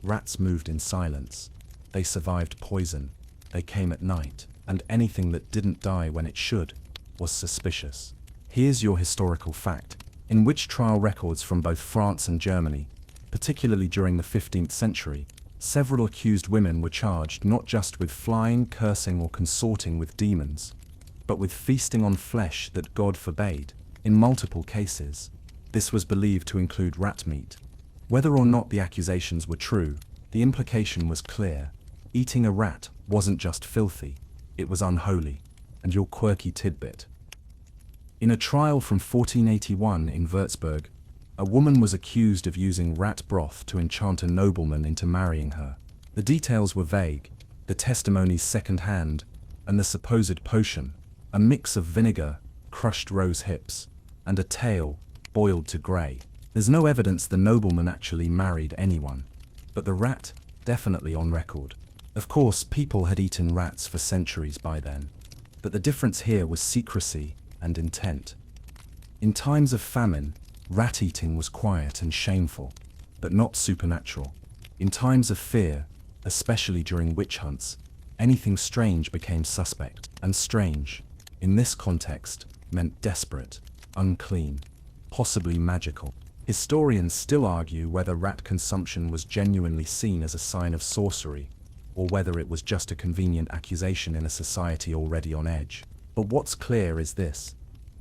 Rats moved in silence. They survived poison. They came at night, and anything that didn't die when it should was suspicious. Here's your historical fact. In witch trial records from both France and Germany, particularly during the 15th century, several accused women were charged not just with flying, cursing, or consorting with demons, but with feasting on flesh that God forbade. In multiple cases, this was believed to include rat meat. Whether or not the accusations were true, the implication was clear. Eating a rat wasn't just filthy, it was unholy. And your quirky tidbit. In a trial from 1481 in Würzburg, a woman was accused of using rat broth to enchant a nobleman into marrying her. The details were vague, the testimonies second-hand, and the supposed potion, a mix of vinegar, crushed rose hips, and a tail, boiled to grey. There's no evidence the nobleman actually married anyone, but the rat, definitely on record. Of course, people had eaten rats for centuries by then, but the difference here was secrecy and intent. In times of famine, rat-eating was quiet and shameful, but not supernatural. In times of fear, especially during witch hunts, anything strange became suspect. And strange, in this context, meant desperate, unclean, possibly magical. Historians still argue whether rat consumption was genuinely seen as a sign of sorcery, or whether it was just a convenient accusation in a society already on edge. But what's clear is this: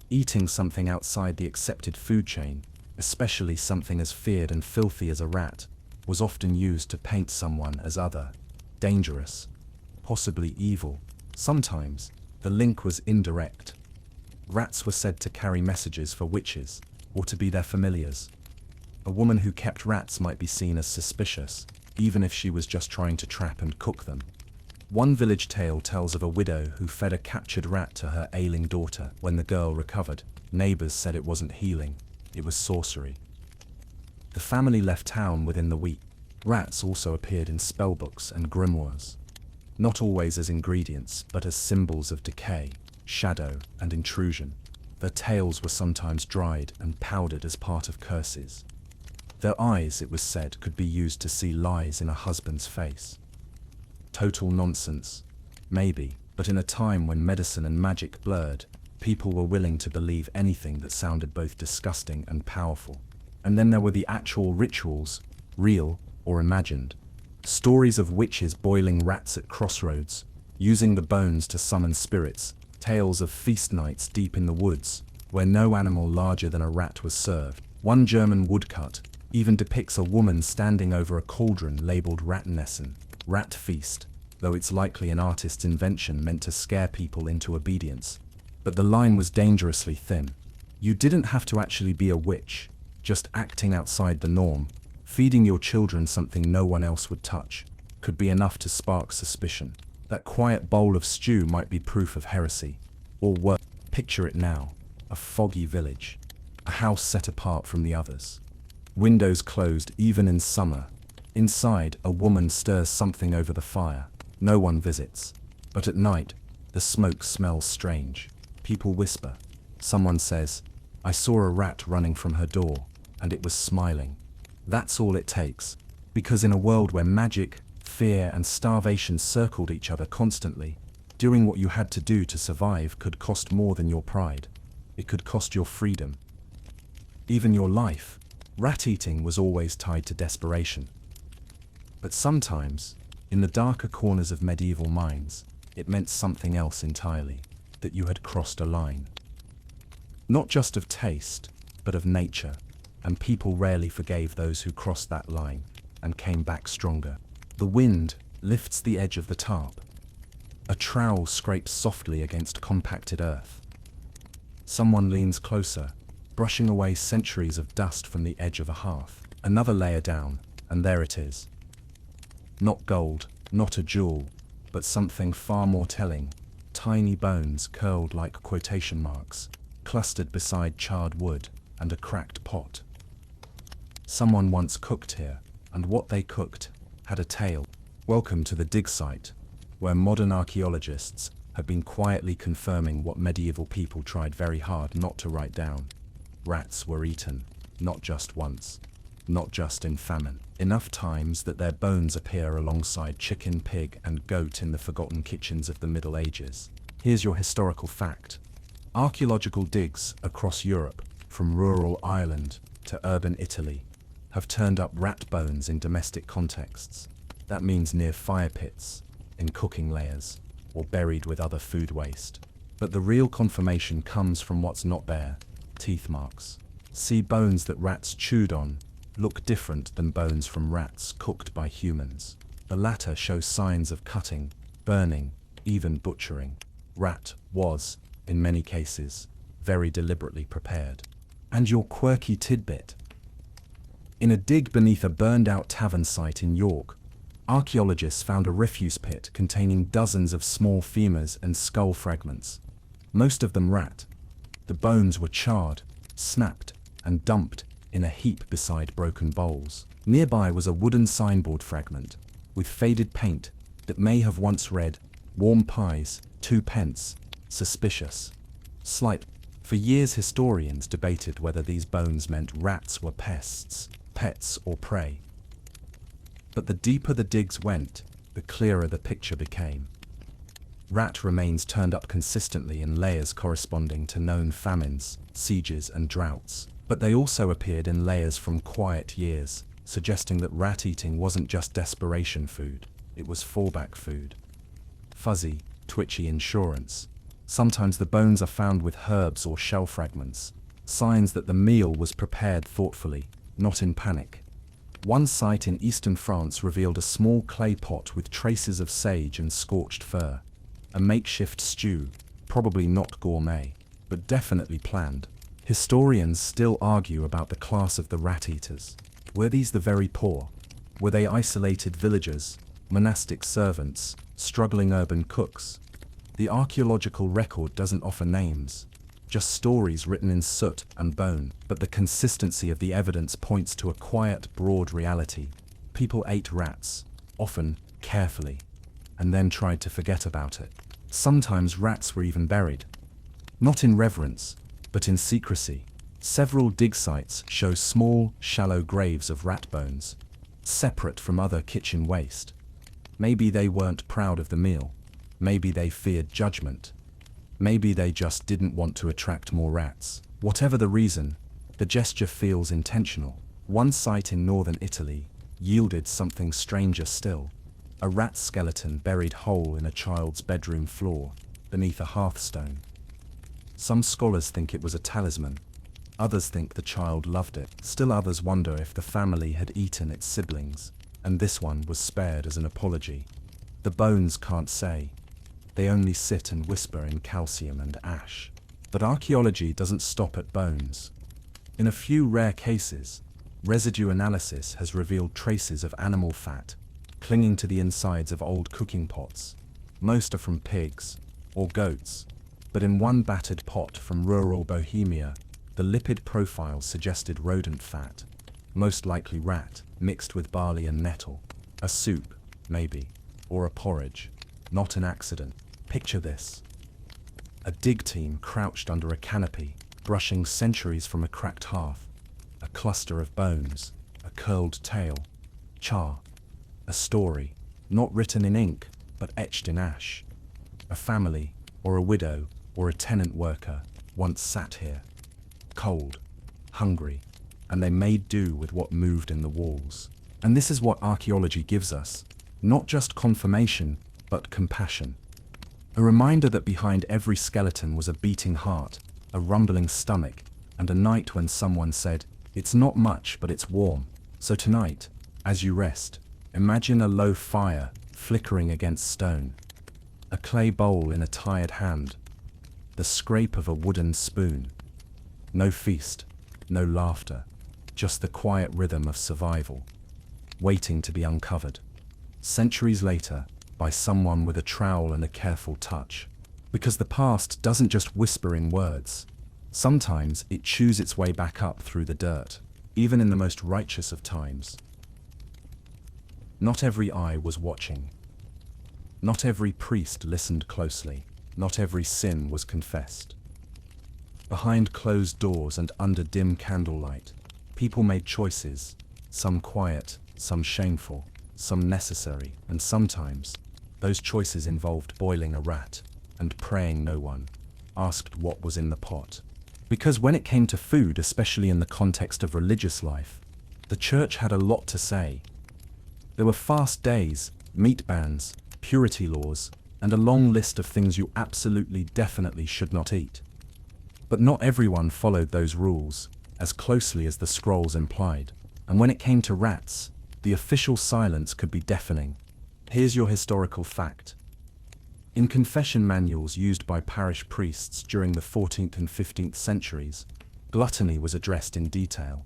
eating something outside the accepted food chain, especially something as feared and filthy as a rat, was often used to paint someone as other, dangerous, possibly evil. Sometimes, the link was indirect. Rats were said to carry messages for witches, or to be their familiars. A woman who kept rats might be seen as suspicious, even if she was just trying to trap and cook them. One village tale tells of a widow who fed a captured rat to her ailing daughter. When the girl recovered, neighbors said it wasn't healing, it was sorcery. The family left town within the week. Rats also appeared in spellbooks and grimoires, not always as ingredients, but as symbols of decay, shadow, and intrusion. Their tails were sometimes dried and powdered as part of curses. Their eyes, it was said, could be used to see lies in a husband's face. Total nonsense, maybe, but in a time when medicine and magic blurred, people were willing to believe anything that sounded both disgusting and powerful. And then there were the actual rituals, real or imagined. Stories of witches boiling rats at crossroads, using the bones to summon spirits, tales of feast nights deep in the woods, where no animal larger than a rat was served. One German woodcut even depicts a woman standing over a cauldron labeled Rattenessen, rat feast, though it's likely an artist's invention meant to scare people into obedience. But the line was dangerously thin. You didn't have to actually be a witch, just acting outside the norm, feeding your children something no one else would touch, could be enough to spark suspicion. That quiet bowl of stew might be proof of heresy. Or worse, picture it now, a foggy village, a house set apart from the others. Windows closed even in summer. Inside, a woman stirs something over the fire. No one visits. But at night, the smoke smells strange. People whisper. Someone says, "I saw a rat running from her door, and it was smiling." That's all it takes. Because in a world where magic, fear, and starvation circled each other constantly, doing what you had to do to survive could cost more than your pride. It could cost your freedom. Even your life. Rat-eating was always tied to desperation. But sometimes, in the darker corners of medieval minds, it meant something else entirely, that you had crossed a line. Not just of taste, but of nature, and people rarely forgave those who crossed that line, and came back stronger. The wind lifts the edge of the tarp. A trowel scrapes softly against compacted earth. Someone leans closer, brushing away centuries of dust from the edge of a hearth. Another layer down, and there it is. Not gold, not a jewel, but something far more telling. Tiny bones curled like quotation marks, clustered beside charred wood and a cracked pot. Someone once cooked here, and what they cooked had a tale. Welcome to the dig site, where modern archaeologists have been quietly confirming what medieval people tried very hard not to write down. Rats were eaten, not just once, not just in famine. Enough times that their bones appear alongside chicken, pig, and goat in the forgotten kitchens of the Middle Ages. Here's your historical fact. Archaeological digs across Europe, from rural Ireland to urban Italy, have turned up rat bones in domestic contexts. That means near fire pits, in cooking layers, or buried with other food waste. But the real confirmation comes from what's not there: teeth marks. See, bones that rats chewed on look different than bones from rats cooked by humans. The latter show signs of cutting, burning, even butchering. Rat was, in many cases, very deliberately prepared. And your quirky tidbit. In a dig beneath a burned-out tavern site in York, archaeologists found a refuse pit containing dozens of small femurs and skull fragments, most of them rat. The bones were charred, snapped, and dumped in a heap beside broken bowls. Nearby was a wooden signboard fragment, with faded paint, that may have once read, "Warm pies, 2d." Suspicious. Slight. For years historians debated whether these bones meant rats were pests, pets, or prey. But the deeper the digs went, the clearer the picture became. Rat remains turned up consistently in layers corresponding to known famines, sieges, and droughts. But they also appeared in layers from quiet years, suggesting that rat eating wasn't just desperation food, it was fallback food. Fuzzy, twitchy insurance. Sometimes the bones are found with herbs or shell fragments, signs that the meal was prepared thoughtfully, not in panic. One site in eastern France revealed a small clay pot with traces of sage and scorched fur. A makeshift stew, probably not gourmet, but definitely planned. Historians still argue about the class of the rat-eaters. Were these the very poor? Were they isolated villagers, monastic servants, struggling urban cooks? The archaeological record doesn't offer names, just stories written in soot and bone, but the consistency of the evidence points to a quiet, broad reality. People ate rats, often carefully, and then tried to forget about it. Sometimes rats were even buried. Not in reverence, but in secrecy. Several dig sites show small, shallow graves of rat bones, separate from other kitchen waste. Maybe they weren't proud of the meal. Maybe they feared judgment. Maybe they just didn't want to attract more rats. Whatever the reason, the gesture feels intentional. One site in northern Italy yielded something stranger still. A rat skeleton buried whole in a child's bedroom floor, beneath a hearthstone. Some scholars think it was a talisman. Others think the child loved it. Still others wonder if the family had eaten its siblings, and this one was spared as an apology. The bones can't say. They only sit and whisper in calcium and ash. But archaeology doesn't stop at bones. In a few rare cases, residue analysis has revealed traces of animal fat clinging to the insides of old cooking pots. Most are from pigs or goats, but in one battered pot from rural Bohemia, the lipid profile suggested rodent fat, most likely rat, mixed with barley and nettle. A soup, maybe, or a porridge. Not an accident. Picture this. A dig team crouched under a canopy, brushing centuries from a cracked hearth. A cluster of bones, a curled tail, char. A story, not written in ink, but etched in ash. A family, or a widow, or a tenant worker, once sat here. Cold, hungry, and they made do with what moved in the walls. And this is what archaeology gives us. Not just confirmation, but compassion. A reminder that behind every skeleton was a beating heart, a rumbling stomach, and a night when someone said, "It's not much, but it's warm." So tonight, as you rest, imagine a low fire flickering against stone, a clay bowl in a tired hand, the scrape of a wooden spoon. No feast, no laughter, just the quiet rhythm of survival, waiting to be uncovered. Centuries later, by someone with a trowel and a careful touch. Because the past doesn't just whisper in words. Sometimes it chews its way back up through the dirt, even in the most righteous of times. Not every eye was watching. Not every priest listened closely. Not every sin was confessed. Behind closed doors and under dim candlelight, people made choices, some quiet, some shameful, some necessary, and sometimes those choices involved boiling a rat and praying no one asked what was in the pot. Because when it came to food, especially in the context of religious life, the church had a lot to say. There were fast days, meat bans, purity laws, and a long list of things you absolutely definitely should not eat. But not everyone followed those rules as closely as the scrolls implied, and when it came to rats, the official silence could be deafening. Here's your historical fact. In confession manuals used by parish priests during the 14th and 15th centuries, gluttony was addressed in detail.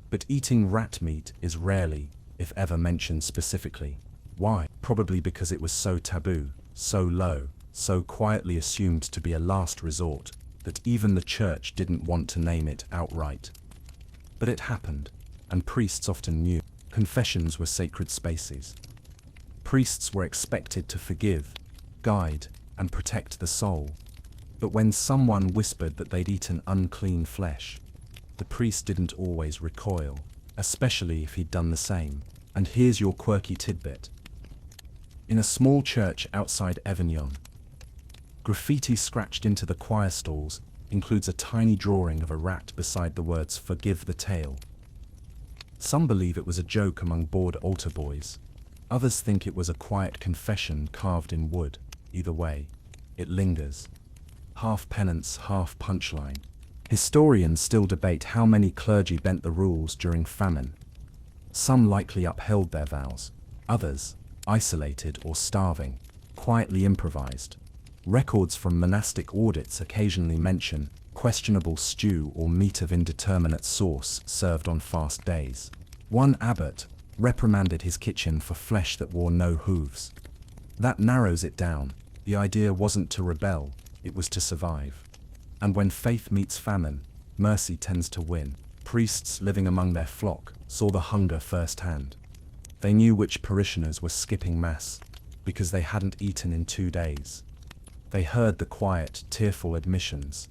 But eating rat meat is rarely, if ever, mentioned specifically. Why? Probably because it was so taboo, so low, so quietly assumed to be a last resort, that even the church didn't want to name it outright. But it happened, and priests often knew. Confessions were sacred spaces. Priests were expected to forgive, guide, and protect the soul. But when someone whispered that they'd eaten unclean flesh, the priest didn't always recoil, especially if he'd done the same. And here's your quirky tidbit. In a small church outside Avignon, graffiti scratched into the choir stalls includes a tiny drawing of a rat beside the words "Forgive the tail." Some believe it was a joke among bored altar boys. Others think it was a quiet confession carved in wood. Either way, it lingers. Half penance, half punchline. Historians still debate how many clergy bent the rules during famine. Some likely upheld their vows. Others, isolated or starving, quietly improvised. Records from monastic audits occasionally mention questionable stew or meat of indeterminate source served on fast days. One abbot reprimanded his kitchen for flesh that wore no hooves. That narrows it down. The idea wasn't to rebel, it was to survive. And when faith meets famine, mercy tends to win. Priests living among their flock saw the hunger firsthand. They knew which parishioners were skipping mass because they hadn't eaten in 2 days. They heard the quiet, tearful admissions.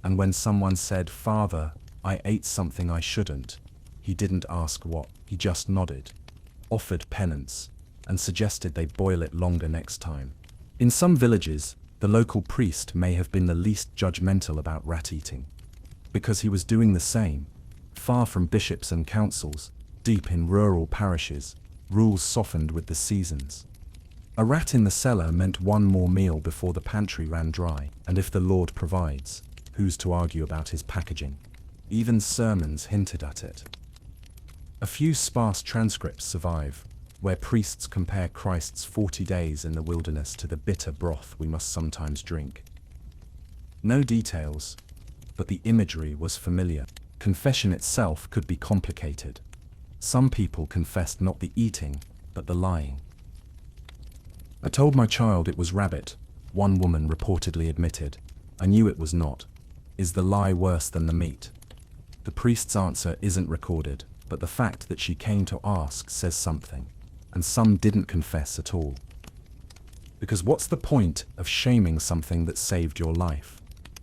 And when someone said, "Father, I ate something I shouldn't," he didn't ask what, he just nodded, offered penance, and suggested they boil it longer next time. In some villages, the local priest may have been the least judgmental about rat eating, because he was doing the same. Far from bishops and councils, deep in rural parishes, rules softened with the seasons. A rat in the cellar meant one more meal before the pantry ran dry, and if the Lord provides, who's to argue about his packaging? Even sermons hinted at it. A few sparse transcripts survive, where priests compare Christ's 40 days in the wilderness to the bitter broth we must sometimes drink. No details, but the imagery was familiar. Confession itself could be complicated. Some people confessed not the eating, but the lying. "I told my child it was rabbit," one woman reportedly admitted. "I knew it was not." Is the lie worse than the meat? The priest's answer isn't recorded, but the fact that she came to ask says something. And some didn't confess at all. Because what's the point of shaming something that saved your life?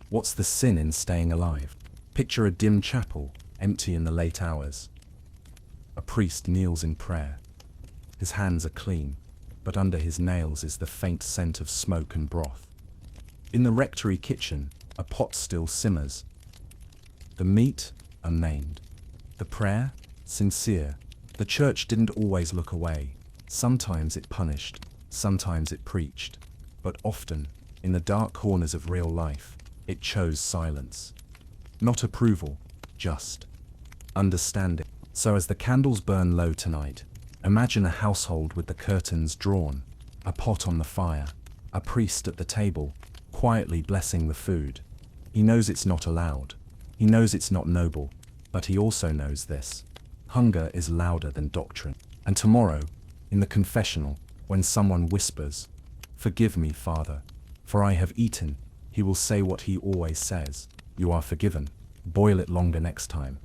What's the sin in staying alive? Picture a dim chapel, empty in the late hours. A priest kneels in prayer. His hands are clean, but under his nails is the faint scent of smoke and broth. In the rectory kitchen, a pot still simmers. The meat, unnamed. The prayer, sincere. The church didn't always look away. Sometimes it punished, sometimes it preached, but often, in the dark corners of real life, it chose silence. Not approval, just understanding. So as the candles burn low tonight, imagine a household with the curtains drawn, a pot on the fire, a priest at the table, quietly blessing the food. He knows it's not allowed. He knows it's not noble, but he also knows this. Hunger is louder than doctrine. And tomorrow, in the confessional, when someone whispers, "Forgive me, Father, for I have eaten," he will say what he always says, "You are forgiven. Boil it longer next time."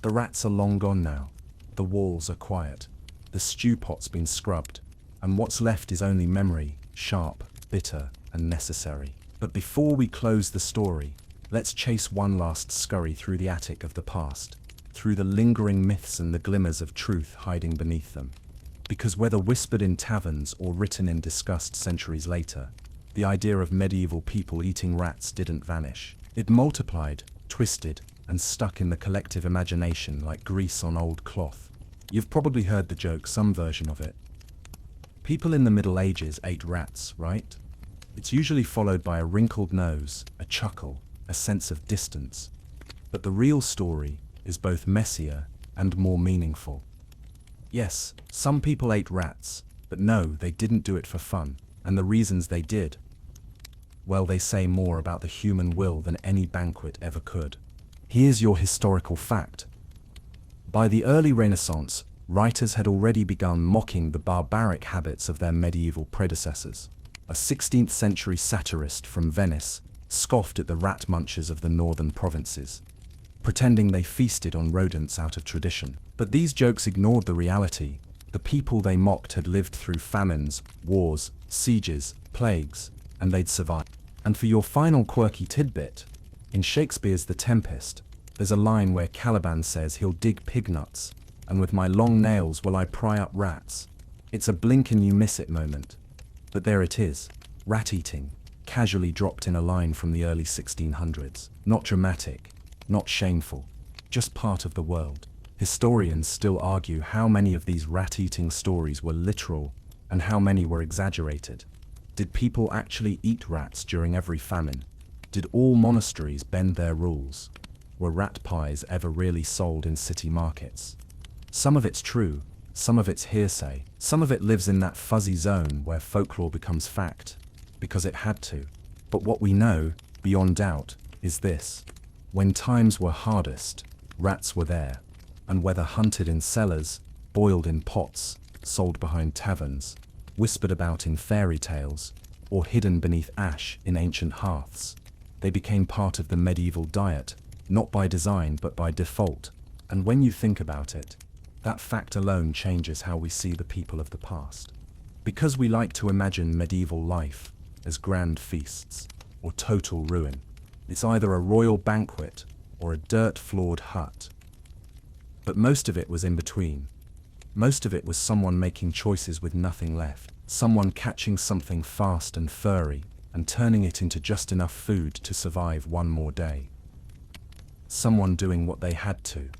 The rats are long gone now. The walls are quiet. The stew pot's been scrubbed, and what's left is only memory, sharp, bitter, and necessary. But before we close the story, let's chase one last scurry through the attic of the past, through the lingering myths and the glimmers of truth hiding beneath them. Because whether whispered in taverns or written in disgust centuries later, the idea of medieval people eating rats didn't vanish. It multiplied, twisted, and stuck in the collective imagination like grease on old cloth. You've probably heard the joke, some version of it. People in the Middle Ages ate rats, right? It's usually followed by a wrinkled nose, a chuckle, a sense of distance. But the real story is both messier and more meaningful. Yes, some people ate rats, but no, they didn't do it for fun. And the reasons they did, well, they say more about the human will than any banquet ever could. Here's your historical fact. By the early Renaissance, writers had already begun mocking the barbaric habits of their medieval predecessors. A 16th century satirist from Venice scoffed at the rat munchers of the northern provinces, pretending they feasted on rodents out of tradition. But these jokes ignored the reality. The people they mocked had lived through famines, wars, sieges, plagues, and they'd survived. And for your final quirky tidbit, in Shakespeare's The Tempest, there's a line where Caliban says he'll dig pig nuts, and with my long nails will I pry up rats. It's a blink and you miss it moment. But there it is, rat eating, casually dropped in a line from the early 1600s. Not dramatic, not shameful, just part of the world. Historians still argue how many of these rat-eating stories were literal And how many were exaggerated? Did people actually eat rats during every famine? Did all monasteries bend their rules? Were rat pies ever really sold in city markets? Some of it's true, some of it's hearsay, some of it lives in that fuzzy zone where folklore becomes fact, because it had to. But what we know, beyond doubt, is this. When times were hardest, rats were there, and whether hunted in cellars, boiled in pots, sold behind taverns, whispered about in fairy tales, or hidden beneath ash in ancient hearths, they became part of the medieval diet, not by design but by default. And when you think about it, that fact alone changes how we see the people of the past. Because we like to imagine medieval life as grand feasts or total ruin. It's either a royal banquet or a dirt-floored hut. But most of it was in between. Most of it was someone making choices with nothing left, someone catching something fast and furry and turning it into just enough food to survive one more day. Someone doing what they had to.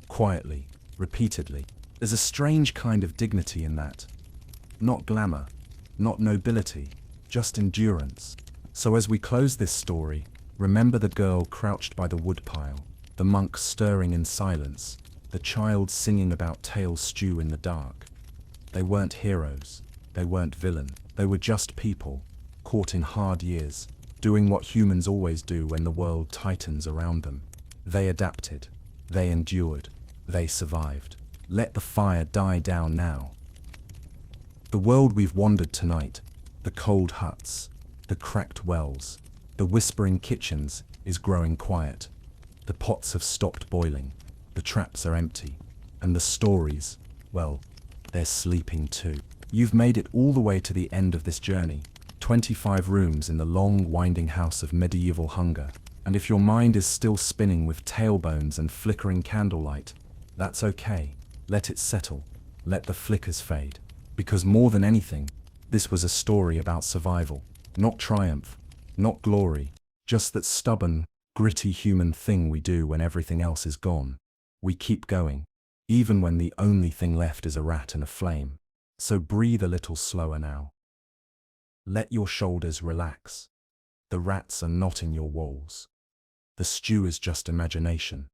Quietly, repeatedly. There's a strange kind of dignity in that. Not glamour, not nobility, just endurance. So as we close this story, remember the girl crouched by the woodpile, the monk stirring in silence, the child singing about tale stew in the dark. They weren't heroes, they weren't villain, they were just people, caught in hard years, doing what humans always do when the world tightens around them. They adapted, they endured, they survived. Let the fire die down now. The world we've wandered tonight, the cold huts, the cracked wells, the whispering kitchens, is growing quiet. The pots have stopped boiling, the traps are empty, and the stories, well, they're sleeping too. You've made it all the way to the end of this journey, 25 rooms in the long, winding house of medieval hunger, and if your mind is still spinning with tailbones and flickering candlelight, that's okay. Let it settle, let the flickers fade, because more than anything, this was a story about survival. Not triumph, not glory, just that stubborn, gritty human thing we do when everything else is gone. We keep going, even when the only thing left is a rat and a flame. So breathe a little slower now. Let your shoulders relax. The rats are not in your walls. The stew is just imagination.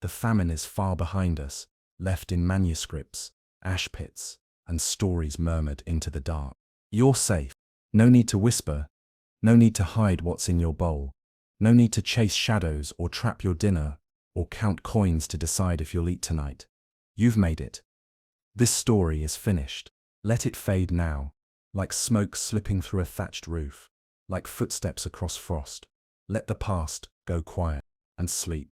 The famine is far behind us, left in manuscripts, ash pits, and stories murmured into the dark. You're safe. No need to whisper, no need to hide what's in your bowl, no need to chase shadows or trap your dinner, or count coins to decide if you'll eat tonight. You've made it. This story is finished. Let it fade now, like smoke slipping through a thatched roof, like footsteps across frost. Let the past go quiet and sleep.